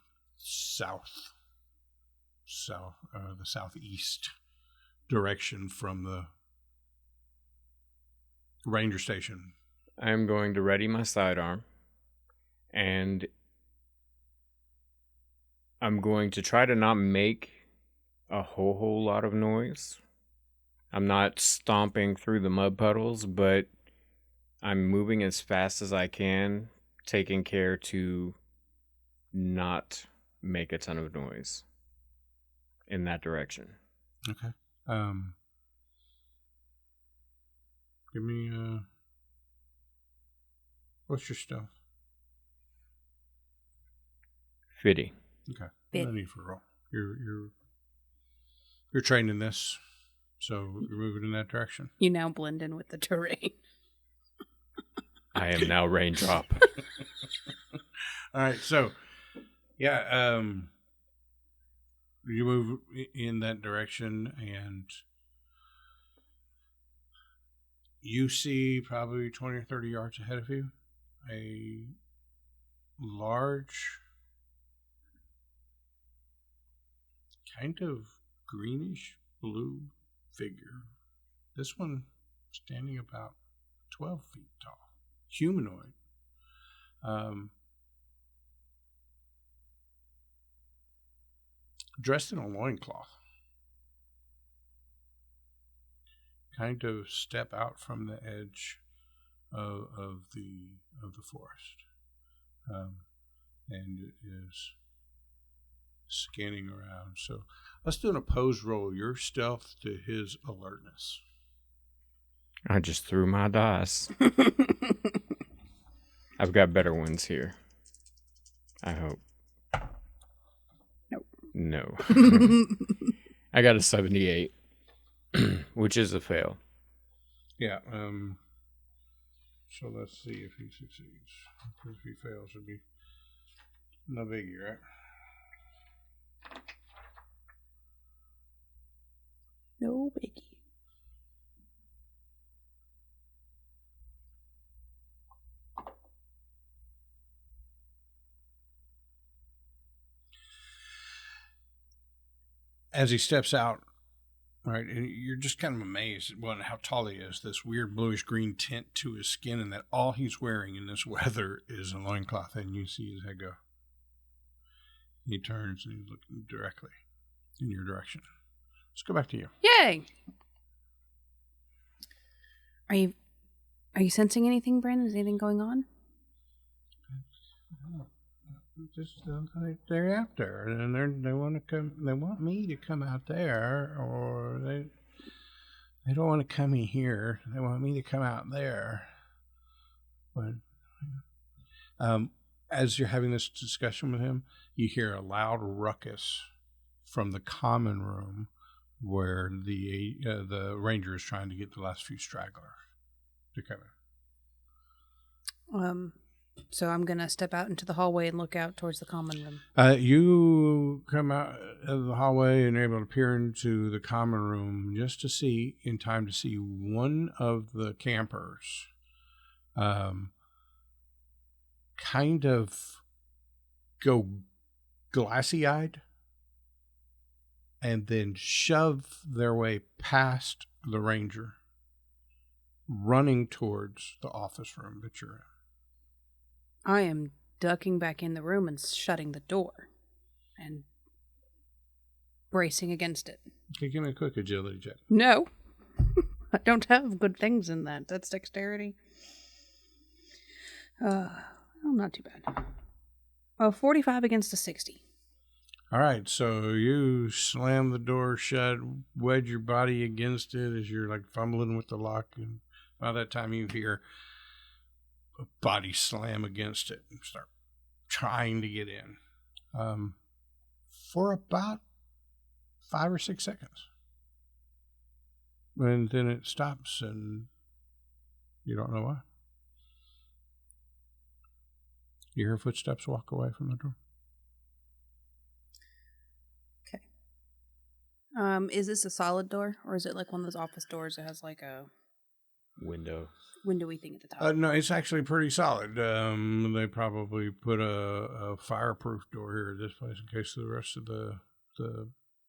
southeast direction from the ranger station. I'm going to ready my sidearm, and I'm going to try to not make a whole lot of noise. I'm not stomping through the mud puddles, but I'm moving as fast as I can, taking care to not make a ton of noise in that direction. Okay. Give me what's your stuff? 50. Okay. No need for a roll. You're trained in this, so you're moving in that direction. You now blend in with the terrain. I am now raindrop. All right, so yeah, you move in that direction, and you see probably 20 or 30 yards ahead of you a large, kind of greenish blue figure. This one standing about 12 feet tall, humanoid. Dressed in a loincloth. Kind of step out from the edge of the forest, and it is scanning around. So let's do an opposed roll. Your stealth to his alertness. I just threw my dice. I've got better ones here. I hope. No. I got a 78, which is a fail. Yeah. So let's see if he succeeds. If he fails, it'd be no biggie, right? No biggie. As he steps out, right, and you're just kind of amazed at how tall he is, this weird bluish green tint to his skin, and that all he's wearing in this weather is a loincloth, and you see his head go. He turns and he's looking directly in your direction. Let's go back to you. Yay! Are you sensing anything, Brandon? Is anything going on? Just they're out there, and they want to come. They want me to come out there, or they don't want to come in here. They want me to come out there. But as you're having this discussion with him, you hear a loud ruckus from the common room where the ranger is trying to get the last few stragglers to come in. So I'm going to step out into the hallway and look out towards the common room. You come out of the hallway and are able to peer into the common room just to see, in time to see one of the campers kind of go glassy-eyed and then shove their way past the ranger, running towards the office room that you're in. I am ducking back in the room and shutting the door. And bracing against it. Okay, give me a quick agility check. No. I don't have good things in that. That's dexterity. Not too bad. 45 against a 60. All right, so you slam the door shut, wedge your body against it as you're like fumbling with the lock, and by that time you hear a body slam against it and start trying to get in for about 5 or 6 seconds. And then it stops and you don't know why. You hear footsteps walk away from the door. Is this a solid door, or is it like one of those office doors that has like a windowy thing at the top? No, it's actually pretty solid. They probably put a fireproof door here at this place in case the rest of the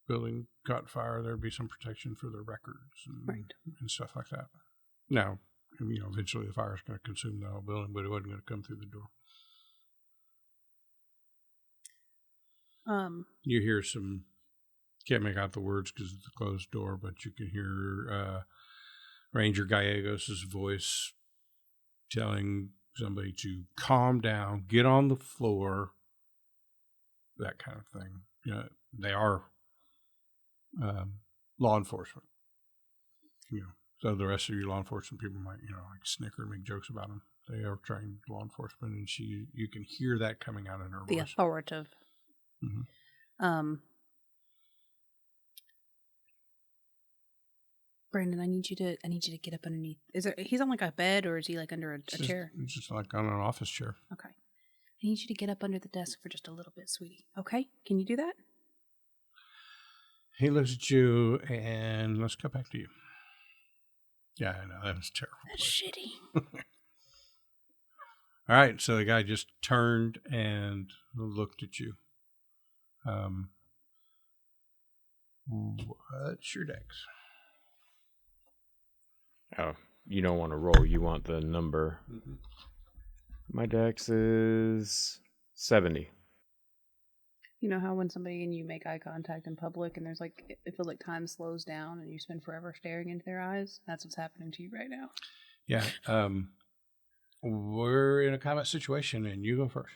building caught fire. There'd be some protection for their records and stuff like that. Now, eventually the fire's going to consume the whole building, but it wasn't going to come through the door. You hear some. Can't make out the words because it's a closed door, but you can hear Ranger Gallegos' voice telling somebody to calm down, get on the floor, that kind of thing. They are law enforcement. So the rest of you law enforcement people might, like snicker and make jokes about them. They are trained law enforcement, and you can hear that coming out in her voice. The authoritative. Mm-hmm. Brandon, I need you to get up underneath. He's on like a bed, or is he like under a chair? It's just like on an office chair. Okay. I need you to get up under the desk for just a little bit, sweetie. Okay? Can you do that? He looks at you, and let's go back to you. Yeah, I know. That was terrible. That's shitty. All right, so the guy just turned and looked at you. What's your dex? Oh, you don't want to roll. You want the number. Mm-hmm. My dex is 70. You know how when somebody and you make eye contact in public and there's like, it feels like time slows down and you spend forever staring into their eyes? That's what's happening to you right now. Yeah. We're in a combat situation and you go first.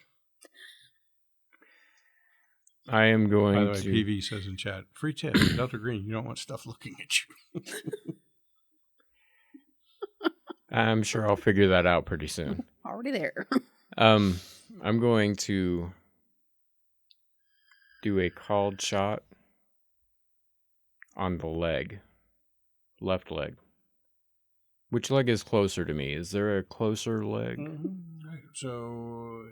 I am going to... By the way, to... PV says in chat, free tip, Delta Green, you don't want stuff looking at you. I'm sure I'll figure that out pretty soon. Already there. I'm going to do a called shot on the leg. Left leg. Which leg is closer to me? Is there a closer leg? Mm-hmm. Right. So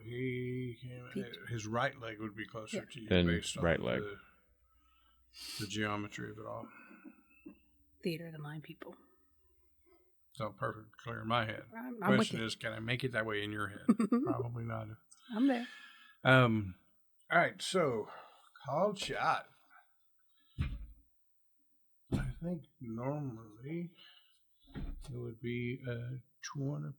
his right leg would be closer to you based on right leg. The geometry of it all. Theater of the mind, people. So perfect, clear in my head. I'm Question is, can I make it that way in your head? Probably not. I'm there. All right, so called shot. I think normally it would be 20%.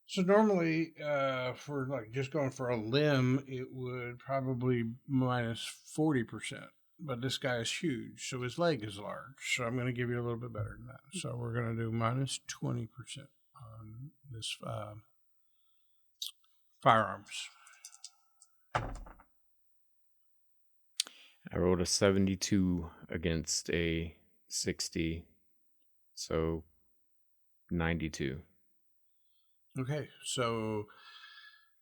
So normally, for like just going for a limb, it would probably minus 40%. But this guy is huge, so his leg is large. So I'm going to give you a little bit better than that. So we're going to do minus 20% on this firearms. I rolled a 72 against a 60, so 92. Okay, so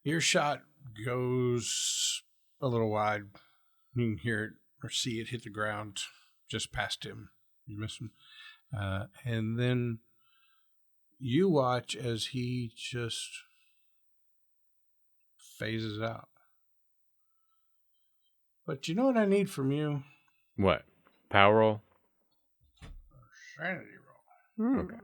your shot goes a little wide. You can hear it or see it hit the ground just past him. You miss him. And then you watch as he just phases out. But you know what I need from you? What? Power roll? Sanity roll. Okay.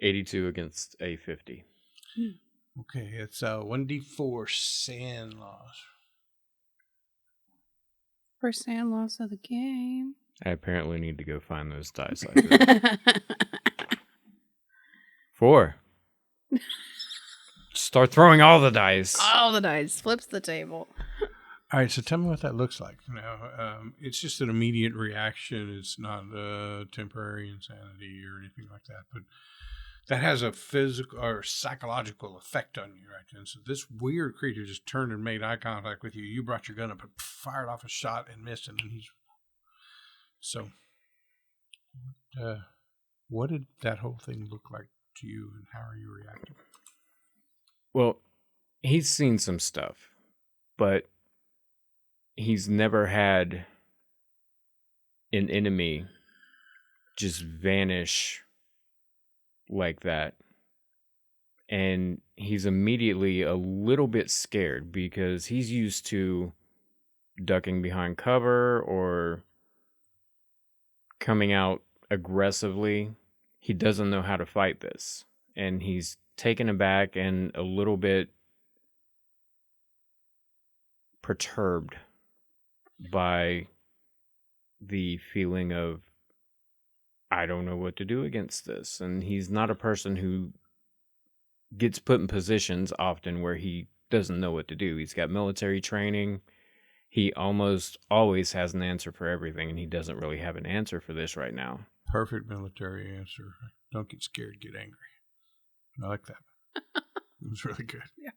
82 against a 50. Okay, it's 1d4 sand loss. First sand loss of the game. I apparently need to go find those dice. I feel. 4. Start throwing all the dice. All the dice. Flips the table. All right, so tell me what that looks like. Now, it's just an immediate reaction. It's not temporary insanity or anything like that. But that has a physical or psychological effect on you, right? And so this weird creature just turned and made eye contact with you. You brought your gun up and fired off a shot and missed, and then he's... So, what did that whole thing look like to you, and how are you reacting? Well, he's seen some stuff, but he's never had an enemy just vanish like that. And he's immediately a little bit scared because he's used to ducking behind cover or coming out aggressively. He doesn't know how to fight this. And he's taken aback and a little bit perturbed by the feeling of, I don't know what to do against this. And he's not a person who gets put in positions often where he doesn't know what to do. He's got military training. He almost always has an answer for everything, and he doesn't really have an answer for this right now. Perfect military answer. Don't get scared, get angry. I like that. It was really good. Yeah.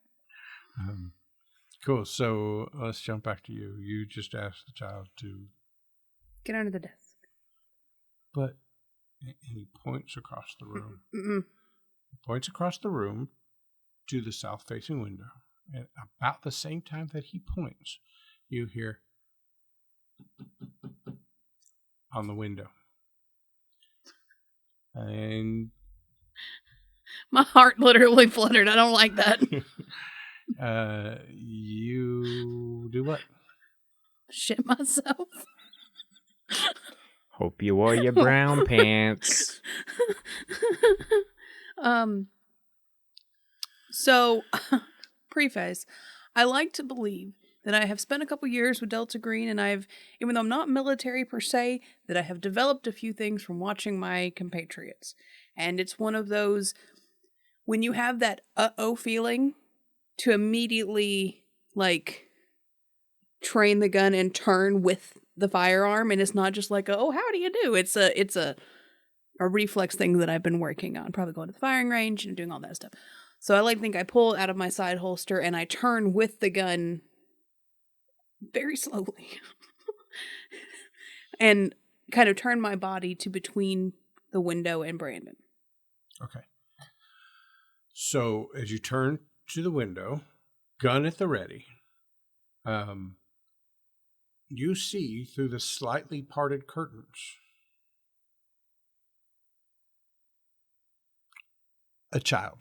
Cool. So let's jump back to you. You just asked the child to get under the desk. But he points across the room. Mm-mm. Points across the room to the south-facing window. And about the same time that he points, you hear on the window. And my heart literally fluttered. I don't like that. You do what? Shit myself. Hope you wore your brown pants. So, preface, I like to believe that I have spent a couple years with Delta Green, and even though I'm not military per se, that I have developed a few things from watching my compatriots. And it's one of those, when you have that uh-oh feeling, to immediately, train the gun and turn with the firearm, and it's not just like, oh, how do you do? It's a reflex thing that I've been working on, probably going to the firing range and doing all that stuff. So I like to think I pull it out of my side holster and I turn with the gun very slowly and kind of turn my body to between the window and Brandon. Okay. So as you turn to the window, gun at the ready, you see through the slightly parted curtains a child.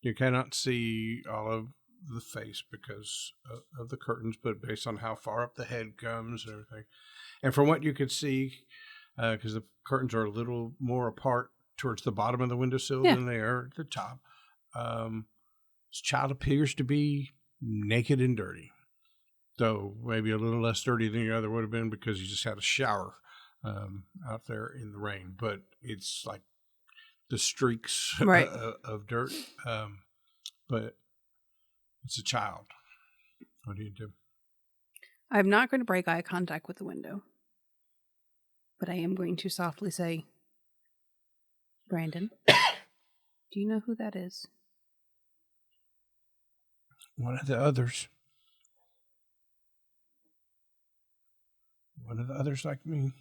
You cannot see all of the face because of the curtains, but based on how far up the head comes and everything. And from what you could see, because the curtains are a little more apart towards the bottom of the windowsill than they are at the top, this child appears to be naked and dirty. Though maybe a little less dirty than the other would have been because he just had a shower out there in the rain. But it's like the streaks of dirt. But it's a child. What do you do? I'm not going to break eye contact with the window. But I am going to softly say, Brandon, do you know who that is? One of the others. One of the others like me.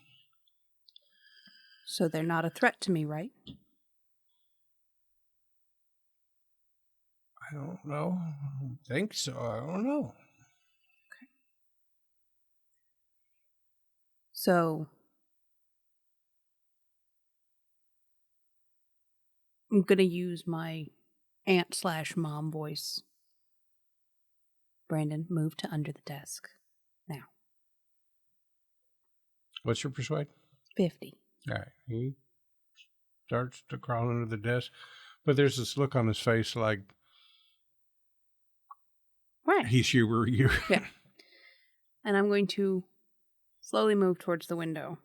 So they're not a threat to me, right? I don't know. I don't think so. I don't know. Okay. So I'm going to use my aunt/mom voice. Brandon, move to under the desk. Now. What's your persuade? 50. All right. He starts to crawl under the desk. But there's this look on his face like, Right. he's you. Yeah. And I'm going to slowly move towards the window.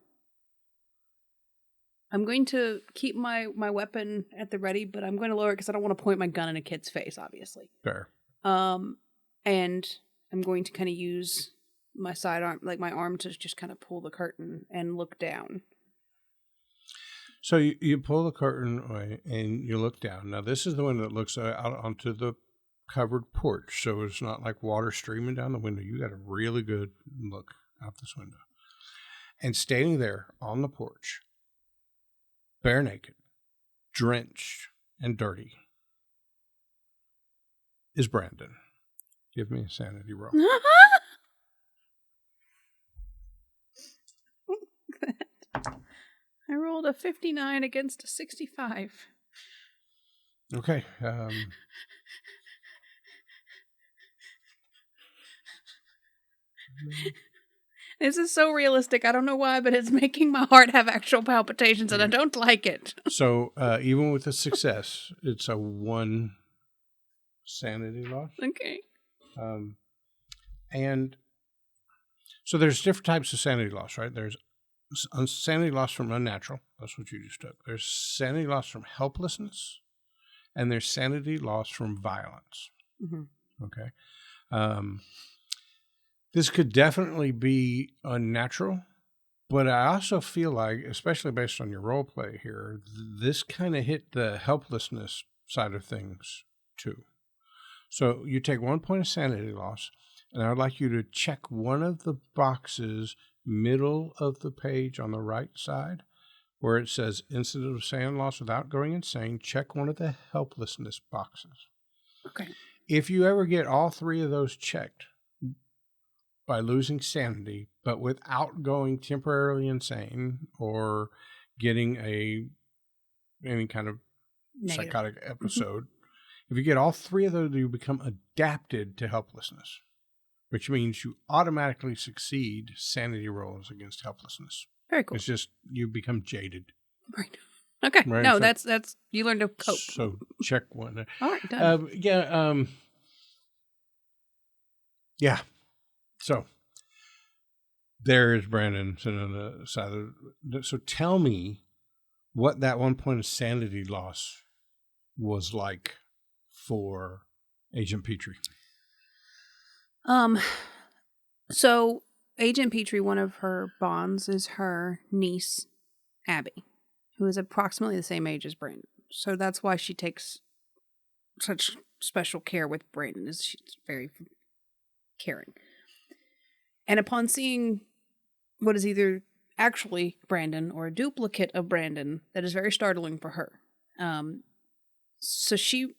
I'm going to keep my weapon at the ready, but I'm going to lower it because I don't want to point my gun in a kid's face, obviously. Fair. And I'm going to kind of use my sidearm, like my arm, to just kind of pull the curtain and look down. So you pull the curtain away and you look down. Now, this is the one that looks out onto the covered porch, so it's not like water streaming down the window. You got a really good look out this window. And standing there on the porch, bare naked, drenched, and dirty, is Brandon. Give me a sanity roll. I rolled a 59 against a 65. Okay. This is so realistic. I don't know why, but it's making my heart have actual palpitations, and I don't like it. So even with a success, it's a 1 sanity loss. Okay. And so there's different types of sanity loss, right? There's sanity loss from unnatural. That's what you just took. There's sanity loss from helplessness, and there's sanity loss from violence. Mm-hmm. Okay. This could definitely be unnatural, but I also feel like, especially based on your role play here, this kind of hit the helplessness side of things too. So you take 1 point of sanity loss, and I would like you to check one of the boxes middle of the page on the right side where it says incident of sanity loss without going insane. Check one of the helplessness boxes. Okay. If you ever get all 3 of those checked by losing sanity, but without going temporarily insane or getting any kind of Negative. Psychotic episode, if you get all 3 of those, you become adapted to helplessness, which means you automatically succeed sanity rolls against helplessness. Very cool. It's just you become jaded. Right. Okay. Right, No, so- that's you learn to cope. So check one. All right, done. Yeah. So there is Brandon sitting on the side of the. So tell me what that 1 point of sanity loss was like for Agent Petrie. So Agent Petrie, one of her bonds is her niece, Abby, who is approximately the same age as Brandon. So that's why she takes such special care with Brandon, is she's very caring. And upon seeing what is either actually Brandon or a duplicate of Brandon, that is very startling for her. So she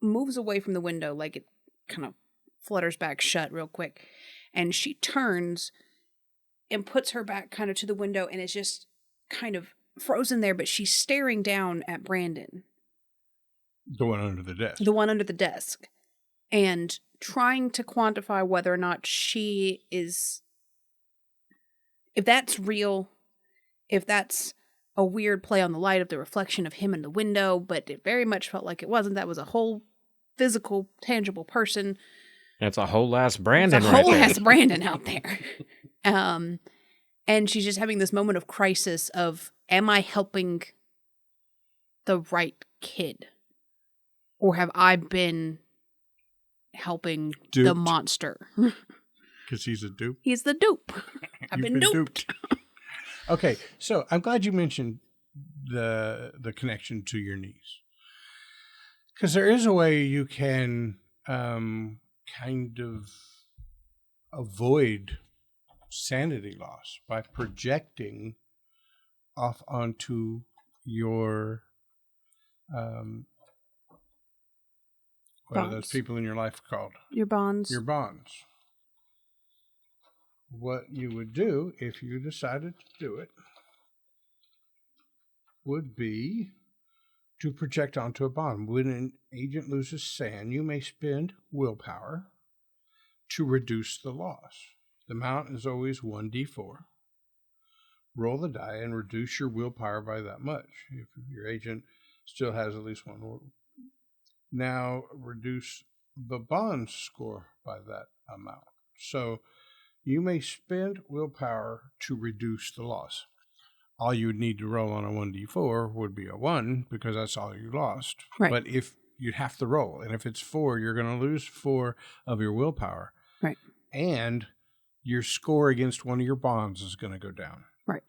moves away from the window, like it kind of flutters back shut real quick. And she turns and puts her back kind of to the window and is just kind of frozen there, but she's staring down at Brandon. The one under the desk. The one under the desk. And trying to quantify whether or not she is, if that's real, if that's a weird play on the light of the reflection of him in the window, but it very much felt like it wasn't. That was a whole physical, tangible person. That's a whole ass Brandon It's a right whole there. ass Brandon out there. And she's just having this moment of crisis of, am I helping the right kid? Or have I been helping the Duped. monster? Because he's a dupe. He's the dupe. I've You've been duped. Okay, so I'm glad you mentioned the connection to your niece, because there is a way you can kind of avoid sanity loss by projecting off onto your what are those Bonds. people in your life called? Your bonds. Your bonds. What you would do if you decided to do it would be to project onto a bond. When an agent loses sand, you may spend willpower to reduce the loss. The amount is always 1d4. roll the die and reduce your willpower by that much. If your agent still has at least one, now reduce the bond score by that amount. So you may spend willpower to reduce the loss. All you would need to roll on a 1d4 would be a 1 because that's all you lost. Right. But if you'd have to roll, and if it's 4, you're going to lose 4 of your willpower. Right. And your score against one of your bonds is going to go down. Right.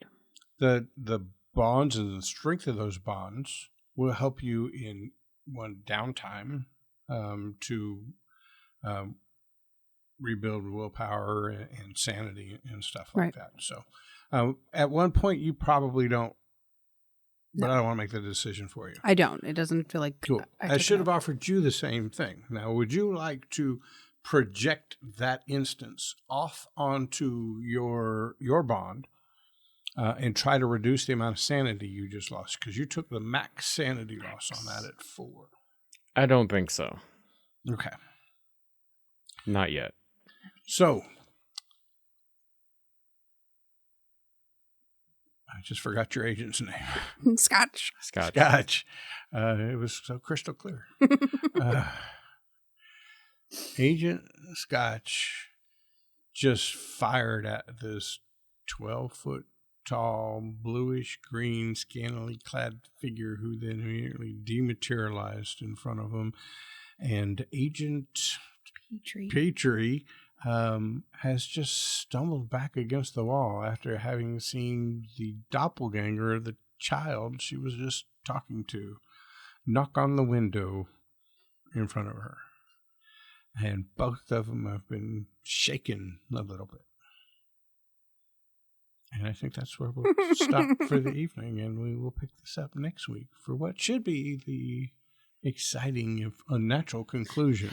The bonds and the strength of those bonds will help you in one downtime to rebuild willpower and sanity and stuff like that. So at one point you probably don't, but I don't want to make the decision for you. I don't. It doesn't feel like... Cool. I should have offered you the same thing. Now, would you like to project that instance off onto your bond and try to reduce the amount of sanity you just lost? Because you took the max sanity loss on that at 4. I don't think so. Okay. Not yet. So, I just forgot your agent's name. Scotch. It was so crystal clear. Agent Scotch just fired at this 12-foot tall, bluish green, scantily clad figure who then immediately dematerialized in front of him. And Agent Petrie has just stumbled back against the wall after having seen the doppelganger of the child she was just talking to knock on the window in front of her. And both of them have been shaken a little bit. And I think that's where we'll stop for the evening, and we will pick this up next week for what should be the exciting, if unnatural, conclusion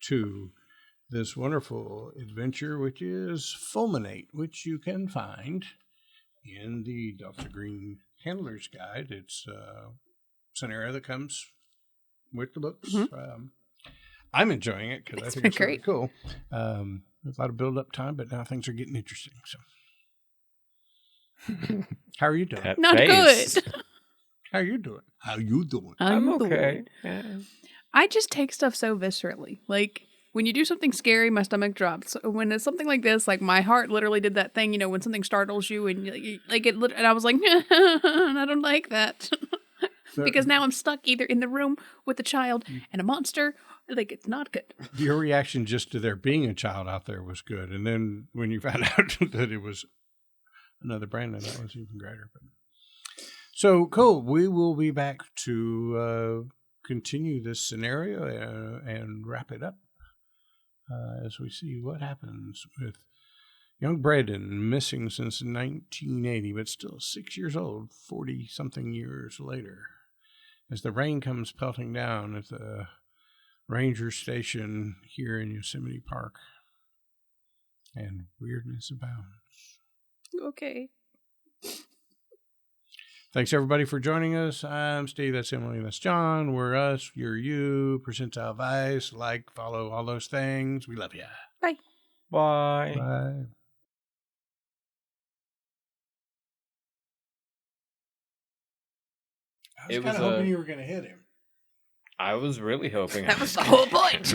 to this wonderful adventure, which is Fulminate, which you can find in the Delta Green Handler's Guide. It's a scenario that comes with the books. Mm-hmm. I'm enjoying it because I think it's really cool. There's a lot of build-up time, but now things are getting interesting. So, how are you doing? Not good. How are you doing? How you doing? I'm okay. Yeah. I just take stuff so viscerally. Like, when you do something scary, my stomach drops. When it's something like this, like my heart literally did that thing, when something startles you and and I was like, I don't like that. Because now I'm stuck either in the room with a child and a monster. Like, it's not good. Your reaction just to there being a child out there was good. And then when you found out that it was another Brandon, that was even greater. But so, cool. We will be back to continue this scenario and wrap it up as we see what happens with young Brandon, missing since 1980, but still 6 years old, 40-something years later. As the rain comes pelting down at the ranger station here in Yosemite Park, and weirdness abounds. Okay. Thanks, everybody, for joining us. I'm Steve, that's Emily, that's John. We're us, you're you, Percentile Vice. Like, follow, all those things. We love you. Bye. Bye. Bye. I was kind of hoping you were going to hit him. I was really hoping. That was the whole point.